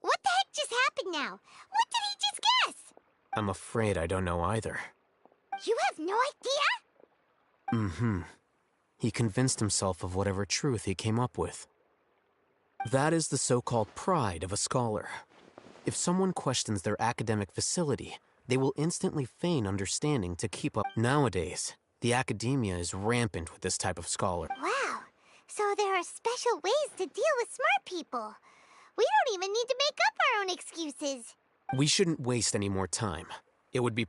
What the heck just happened now? What did he just guess? I'm afraid I don't know either. You have no idea? Mm-hmm. He convinced himself of whatever truth he came up with. That is the so-called pride of a scholar. If someone questions their academic facility, they will instantly feign understanding to keep up. Nowadays, the Academia is rampant with this type of scholar. Wow. So there are special ways to deal with smart people. We don't even need to make up our own excuses. We shouldn't waste any more time. It would be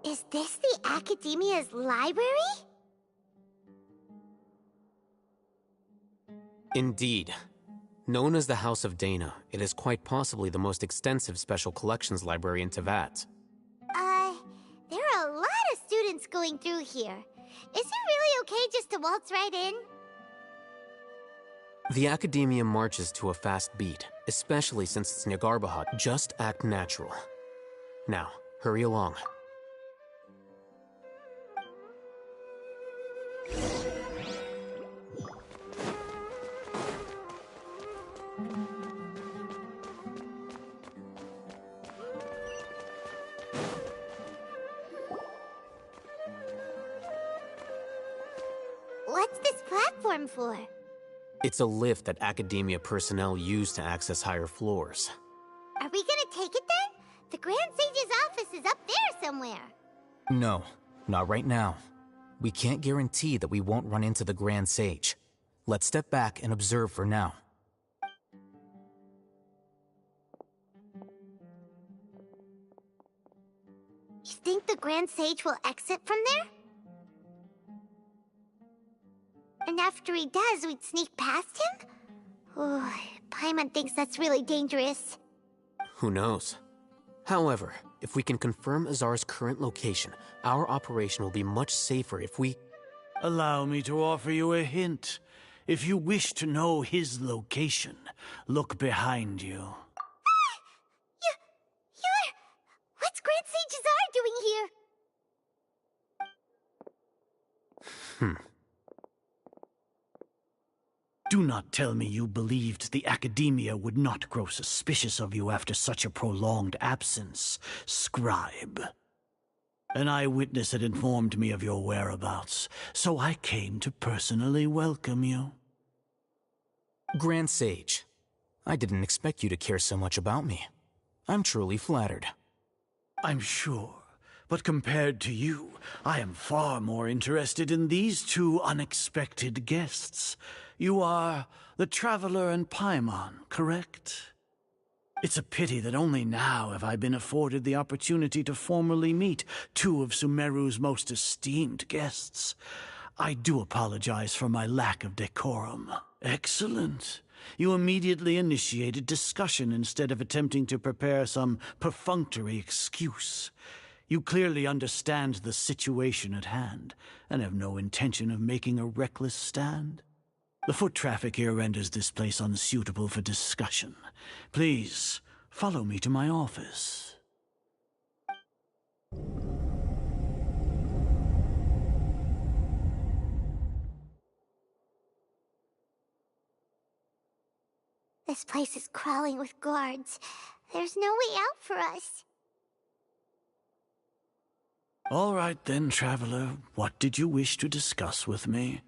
Is this the Academia's library? Indeed. Known as the House of Dana, it is quite possibly the most extensive special collections library in Teyvat. There are a lot of students going through here. Is it really okay just to waltz right in? The Academia marches to a fast beat, especially since it's Nyagarbha. Just act natural. Now, hurry along. What's this platform for? It's a lift that Academia personnel use to access higher floors. Are we gonna take it then? The Grand Sage's office is up there somewhere. No, not right now. We can't guarantee that we won't run into the Grand Sage. Let's step back and observe for now. You think the Grand Sage will exit from there? And after he does, we'd sneak past him? Oh, Paimon thinks that's really dangerous. Who knows? However, if we can confirm Azar's current location, our operation will be much safer if we... Allow me to offer you a hint. If you wish to know his location, look behind you. What's Grand Sage Azar doing here? Do not tell me you believed the Academia would not grow suspicious of you after such a prolonged absence, scribe. An eyewitness had informed me of your whereabouts, so I came to personally welcome you. Grand Sage, I didn't expect you to care so much about me. I'm truly flattered. I'm sure, but compared to you, I am far more interested in these two unexpected guests. You are the Traveler and Paimon, correct? It's a pity that only now have I been afforded the opportunity to formally meet two of Sumeru's most esteemed guests. I do apologize for my lack of decorum. Excellent. You immediately initiated discussion instead of attempting to prepare some perfunctory excuse. You clearly understand the situation at hand, and have no intention of making a reckless stand. The foot traffic here renders this place unsuitable for discussion. Please, follow me to my office. This place is crawling with guards. There's no way out for us. All right then, Traveler. What did you wish to discuss with me?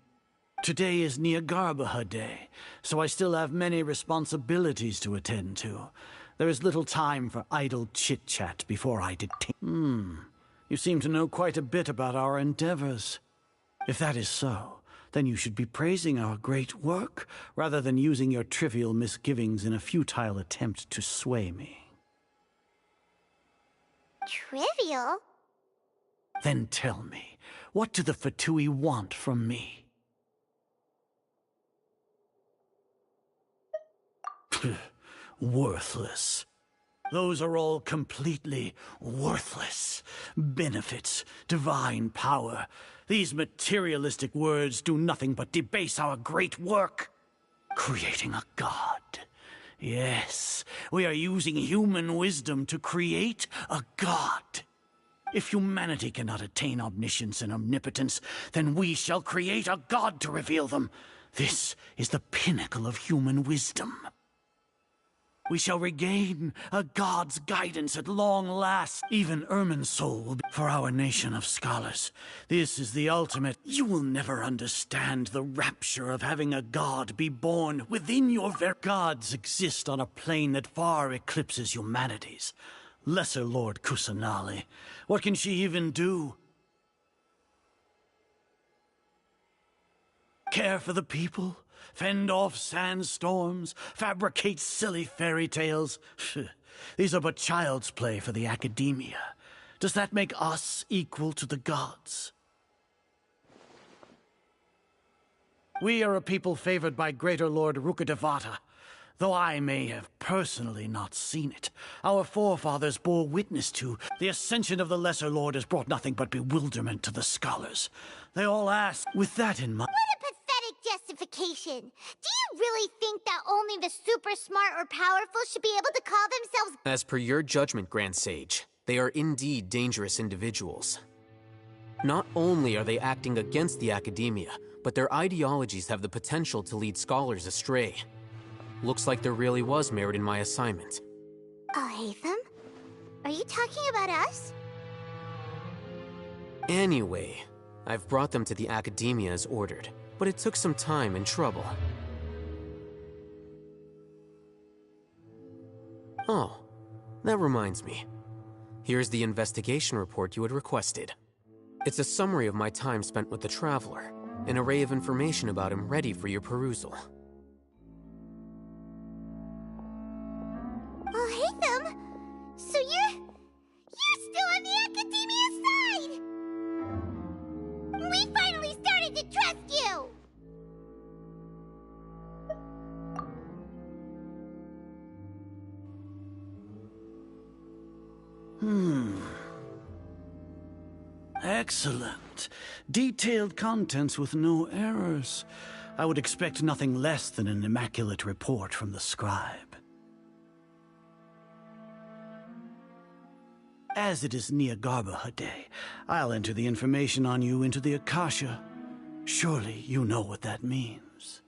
Today is Niagarbaha Day, so I still have many responsibilities to attend to. There is little time for idle chit-chat before I detain. You seem to know quite a bit about our endeavors. If that is so, then you should be praising our great work, rather than using your trivial misgivings in a futile attempt to sway me. Trivial? Then tell me, what do the Fatui want from me? Worthless. Those are all completely worthless. Benefits, divine power. These materialistic words do nothing but debase our great work. Creating a god. Yes, we are using human wisdom to create a god. If humanity cannot attain omniscience and omnipotence, then we shall create a god to reveal them. This is the pinnacle of human wisdom. We shall regain a god's guidance at long last. Even Irminsul will be for our nation of scholars. This is the ultimate. You will never understand the rapture of having a god be born within your very... Gods exist on a plane that far eclipses humanity's. Lesser Lord Kusanali. What can she even do? Care for the people? Fend off sandstorms? Fabricate silly fairy tales? These are but child's play for the Academia. Does that make us equal to the gods? We are a people favored by Greater Lord Rukkhadevata. Though I may have personally not seen it, our forefathers bore witness to. The ascension of the Lesser Lord has brought nothing but bewilderment to the scholars. They all ask, with that in mind... What a pathetic justification! Do you really think that only the super smart or powerful should be able to call themselves... As per your judgment, Grand Sage, they are indeed dangerous individuals. Not only are they acting against the Academia, but their ideologies have the potential to lead scholars astray. Looks like there really was merit in my assignment. Hatham? Are you talking about us? Anyway, I've brought them to the Academia as ordered, but it took some time and trouble. Oh, that reminds me. Here's the investigation report you had requested. It's a summary of my time spent with the Traveler, an array of information about him ready for your perusal. Oh, Hatham! So you're still on the Academia? trust you! Excellent. Detailed contents with no errors. I would expect nothing less than an immaculate report from the scribe. As it is Niagarbha Day, I'll enter the information on you into the Akasha. Surely you know what that means.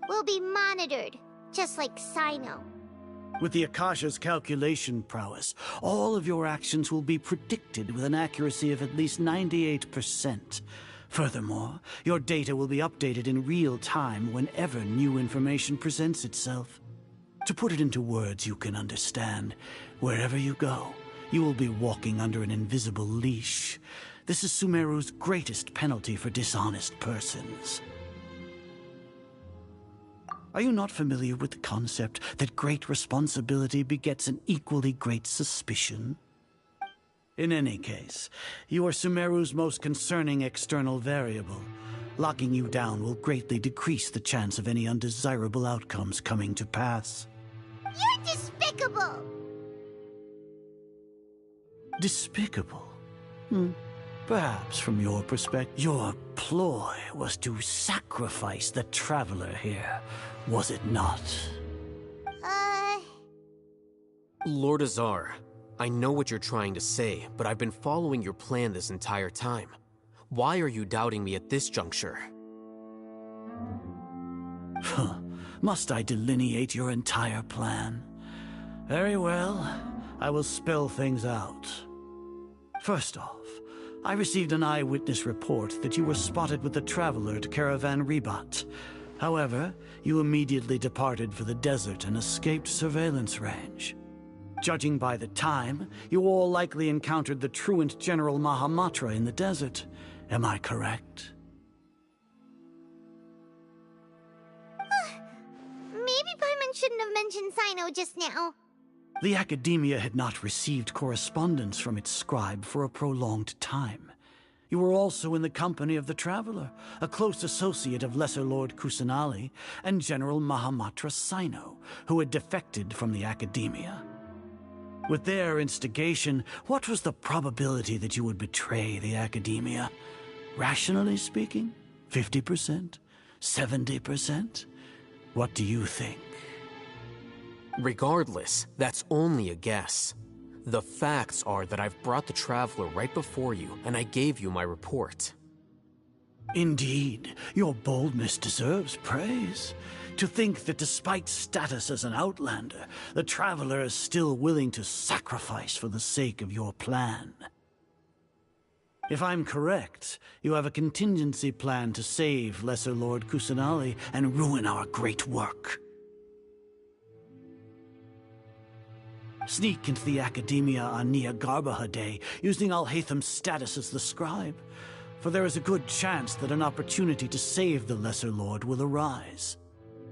We'll be monitored, just like Sino. With the Akasha's calculation prowess, all of your actions will be predicted with an accuracy of at least 98%. Furthermore, your data will be updated in real time whenever new information presents itself. To put it into words you can understand, wherever you go, you will be walking under an invisible leash. This is Sumeru's greatest penalty for dishonest persons. Are you not familiar with the concept that great responsibility begets an equally great suspicion? In any case, you are Sumeru's most concerning external variable. Locking you down will greatly decrease the chance of any undesirable outcomes coming to pass. You're despicable! Despicable? Perhaps from your perspective, your ploy was to sacrifice the traveler here, was it not? Lord Azar, I know what you're trying to say, but I've been following your plan this entire time. Why are you doubting me at this juncture? Must I delineate your entire plan? Very well, I will spell things out. First off, I received an eyewitness report that you were spotted with the traveler at Caravan Ribat. However, you immediately departed for the desert and escaped surveillance range. Judging by the time, you all likely encountered the truant General Mahamatra in the desert. Am I correct? Maybe Paimon shouldn't have mentioned Sino just now. The Academia had not received correspondence from its scribe for a prolonged time. You were also in the company of the Traveler, a close associate of Lesser Lord Kusanali and General Mahamatra Sino, who had defected from the Academia. With their instigation, what was the probability that you would betray the Academia? Rationally speaking, 50%? 70%? What do you think? Regardless, that's only a guess. The facts are that I've brought the Traveler right before you, and I gave you my report. Indeed, your boldness deserves praise. To think that despite status as an outlander, the Traveler is still willing to sacrifice for the sake of your plan. If I'm correct, you have a contingency plan to save Lesser Lord Kusanali and ruin our great work. Sneak into the Academia on Niagarbha Day, using Alhaitham's status as the scribe, for there is a good chance that an opportunity to save the Lesser Lord will arise.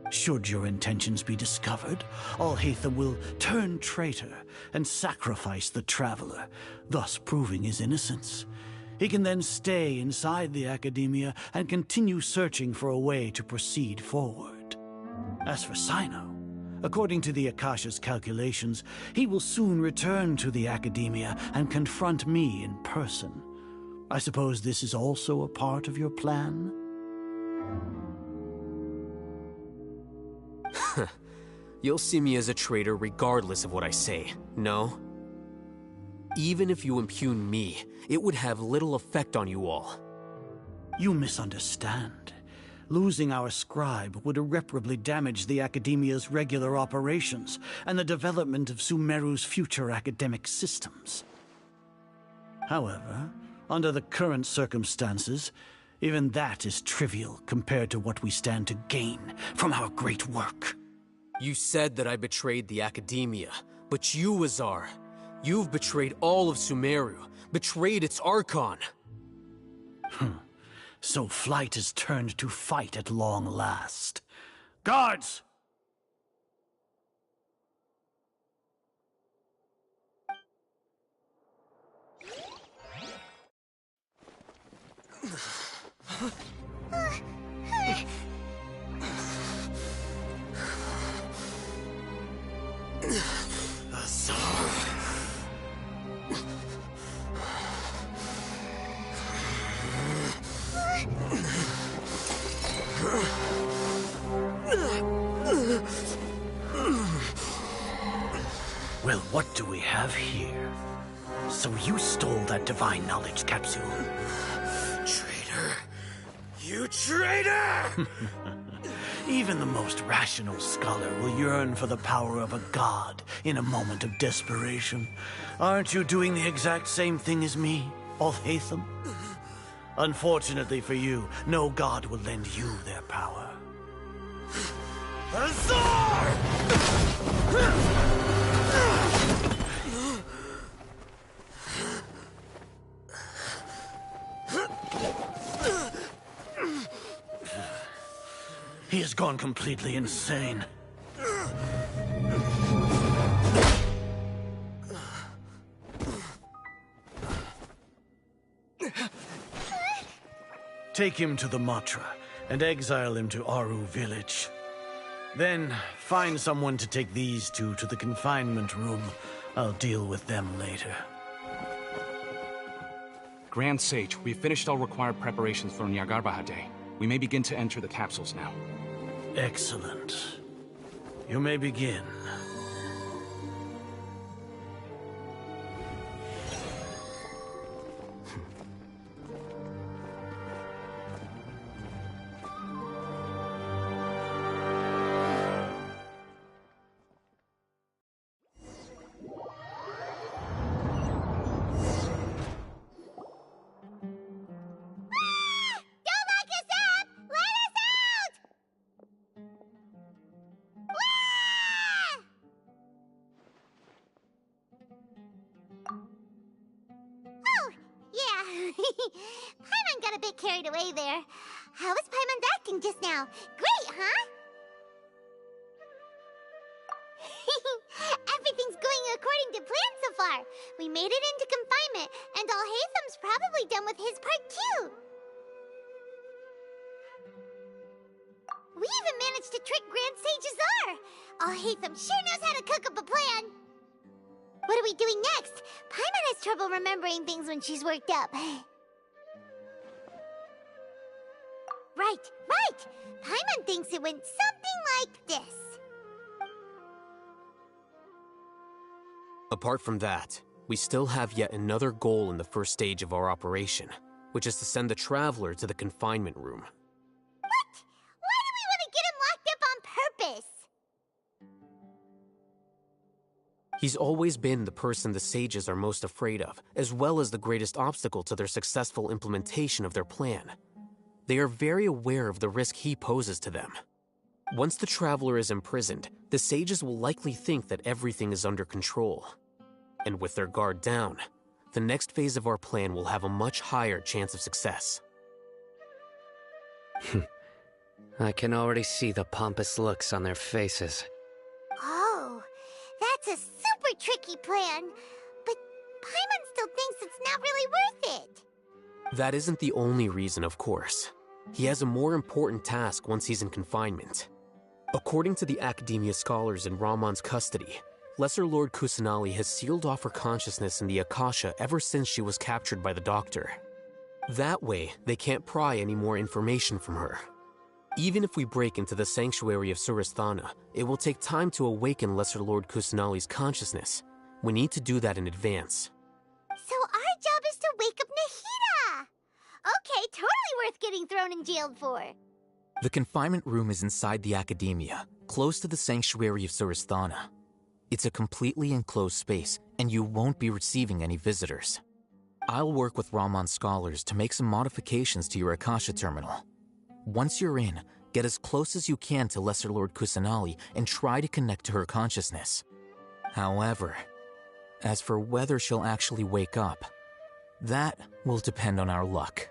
Should your intentions be discovered, Alhaitham will turn traitor and sacrifice the Traveler, thus proving his innocence. He can then stay inside the Academia and continue searching for a way to proceed forward. As for Sino, according to the Akasha's calculations, he will soon return to the Academia and confront me in person. I suppose this is also a part of your plan? You'll see me as a traitor regardless of what I say, no? Even if you impugn me, it would have little effect on you all. You misunderstand. Losing our scribe would irreparably damage the Academia's regular operations and the development of Sumeru's future academic systems. However, under the current circumstances, even that is trivial compared to what we stand to gain from our great work. You said that I betrayed the Academia, but you, Azar, you've betrayed all of Sumeru, betrayed its Archon. So flight has turned to fight at long last. Guards! Well, what do we have here? So you stole that divine knowledge capsule. Traitor! You traitor! Even the most rational scholar will yearn for the power of a god in a moment of desperation. Aren't you doing the exact same thing as me, Alhaitham? Unfortunately for you, no god will lend you their power. Azar! He has gone completely insane. Take him to the Matra and exile him to Aru village. Then find someone to take these two to the confinement room. I'll deal with them later. Grand Sage, we've finished all required preparations for Nyargarbaha Day. We may begin to enter the capsules now. Excellent. You may begin. Paimon got a bit carried away there. How was Paimon's acting just now? Great, huh? Everything's going according to plan so far. We made it into confinement, and Alhaitham's probably done with his part too. We even managed to trick Grand Sage Azar. Alhaitham sure knows how to cook up a plan. What are we doing next? Paimon has trouble remembering things when she's worked up. Right! Paimon thinks it went something like this. Apart from that, we still have yet another goal in the first stage of our operation, which is to send the Traveler to the confinement room. What? Why do we want to get him locked up on purpose? He's always been the person the sages are most afraid of, as well as the greatest obstacle to their successful implementation of their plan. They are very aware of the risk he poses to them. Once the Traveler is imprisoned, the sages will likely think that everything is under control. And with their guard down, the next phase of our plan will have a much higher chance of success. I can already see the pompous looks on their faces. Oh, that's a super tricky plan. But Paimon still thinks it's not really worth it. That isn't the only reason, of course. He has a more important task once he's in confinement. According to the Academia scholars in Ramon's custody, Lesser Lord Kusanali has sealed off her consciousness in the Akasha ever since she was captured by the Doctor. That way, they can't pry any more information from her. Even if we break into the sanctuary of Suristhana, it will take time to awaken Lesser Lord Kusanali's consciousness. We need to do that in advance. So our job is to wake up Nahida! Okay, totally worth getting thrown in jail for. The confinement room is inside the Academia, close to the sanctuary of Suristhana. It's a completely enclosed space, and you won't be receiving any visitors. I'll work with Ramon's scholars to make some modifications to your Akasha terminal. Once you're in, get as close as you can to Lesser Lord Kusanali and try to connect to her consciousness. However, as for whether she'll actually wake up, that will depend on our luck.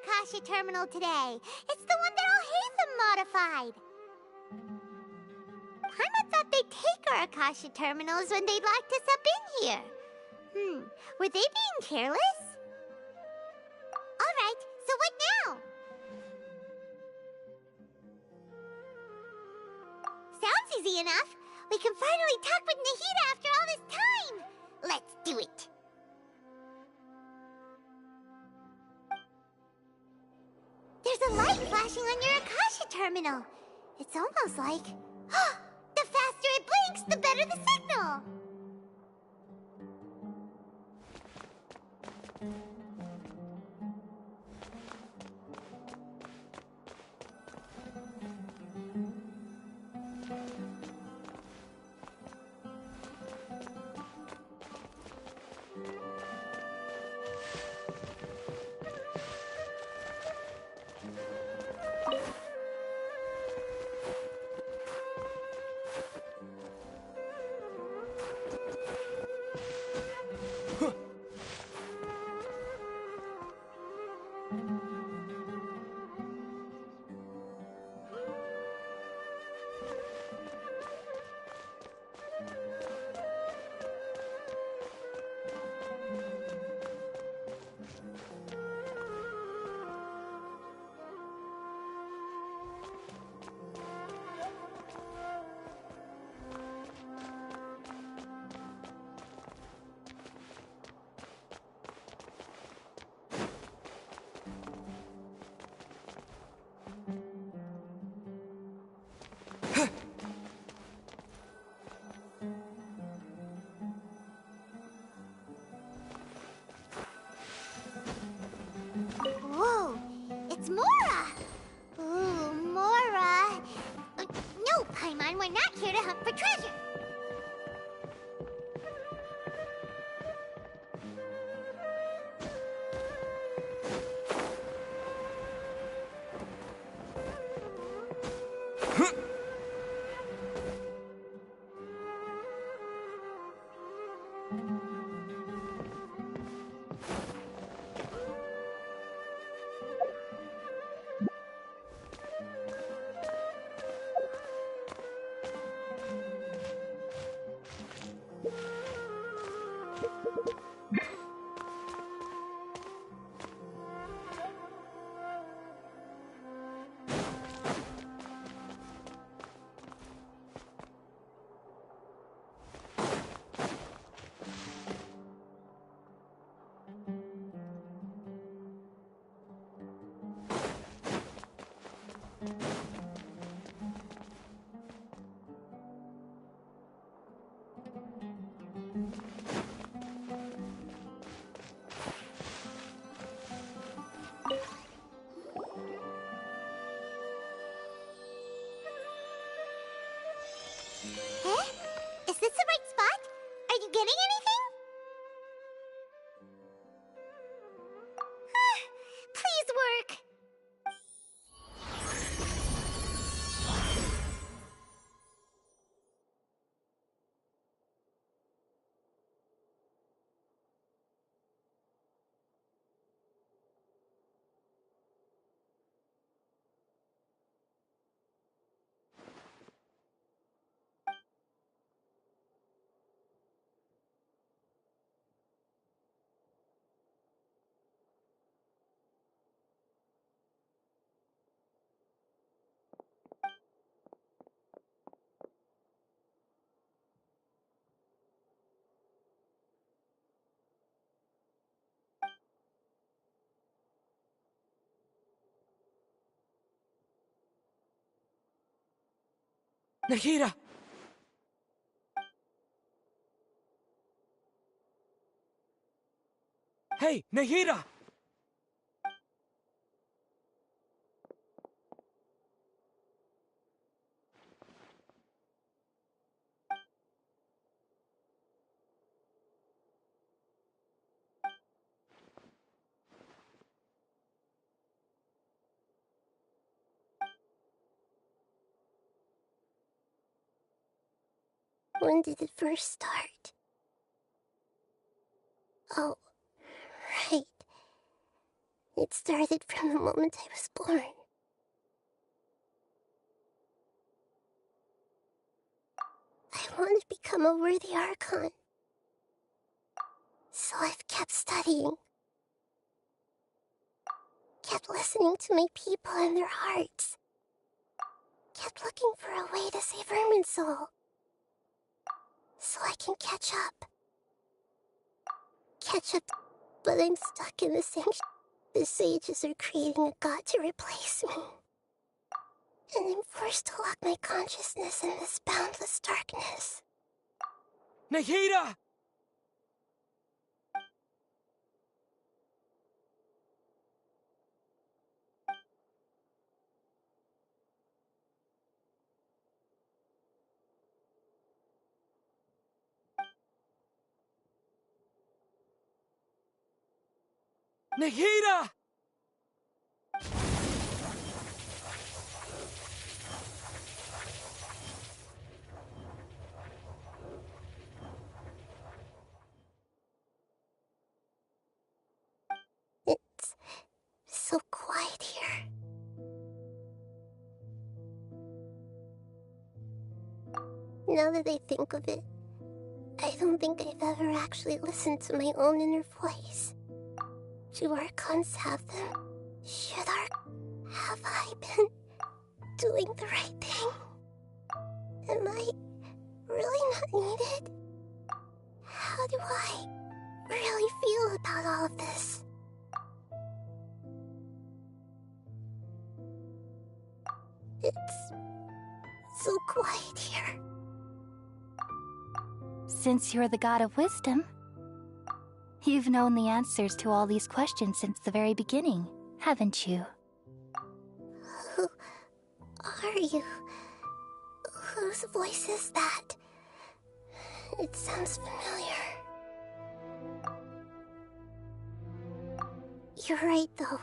Akasha terminal today. It's the one that Alhaitham modified. Paimon thought they take our Akasha terminals when they locked us up in here? Were they being careless? Alright, so what now? Sounds easy enough. We can finally talk with Nahida after all this time. Let's do it. There's a light flashing on your Akasha terminal. It's almost like... the faster it blinks, the better the signal. Whoa, it's Mora! Ooh, Mora! No, Paimon, we're not here to hunt for treasure! Huh? Is this the right spot? Are you getting anything? Please work! Nahida! Hey, Nahida! When did it first start? Oh, right. It started from the moment I was born. I want to become a worthy Archon. So I've kept studying. Kept listening to my people and their hearts. Kept looking for a way to save Irminsul. So I can catch up. But I'm stuck in the same The sages are creating a god to replace me. And I'm forced to lock my consciousness in this boundless darkness. Nahida! Nahida! It's so quiet here. Now that I think of it, I don't think I've ever actually listened to my own inner voice. Do Archons have them? Have I been doing the right thing? Am I really not needed? How do I really feel about all of this? It's so quiet here. Since you're the god of wisdom, you've known the answers to all these questions since the very beginning, haven't you? Who are you? Whose voice is that? It sounds familiar. You're right, though.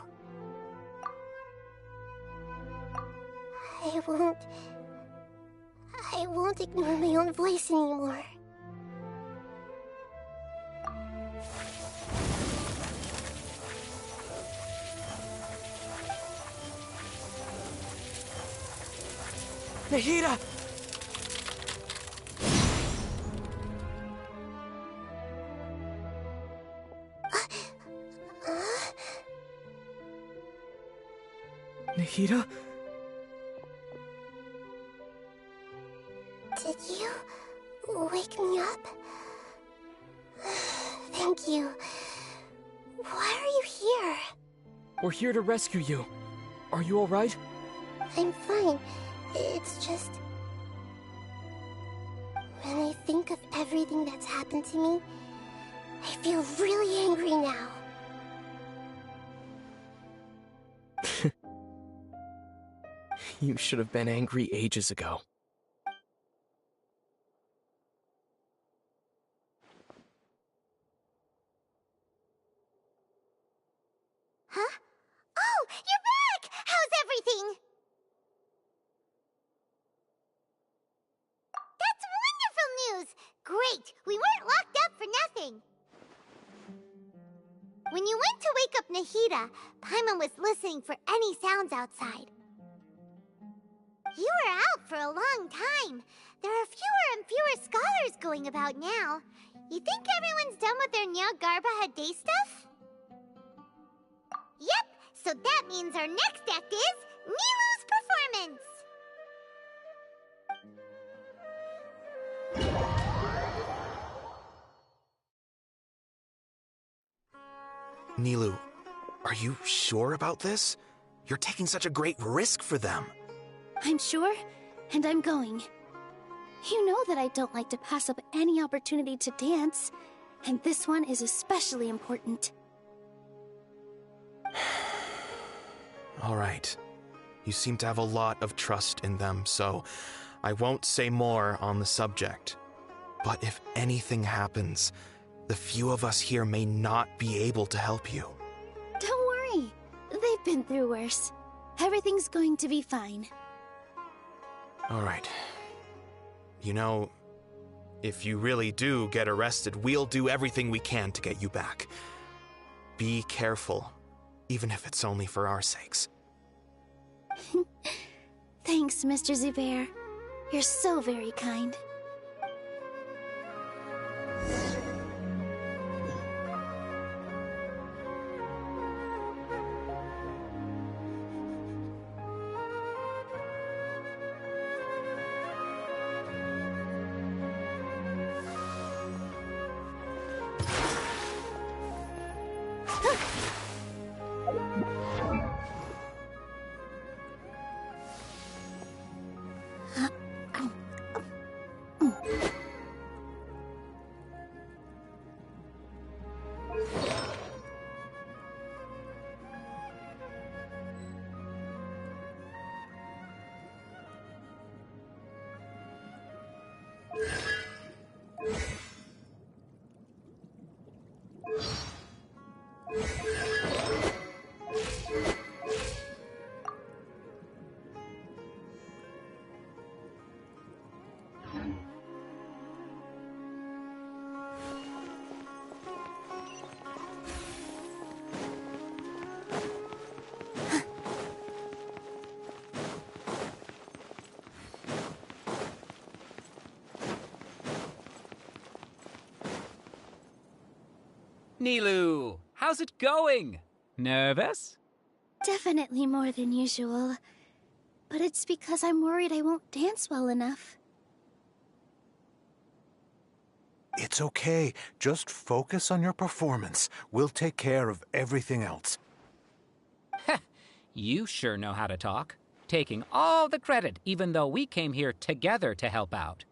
I won't ignore my own voice anymore. Nahida! Nahida? Did you wake me up? Thank you. Why are you here? We're here to rescue you. Are you alright? I'm fine. It's just... when I think of everything that's happened to me, I feel really angry now. You should have been angry ages ago. Huh? Oh, you're back! How's everything? That's wonderful news! Great! We weren't locked up for nothing! When you went to wake up Nahida, Paimon was listening for any sounds outside. You were out for a long time. There are fewer and fewer scholars going about now. You think everyone's done with their Nyargarbaha Day stuff? Yep, so that means our next act is Nilou's performance! Nilou, are you sure about this? You're taking such a great risk for them. I'm sure, and I'm going. You know that I don't like to pass up any opportunity to dance, and this one is especially important. All right. You seem to have a lot of trust in them, so I won't say more on the subject. But if anything happens, the few of us here may not be able to help you. Don't worry. They've been through worse. Everything's going to be fine. All right. You know, if you really do get arrested, we'll do everything we can to get you back. Be careful, even if it's only for our sakes. Thanks, Mr. Zubair. You're so very kind. Nilu, how's it going? Nervous? Definitely more than usual. But it's because I'm worried I won't dance well enough. It's okay. Just focus on your performance. We'll take care of everything else. You sure know how to talk. Taking all the credit, even though we came here together to help out.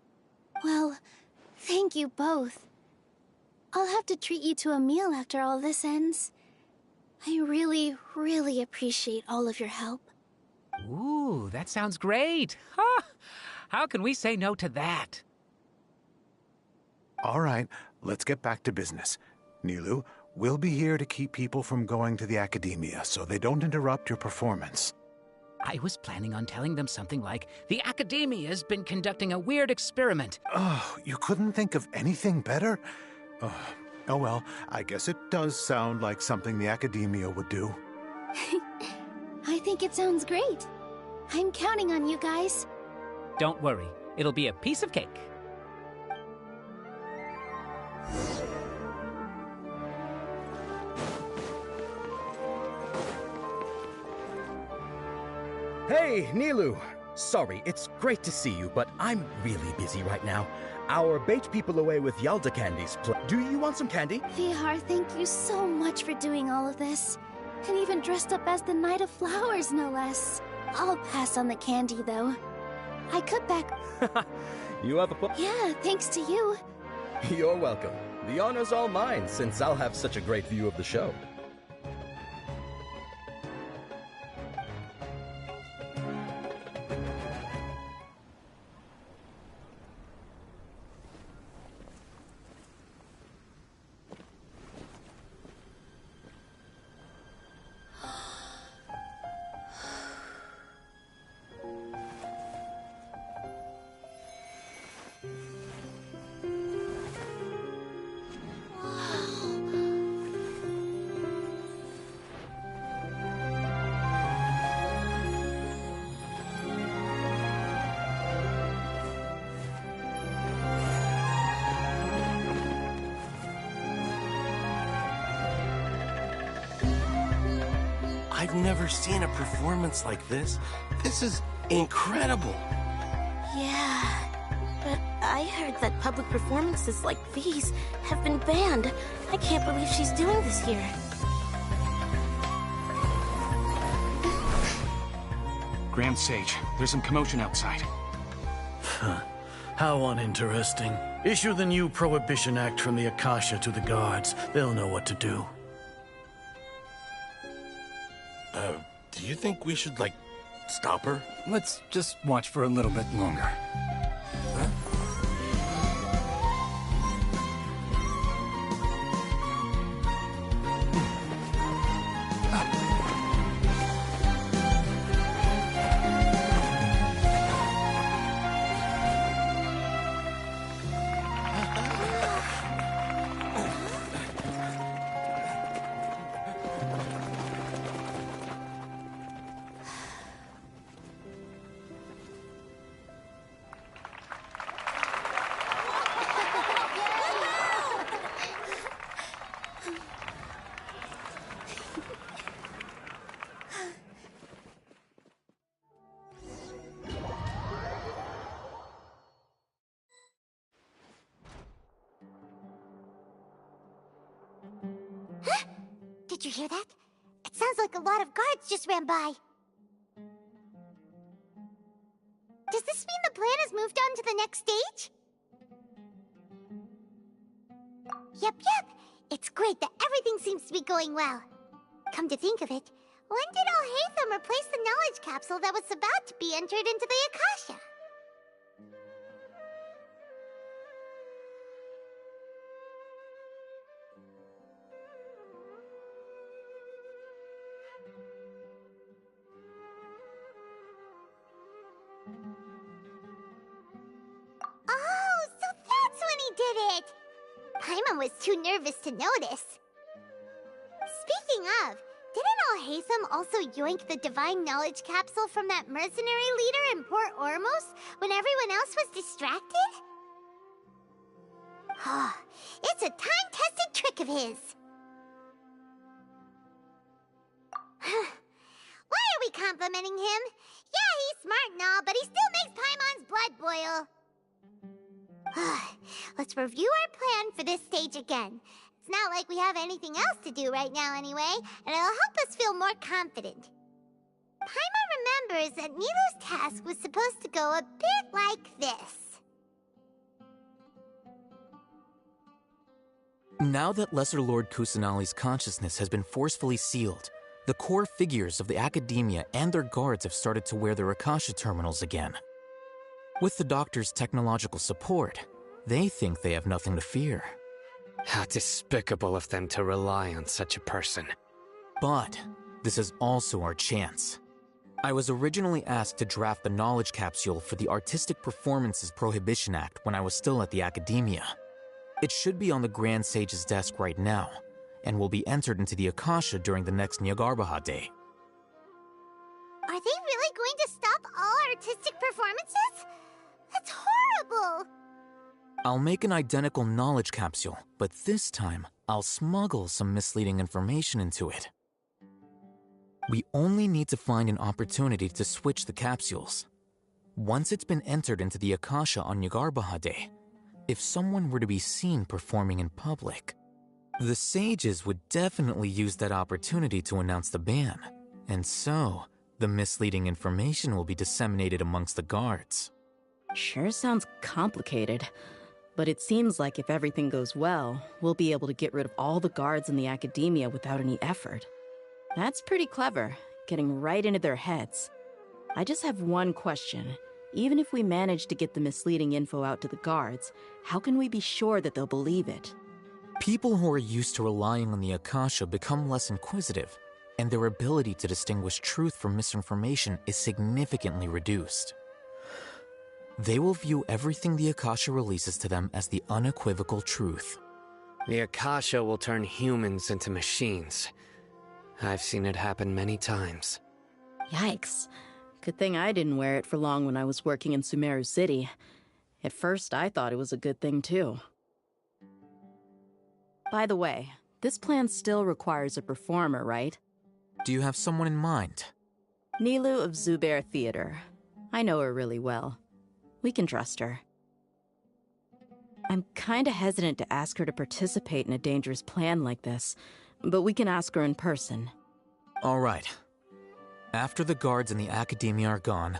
Well, thank you both. I'll have to treat you to a meal after all this ends. I really, really appreciate all of your help. Ooh, that sounds great. Huh? How can we say no to that? All right, let's get back to business. Nilu, we'll be here to keep people from going to the academia so they don't interrupt your performance. I was planning on telling them something like, the Academia's been conducting a weird experiment. Oh, you couldn't think of anything better? Oh well, I guess it does sound like something the Academia would do. I think it sounds great. I'm counting on you guys. Don't worry, it'll be a piece of cake. Hey, Nilu! Sorry, it's great to see you, but I'm really busy right now. Our bait people away with Yalda candies. Do you want some candy? Vihar, thank you so much for doing all of this. And even dressed up as the Knight of Flowers, no less. I'll pass on the candy, though. I could back... You have a point? Yeah, thanks to you. You're welcome. The honor's all mine, since I'll have such a great view of the show. I've never seen a performance like this. This is incredible. Yeah, but I heard that public performances like these have been banned. I can't believe she's doing this here. Grand Sage, there's some commotion outside. How uninteresting. Issue the new Prohibition Act from the Akasha to the guards. They'll know what to do. Do you think we should, like, stop her? Let's just watch for a little bit longer. Did you hear that? It sounds like a lot of guards just ran by. Does this mean the plan has moved on to the next stage? Yep. It's great that everything seems to be going well. Come to think of it, when did Alhaitham replace the knowledge capsule that was about to be entered into the Akasha? Paimon was too nervous to notice. Speaking of, didn't Alhaitham also yoink the Divine Knowledge Capsule from that mercenary leader in Port Ormos when everyone else was distracted? It's a time-tested trick of his. Why are we complimenting him? Yeah, he's smart and all, but he still makes Paimon's blood boil. Let's review our plan for this stage again. It's not like we have anything else to do right now anyway, and it'll help us feel more confident. Paimon remembers that Nilu's task was supposed to go a bit like this. Now that Lesser Lord Kusanali's consciousness has been forcefully sealed, the core figures of the Academia and their guards have started to wear their Akasha terminals again. With the Doctor's technological support, they think they have nothing to fear. How despicable of them to rely on such a person. But this is also our chance. I was originally asked to draft the knowledge capsule for the Artistic Performances Prohibition Act when I was still at the Academia. It should be on the Grand Sage's desk right now, and will be entered into the Akasha during the next Nyargarbaha Day. Are they really going to stop all artistic performances? That's horrible! I'll make an identical knowledge capsule, but this time, I'll smuggle some misleading information into it. We only need to find an opportunity to switch the capsules. Once it's been entered into the Akasha on Nyargarbaha Day, if someone were to be seen performing in public, the sages would definitely use that opportunity to announce the ban, and so the misleading information will be disseminated amongst the guards. Sure sounds complicated, but it seems like if everything goes well, we'll be able to get rid of all the guards in the Academia without any effort. That's pretty clever, getting right into their heads. I just have one question. Even if we manage to get the misleading info out to the guards, how can we be sure that they'll believe it? People who are used to relying on the Akasha become less inquisitive, and their ability to distinguish truth from misinformation is significantly reduced. They will view everything the Akasha releases to them as the unequivocal truth. The Akasha will turn humans into machines. I've seen it happen many times. Yikes. Good thing I didn't wear it for long when I was working in Sumeru City. At first, I thought it was a good thing, too. By the way, this plan still requires a performer, right? Do you have someone in mind? Nilu of Zubair Theater. I know her really well. We can trust her. I'm kinda hesitant to ask her to participate in a dangerous plan like this, but we can ask her in person. All right. After the guards in the Academia are gone,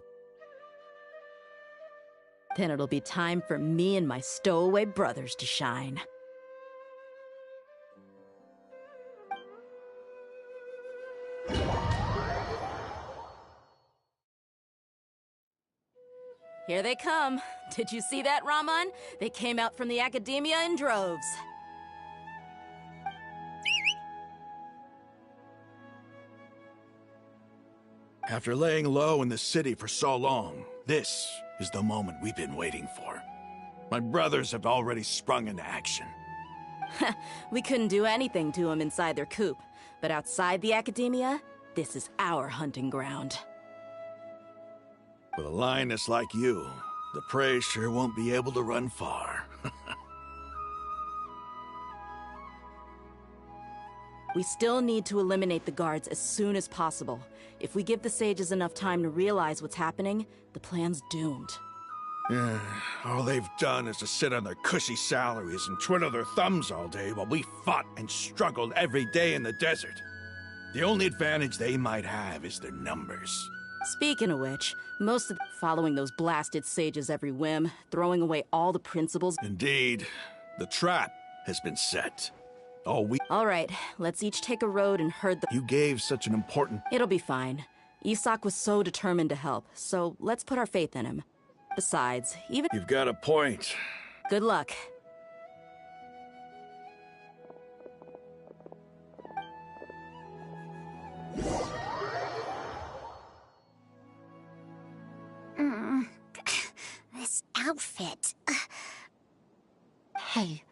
then it'll be time for me and my stowaway brothers to shine. Here they come. Did you see that, Raman? They came out from the Academia in droves. After laying low in the city for so long, this is the moment we've been waiting for. My brothers have already sprung into action. We couldn't do anything to them inside their coop, but outside the Academia, this is our hunting ground. With a lioness like you, the prey sure won't be able to run far. We still need to eliminate the guards as soon as possible. If we give the sages enough time to realize what's happening, the plan's doomed. All they've done is to sit on their cushy salaries and twiddle their thumbs all day while we fought and struggled every day in the desert. The only advantage they might have is their numbers. Speaking of which, most of following those blasted sages every whim, throwing away all the principles. Indeed, the trap has been set. All right, let's each take a road and herd the— You gave such an important— It'll be fine. Isak was so determined to help, so let's put our faith in him. Besides, even— You've got a point. Good luck. This outfit. Hey,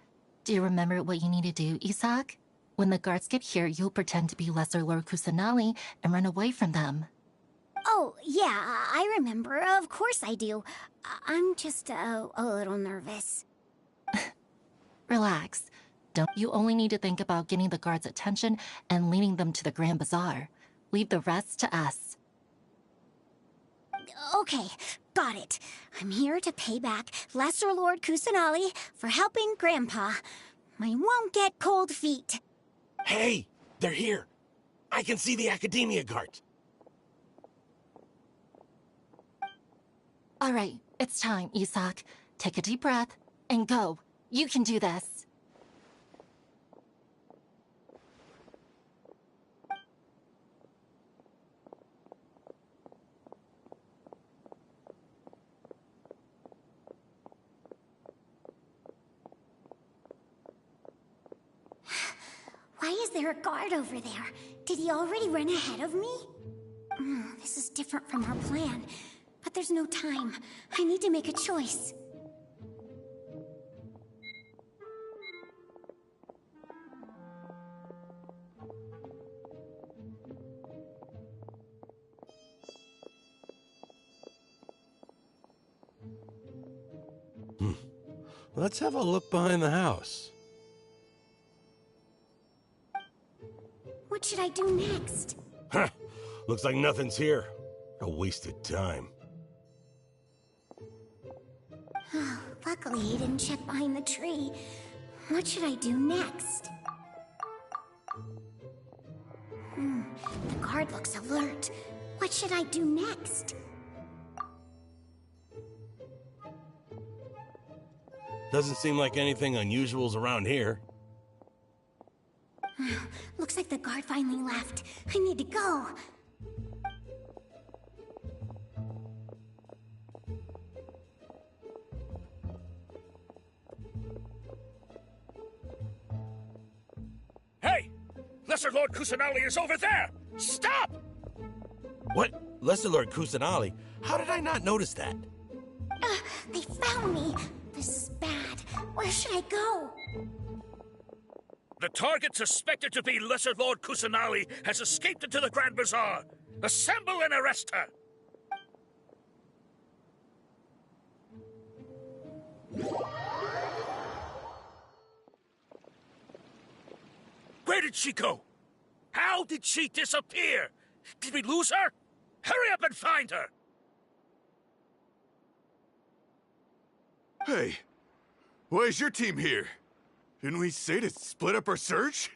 Do you remember what you need to do, Isak? When the guards get here, you'll pretend to be Lesser Lord Kusanali and run away from them. Oh, yeah, I remember. Of course I do. I'm just a little nervous. Relax. Don't you only need to think about getting the guards' attention and leading them to the Grand Bazaar. Leave the rest to us. Okay, got it. I'm here to pay back Lesser Lord Kusanali for helping Grandpa. I won't get cold feet. Hey, they're here. I can see the Academia guards. All right, it's time, Isak. Take a deep breath and go. You can do this. Why is there a guard over there? Did he already run ahead of me? This is different from our plan. But there's no time. I need to make a choice. Let's have a look behind the house. What should I do next? Huh. Looks like nothing's here. A wasted time. Luckily, he didn't check behind the tree. What should I do next? The guard looks alert. What should I do next? Doesn't seem like anything unusual's around here. Looks like the guard finally left. I need to go. Hey! Lesser Lord Kusanali is over there! Stop! What? Lesser Lord Kusanali? How did I not notice that? They found me. This is bad. Where should I go? The target suspected to be Lesser Lord Kusanali has escaped into the Grand Bazaar. Assemble and arrest her! Where did she go? How did she disappear? Did we lose her? Hurry up and find her! Hey, why is your team here? Didn't we say to split up our search?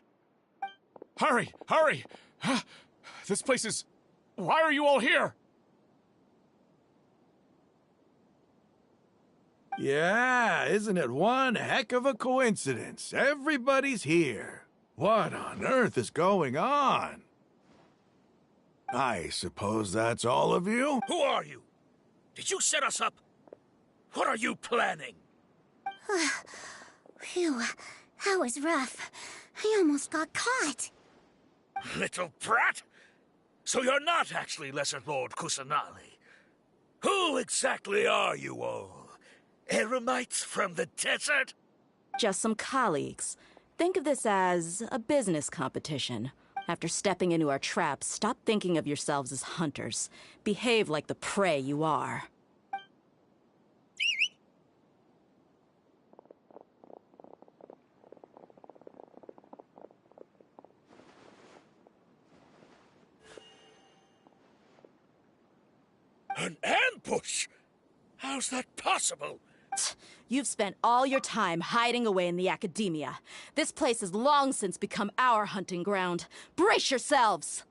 Hurry! Hurry! This place is... Why are you all here? Yeah, isn't it one heck of a coincidence? Everybody's here. What on earth is going on? I suppose that's all of you? Who are you? Did you set us up? What are you planning? Phew, that was rough. I almost got caught. Little brat! So you're not actually Lesser Lord Kusanali. Who exactly are you all? Eremites from the desert? Just some colleagues. Think of this as a business competition. After stepping into our traps, stop thinking of yourselves as hunters. Behave like the prey you are. An ambush? How's that possible? You've spent all your time hiding away in the Academia. This place has long since become our hunting ground. Brace yourselves!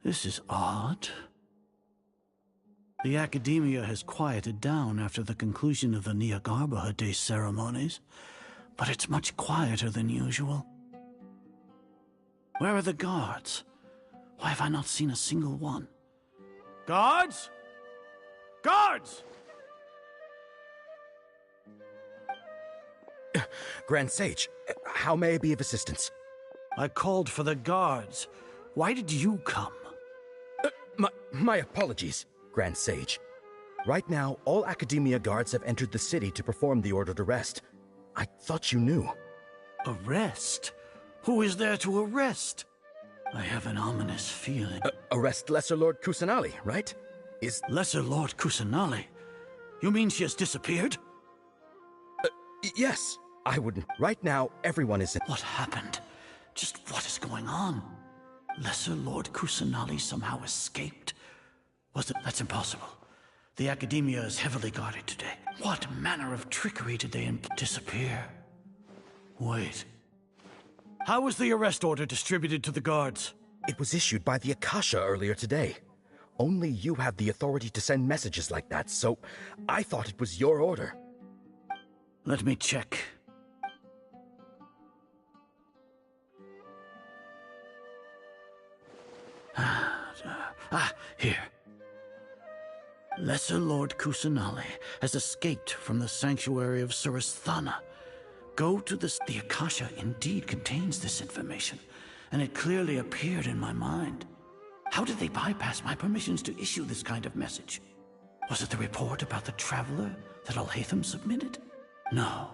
This is odd. The Academia has quieted down after the conclusion of the Nyagarbha Day ceremonies, but it's much quieter than usual. Where are the guards? Why have I not seen a single one? Guards? Guards! Grand Sage, How may I be of assistance? I called for the guards. Why did you come? My apologies, Grand Sage. Right now, all Academia guards have entered the city to perform the ordered arrest. I thought you knew. Arrest? Who is there to arrest? I have an ominous feeling. Arrest Lesser Lord Kusanali, right? Lesser Lord Kusanali? You mean she has disappeared? Yes. I wouldn't. Right now, everyone is in. What happened? Just what is going on? Lesser Lord Kusanali somehow escaped? That's impossible. The Academia is heavily guarded today. What manner of trickery did they disappear? Wait. How was the arrest order distributed to the guards? It was issued by the Akasha earlier today. Only you have the authority to send messages like that, so I thought it was your order. Let me check. Here. Lesser Lord Kusanali has escaped from the sanctuary of Surasthana. Go to the Akasha indeed contains this information, and it clearly appeared in my mind. How did they bypass my permissions to issue this kind of message? Was it the report about the traveler that Alhaitham submitted? No.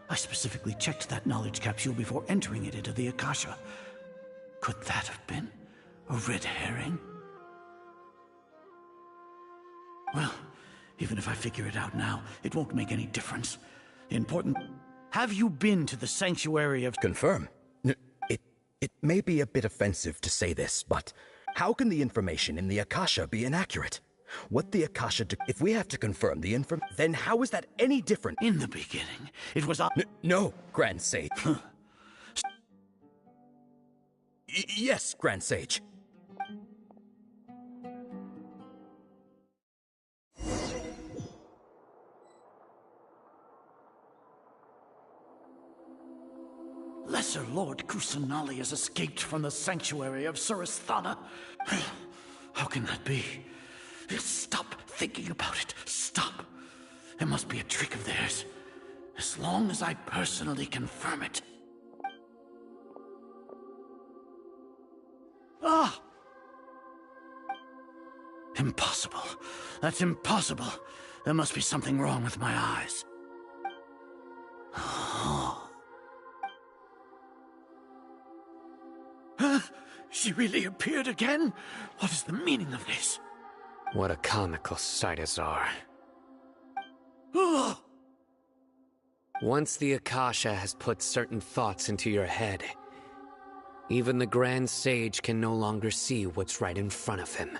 I specifically checked that knowledge capsule before entering it into the Akasha. Could that have been a red herring? Well, even if I figure it out now, it won't make any difference. Important. Have you been to the sanctuary of... Confirm. It may be a bit offensive to say this, but how can the information in the Akasha be inaccurate? What the Akasha if we have to confirm the then how is that any different? In the beginning, it was... No, Grand Sage. Yes, Grand Sage. Lesser Lord Kusanali has escaped from the sanctuary of Surasthana. How can that be? Stop thinking about it. Stop. It must be a trick of theirs. As long as I personally confirm it. Ah! Impossible. That's impossible. There must be something wrong with my eyes. She really appeared again? What is the meaning of this? What a comical sight is our. Once the Akasha has put certain thoughts into your head, even the Grand Sage can no longer see what's right in front of him.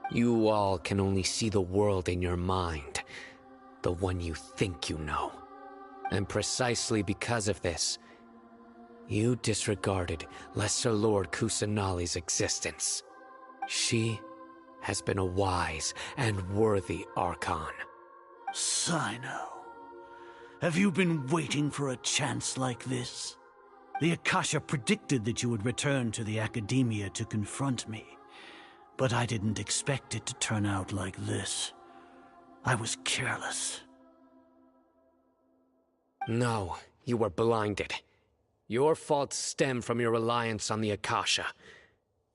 You all can only see the world in your mind, the one you think you know. And precisely because of this, you disregarded Lesser Lord Kusanali's existence. She has been a wise and worthy Archon. Sino, have you been waiting for a chance like this? The Akasha predicted that you would return to the Academia to confront me, but I didn't expect it to turn out like this. I was careless. No, you were blinded. Your faults stem from your reliance on the Akasha.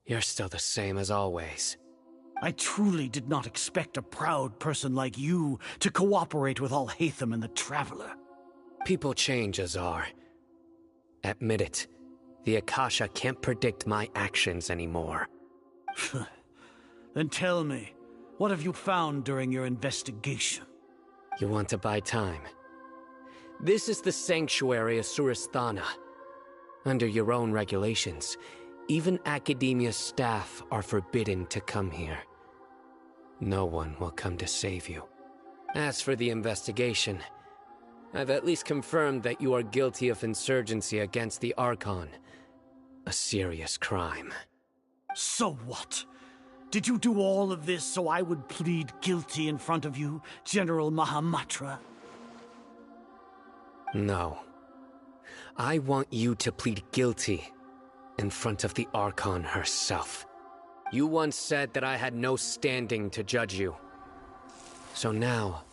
You're still the same as always. I truly did not expect a proud person like you to cooperate with Alhaitham and the Traveler. People change, Azar. Admit it. The Akasha can't predict my actions anymore. Then tell me, what have you found during your investigation? You want to buy time? This is the sanctuary of Surasthana. Under your own regulations, even Academia staff are forbidden to come here. No one will come to save you. As for the investigation, I've at least confirmed that you are guilty of insurgency against the Archon. A serious crime. So what? Did you do all of this so I would plead guilty in front of you, General Mahamatra? No. I want you to plead guilty in front of the Archon herself. You once said that I had no standing to judge you. So now,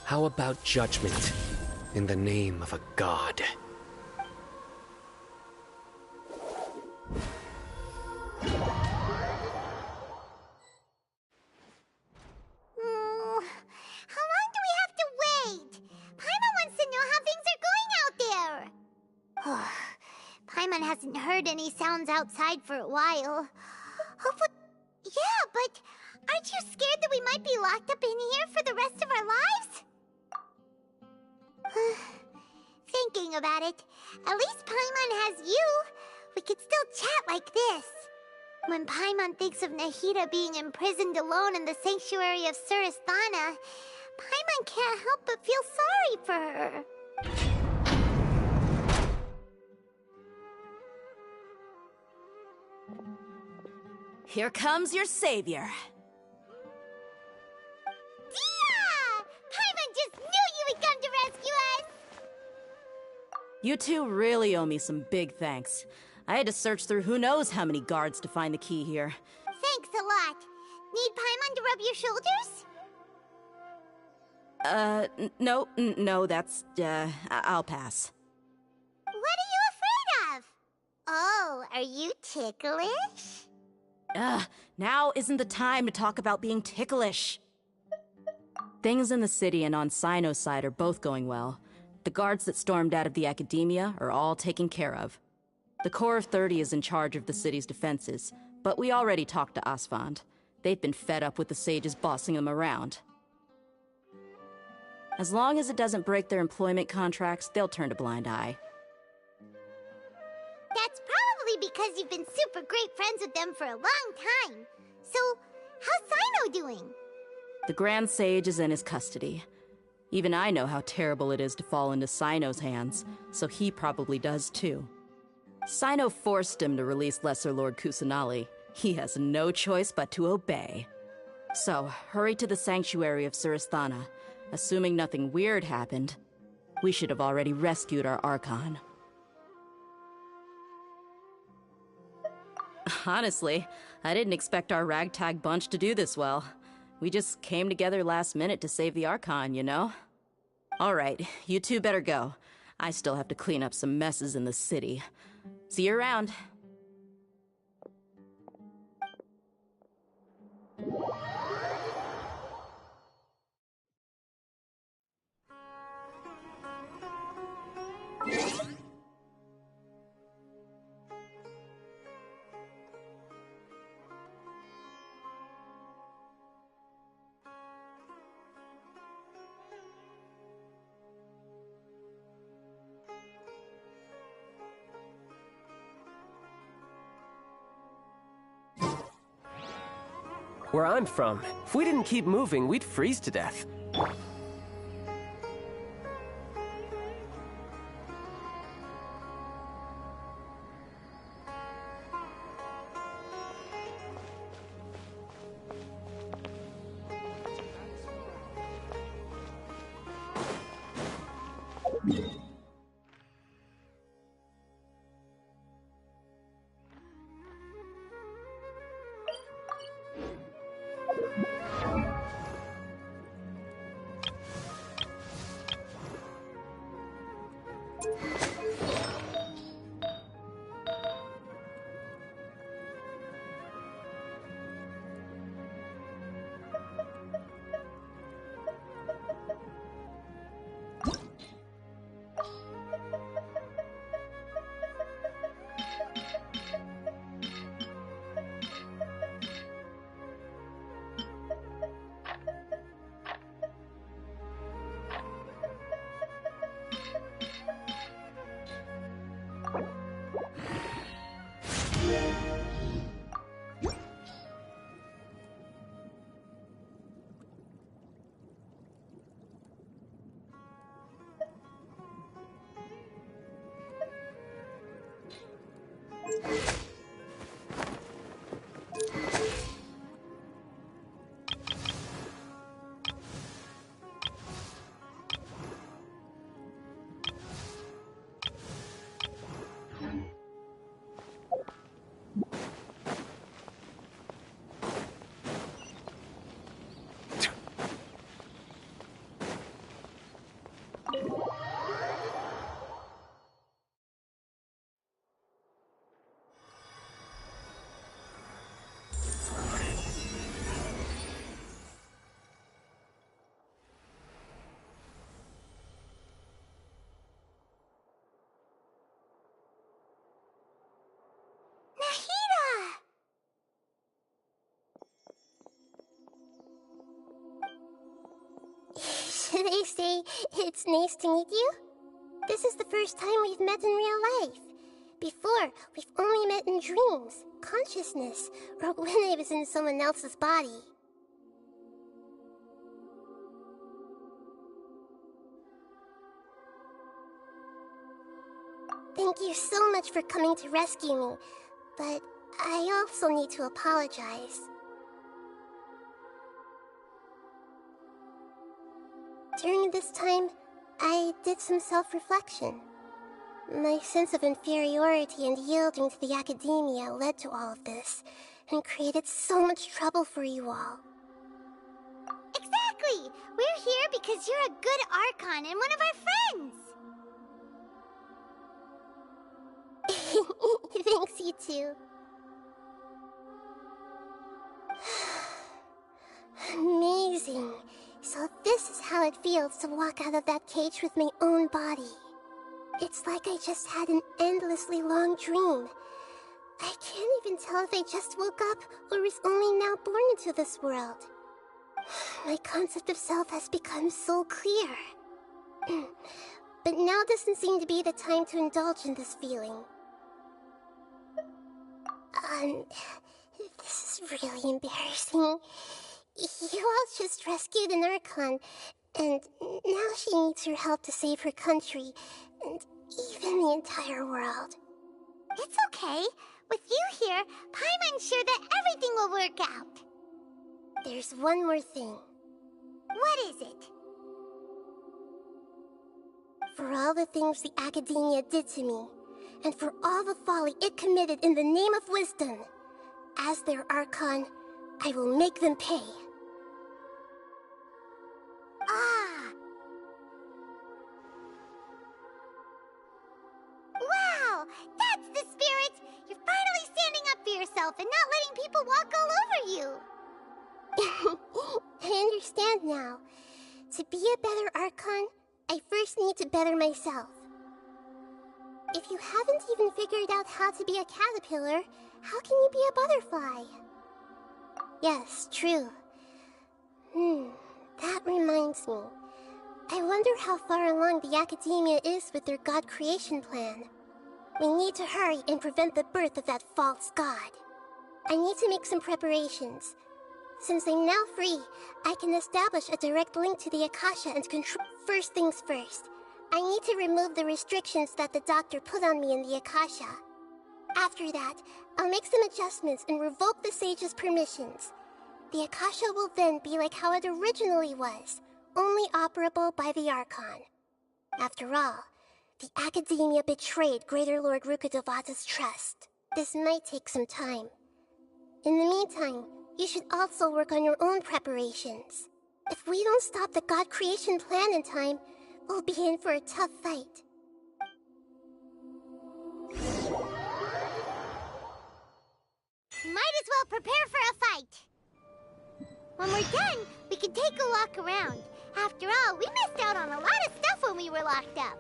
how about judgment in the name of a god? Paimon hasn't heard any sounds outside for a while. Hopefully... Yeah, but aren't you scared that we might be locked up in here for the rest of our lives? Thinking about it, at least Paimon has you. We could still chat like this. When Paimon thinks of Nahida being imprisoned alone in the sanctuary of Surasthana, Paimon can't help but feel sorry for her. Here comes your savior. Dia! Paimon just knew you would come to rescue us! You two really owe me some big thanks. I had to search through who knows how many guards to find the key here. Thanks a lot. Need Paimon to rub your shoulders? No, that's, I'll pass. What are you afraid of? Oh, are you ticklish? Now isn't the time to talk about being ticklish. Things in the city and on Sino's side are both going well. The guards that stormed out of the Academia are all taken care of. The Corps of 30 is in charge of the city's defenses, but we already talked to Asfand. They've been fed up with the sages bossing them around. As long as it doesn't break their employment contracts, they'll turn a blind eye. That's probably because you've been super great friends with them for a long time. So, how's Sino doing? The Grand Sage is in his custody. Even I know how terrible it is to fall into Sino's hands, so he probably does too. Sino forced him to release Lesser Lord Kusanali. He has no choice but to obey. So, hurry to the sanctuary of Surasthana. Assuming nothing weird happened, we should have already rescued our Archon. Honestly, I didn't expect our ragtag bunch to do this well. We just came together last minute to save the Archon, you know? Alright, you two better go. I still have to clean up some messes in the city. See you around. Where I'm from, if we didn't keep moving, we'd freeze to death. they say it's nice to meet you? This is the first time we've met in real life. Before, we've only met in dreams, consciousness, or when I was in someone else's body. Thank you so much for coming to rescue me, but I also need to apologize. During this time, I did some self-reflection. My sense of inferiority and yielding to the academia led to all of this, and created so much trouble for you all. Exactly! We're here because you're a good Archon and one of our friends! Thanks, you too. Amazing. So this is how it feels to walk out of that cage with my own body. It's like I just had an endlessly long dream. I can't even tell if I just woke up or was only now born into this world. My concept of self has become so clear. But now doesn't seem to be the time to indulge in this feeling. This is really embarrassing. You all just rescued an Archon, and now she needs your help to save her country, and even the entire world. It's okay. With you here, Paimon's sure that everything will work out. There's one more thing. What is it? For all the things the Academia did to me, and for all the folly it committed in the name of wisdom, as their Archon, I will make them pay. Ah! Wow! That's the spirit! You're finally standing up for yourself and not letting people walk all over you! I understand now. To be a better Archon, I first need to better myself. If you haven't even figured out how to be a caterpillar, how can you be a butterfly? Yes, true. That reminds me. I wonder how far along the Academia is with their god creation plan. We need to hurry and prevent the birth of that false god. I need to make some preparations. Since I'm now free, I can establish a direct link to the Akasha and control. First things first, I need to remove the restrictions that the doctor put on me in the Akasha. After that, I'll make some adjustments and revoke the sage's permissions. The Akasha will then be like how it originally was, only operable by the Archon. After all, the Academia betrayed Greater Lord Rukkhadevata's trust. This might take some time. In the meantime, you should also work on your own preparations. If we don't stop the god creation plan in time, we'll be in for a tough fight. Might as well prepare for a fight. When we're done, we can take a walk around. After all, we missed out on a lot of stuff when we were locked up.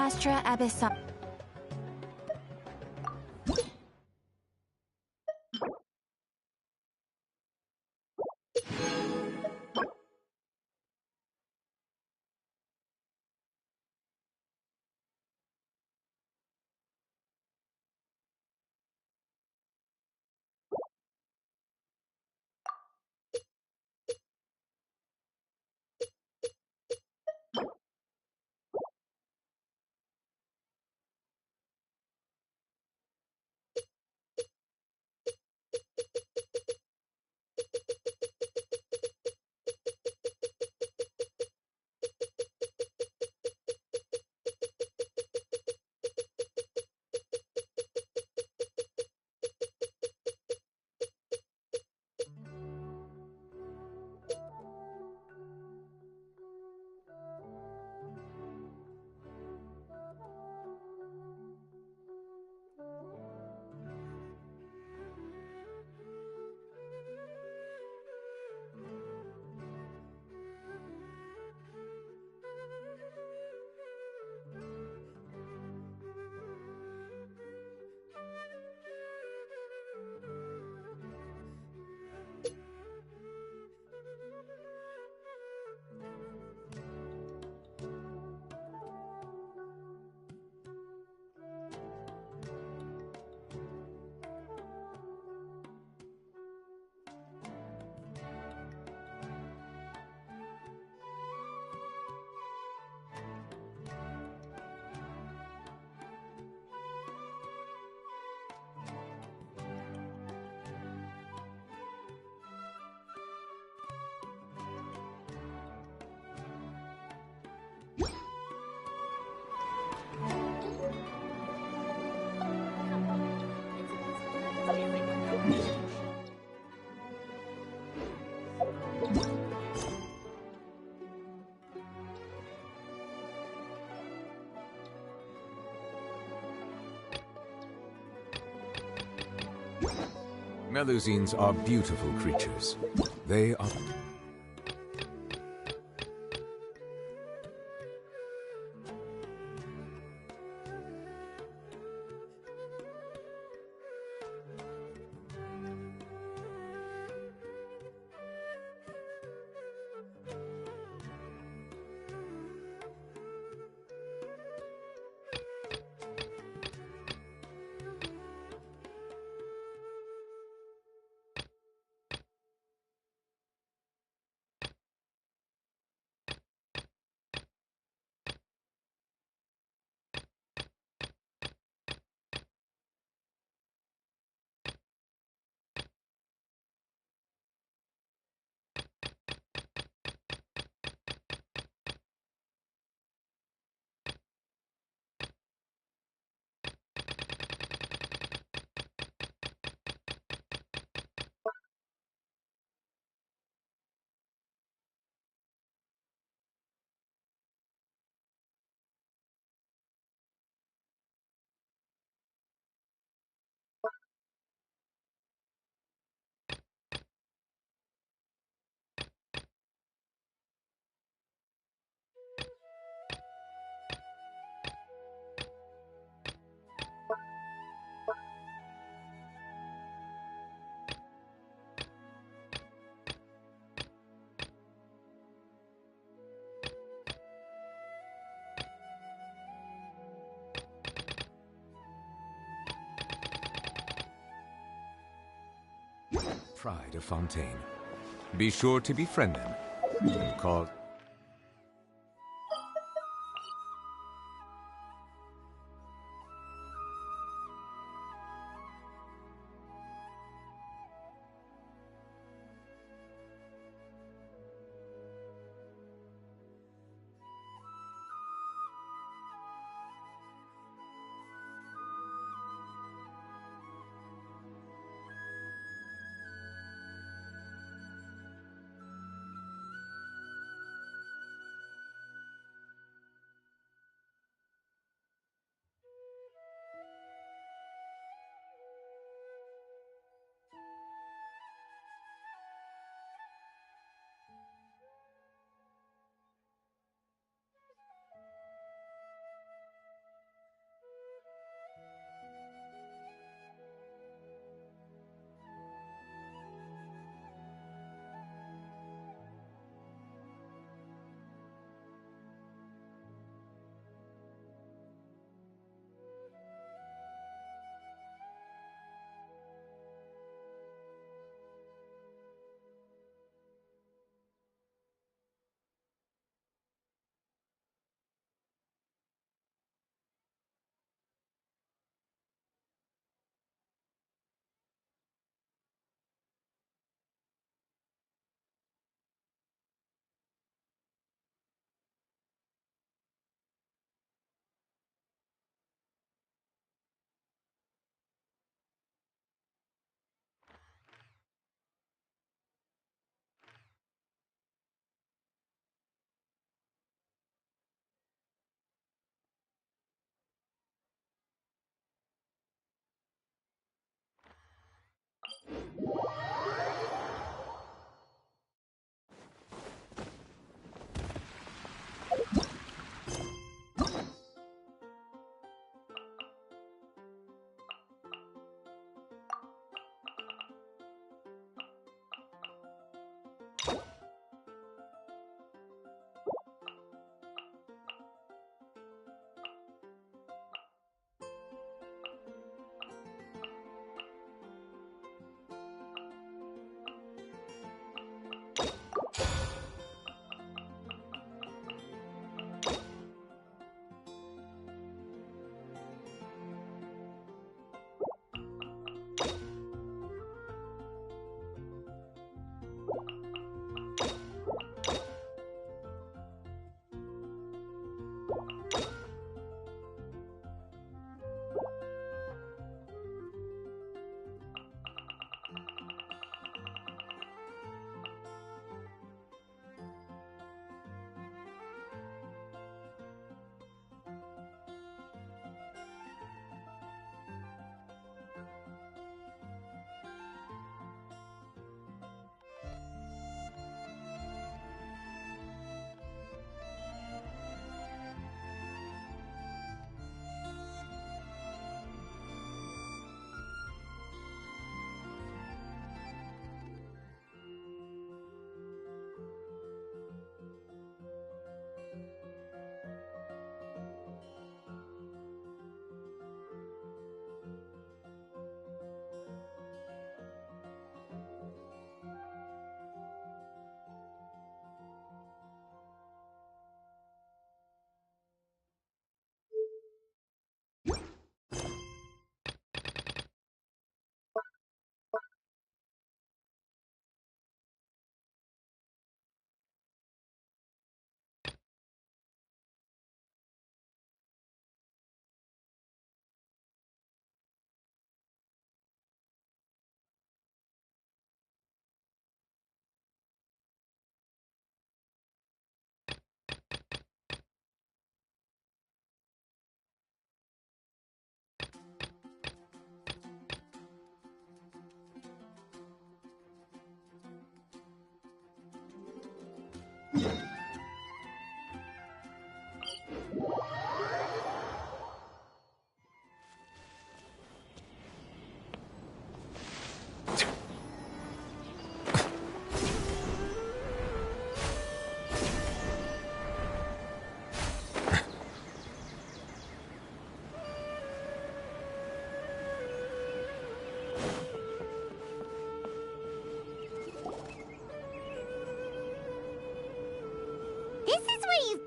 Astra Abyssal. Melusines are beautiful creatures. They are... Pride of Fontaine. Be sure to befriend them. Call...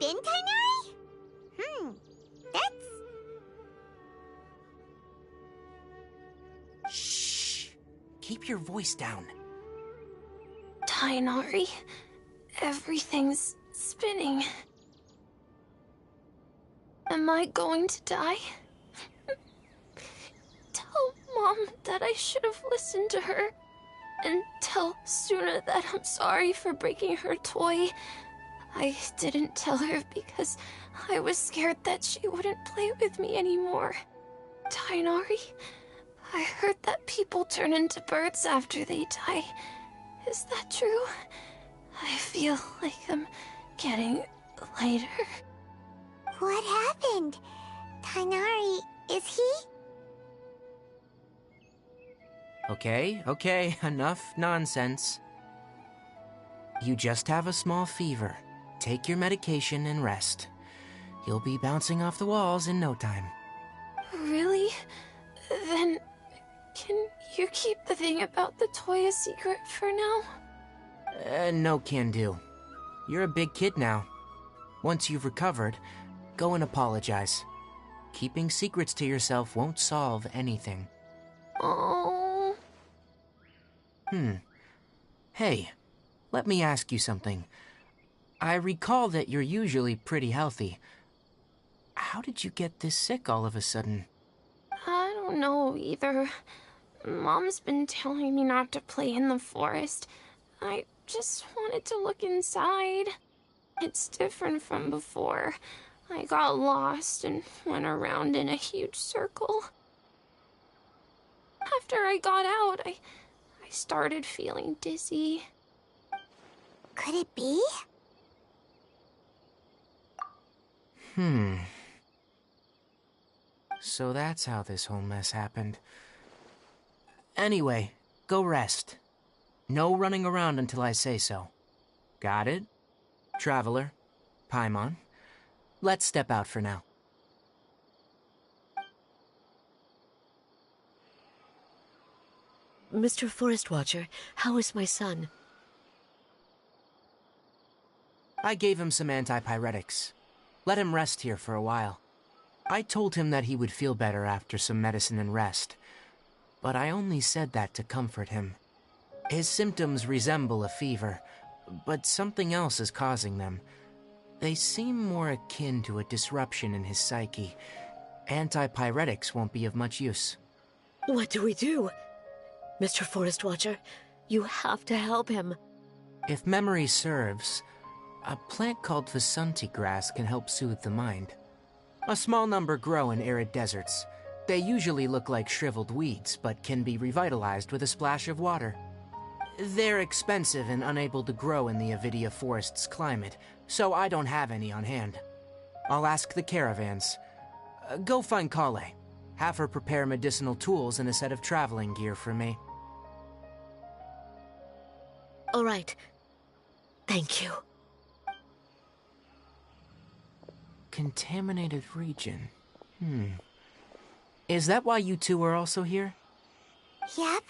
been, Tainari? That's... Shh! Keep your voice down. Tainari, everything's spinning. Am I going to die? Tell Mom that I should have listened to her. And tell Suna that I'm sorry for breaking her toy. I didn't tell her because I was scared that she wouldn't play with me anymore. Tainari, I heard that people turn into birds after they die. Is that true? I feel like I'm getting lighter. What happened? Tainari, is he? Okay, enough nonsense. You just have a small fever. Take your medication and rest. You'll be bouncing off the walls in no time. Really? Then, can you keep the thing about the toy a secret for now? No can do. You're a big kid now. Once you've recovered, go and apologize. Keeping secrets to yourself won't solve anything. Oh. Hey, let me ask you something. I recall that you're usually pretty healthy. How did you get this sick all of a sudden? I don't know either. Mom's been telling me not to play in the forest. I just wanted to look inside. It's different from before. I got lost and went around in a huge circle. After I got out, I started feeling dizzy. Could it be? So that's how this whole mess happened. Anyway, go rest. No running around until I say so. Got it? Traveler, Paimon, let's step out for now. Mr. Forest Watcher, how is my son? I gave him some antipyretics. Let him rest here for a while. I told him that he would feel better after some medicine and rest, but I only said that to comfort him. His symptoms resemble a fever, but something else is causing them. They seem more akin to a disruption in his psyche. Antipyretics won't be of much use. What do we do? Mr. Forest Watcher, you have to help him. If memory serves, a plant called Vasanti grass can help soothe the mind. A small number grow in arid deserts. They usually look like shriveled weeds, but can be revitalized with a splash of water. They're expensive and unable to grow in the Avidia Forest's climate, so I don't have any on hand. I'll ask the caravans. Go find Kale. Have her prepare medicinal tools and a set of traveling gear for me. All right. Thank you. Contaminated region. Is that why you two are also here? Yep.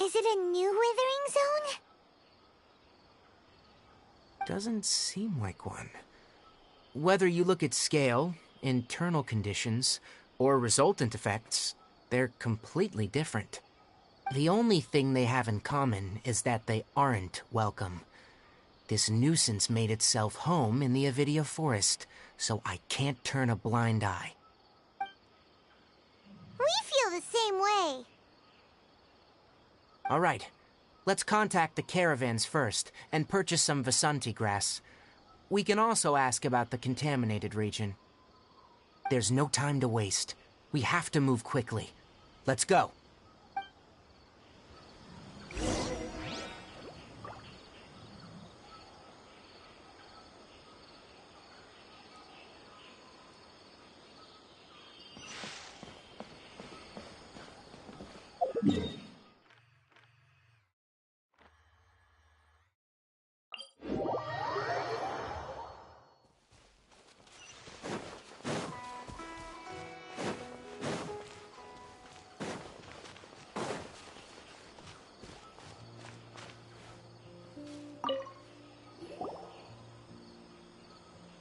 Is it a new withering zone? Doesn't seem like one. Whether you look at scale, internal conditions, or resultant effects, they're completely different. The only thing they have in common is that they aren't welcome. This nuisance made itself home in the Avidia Forest, so I can't turn a blind eye. We feel the same way. All right, let's contact the caravans first and purchase some Vasanti grass. We can also ask about the contaminated region. There's no time to waste. We have to move quickly. Let's go.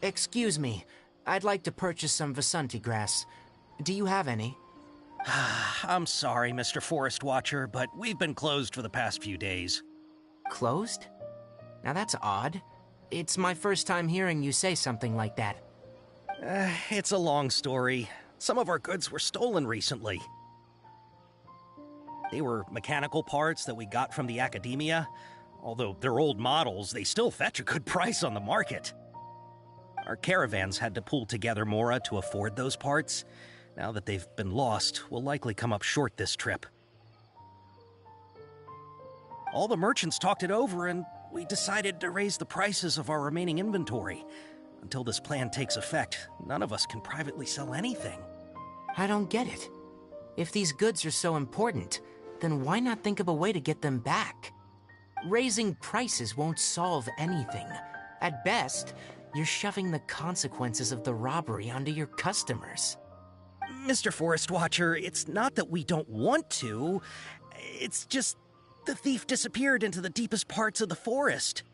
Excuse me. I'd like to purchase some Vasanti grass. Do you have any? I'm sorry, Mr. Forest Watcher, but we've been closed for the past few days. Closed? Now that's odd. It's my first time hearing you say something like that. It's a long story. Some of our goods were stolen recently. They were mechanical parts that we got from the Academia. Although they're old models, they still fetch a good price on the market. Our caravans had to pull together Mora to afford those parts. Now that they've been lost, we'll likely come up short this trip. All the merchants talked it over, and we decided to raise the prices of our remaining inventory. Until this plan takes effect, none of us can privately sell anything. I don't get it. If these goods are so important, then why not think of a way to get them back? Raising prices won't solve anything. At best, you're shoving the consequences of the robbery onto your customers. Mr. Forest Watcher, it's not that we don't want to. It's just the thief disappeared into the deepest parts of the forest.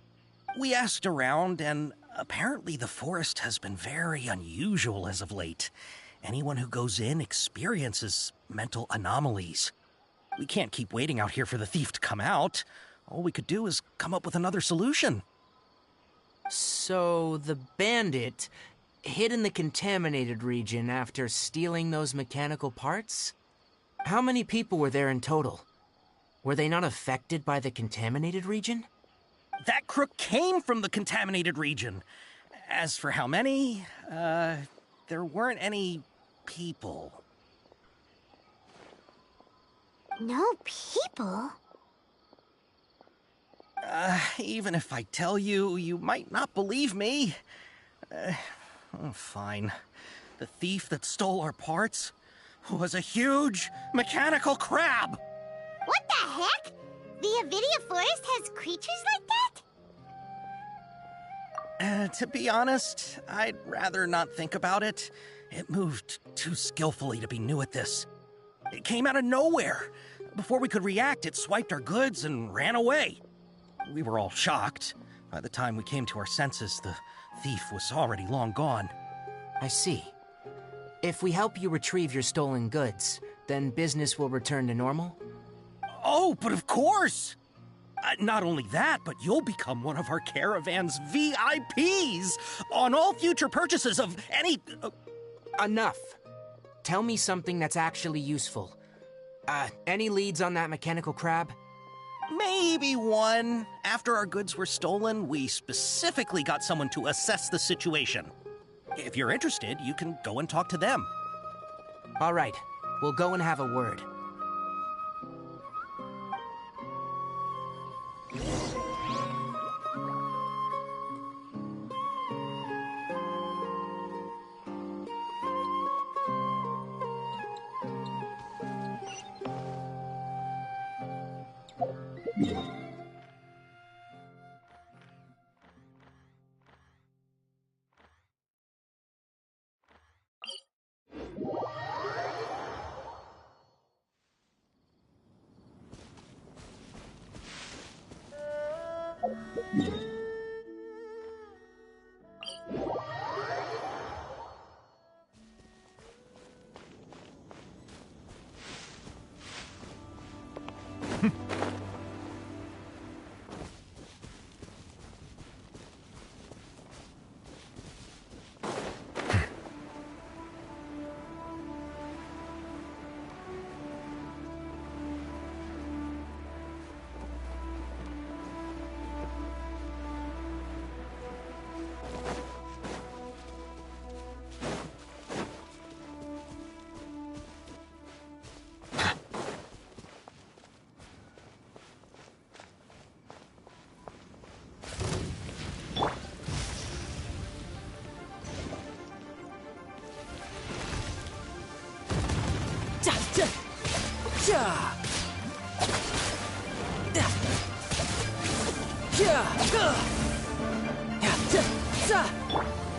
We asked around, and apparently the forest has been very unusual as of late. Anyone who goes in experiences mental anomalies. We can't keep waiting out here for the thief to come out. All we could do is come up with another solution. So the bandit hid in the contaminated region after stealing those mechanical parts? How many people were there in total? Were they not affected by the contaminated region? That crook came from the contaminated region. As for how many, there weren't any people. No people? Even if I tell you, you might not believe me. Fine. The thief that stole our parts was a huge mechanical crab. What the heck? The Avidia Forest has creatures like that? To be honest, I'd rather not think about it. It moved too skillfully to be new at this. It came out of nowhere. Before we could react, it swiped our goods and ran away. We were all shocked. By the time we came to our senses, the thief was already long gone. I see. If we help you retrieve your stolen goods, then business will return to normal? Oh, but of course! Not only that, but you'll become one of our caravan's VIPs on all future purchases of any... Enough. Tell me something that's actually useful. Any leads on that mechanical crab? Maybe one. After our goods were stolen, we specifically got someone to assess the situation. If you're interested, you can go and talk to them. All right. We'll go and have a word.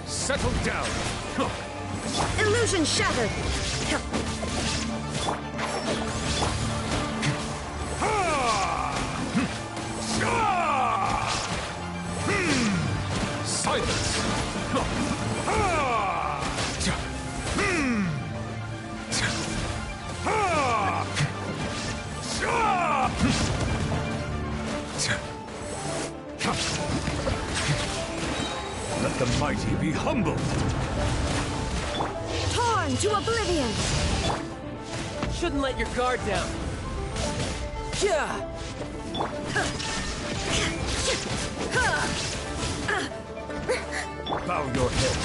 Settle down. Illusion shattered. Silence. the mighty be humbled. Torn to oblivion! Shouldn't let your guard down. Yeah! Bow your head.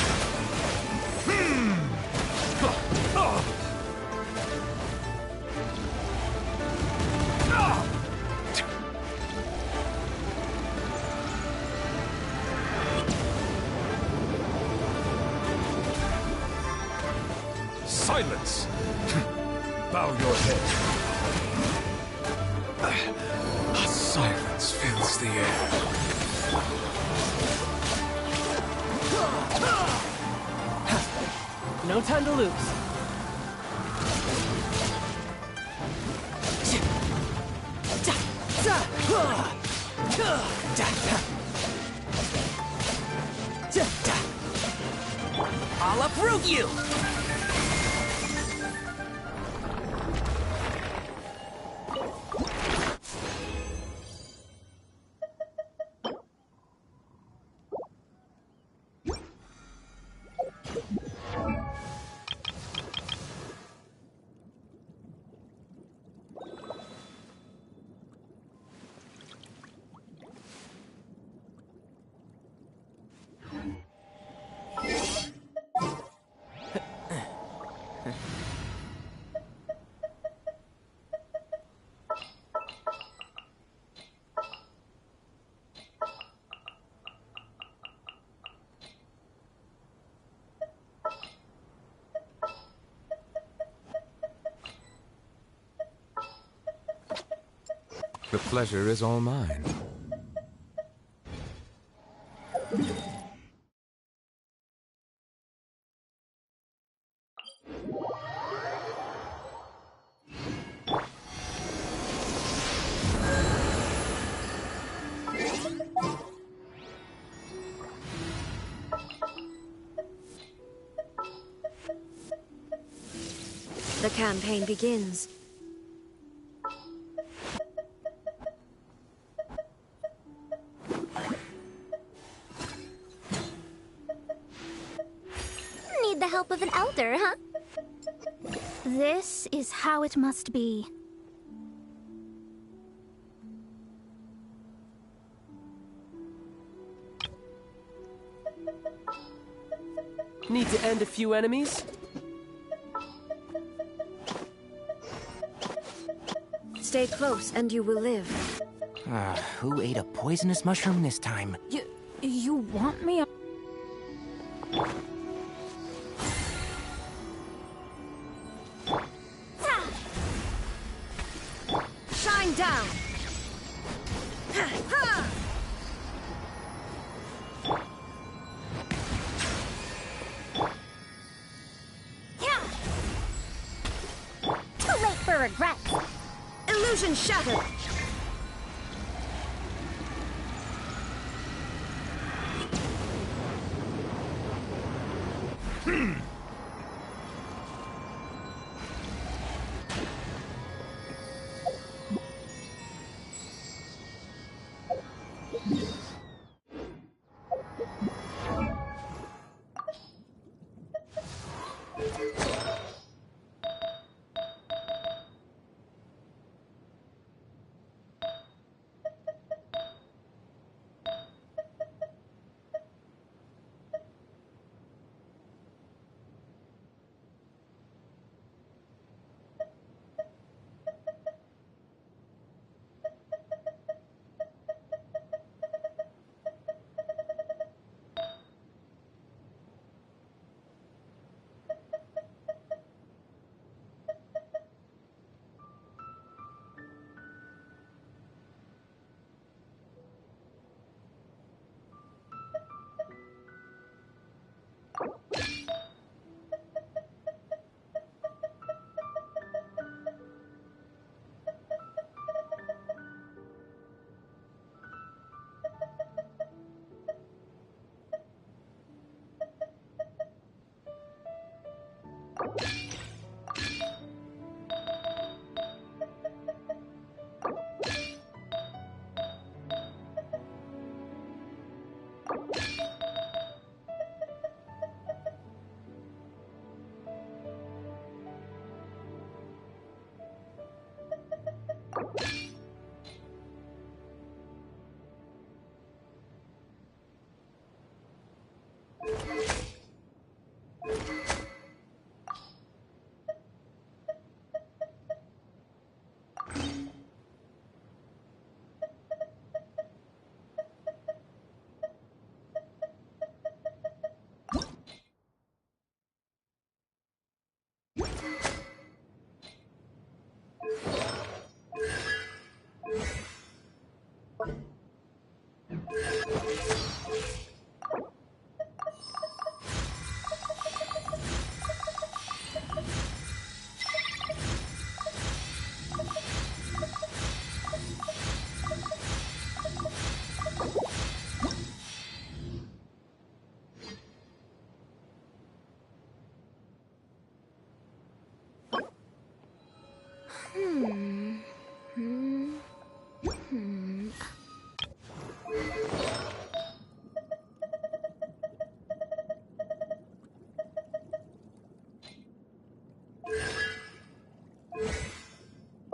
Silence! Bow your head. A silence fills the air. No time to lose. I'll uproot you! The pleasure is all mine. The campaign begins. Need the help of an elder, huh? This is how it must be. Need to end a few enemies? Stay close and you will live. Who ate a poisonous mushroom this time? You want me? Shine down! Too late for regret. Illusion shattered!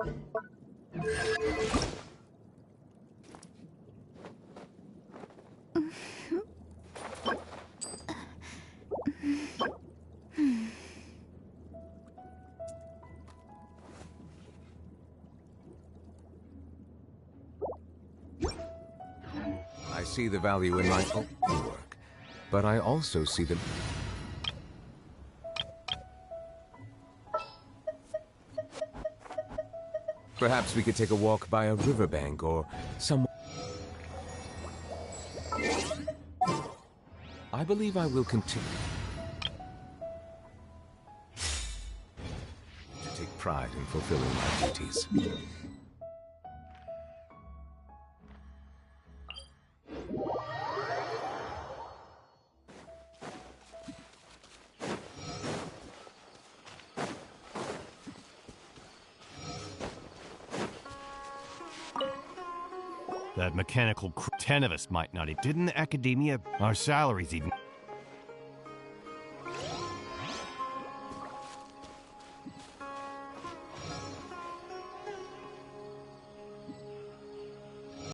I see the value in my own work, but I also see the... Perhaps we could take a walk by a riverbank or some... I believe I will continue to take pride in fulfilling my duties. That mechanical 10 of us might not. Didn't the academia? Our salaries even.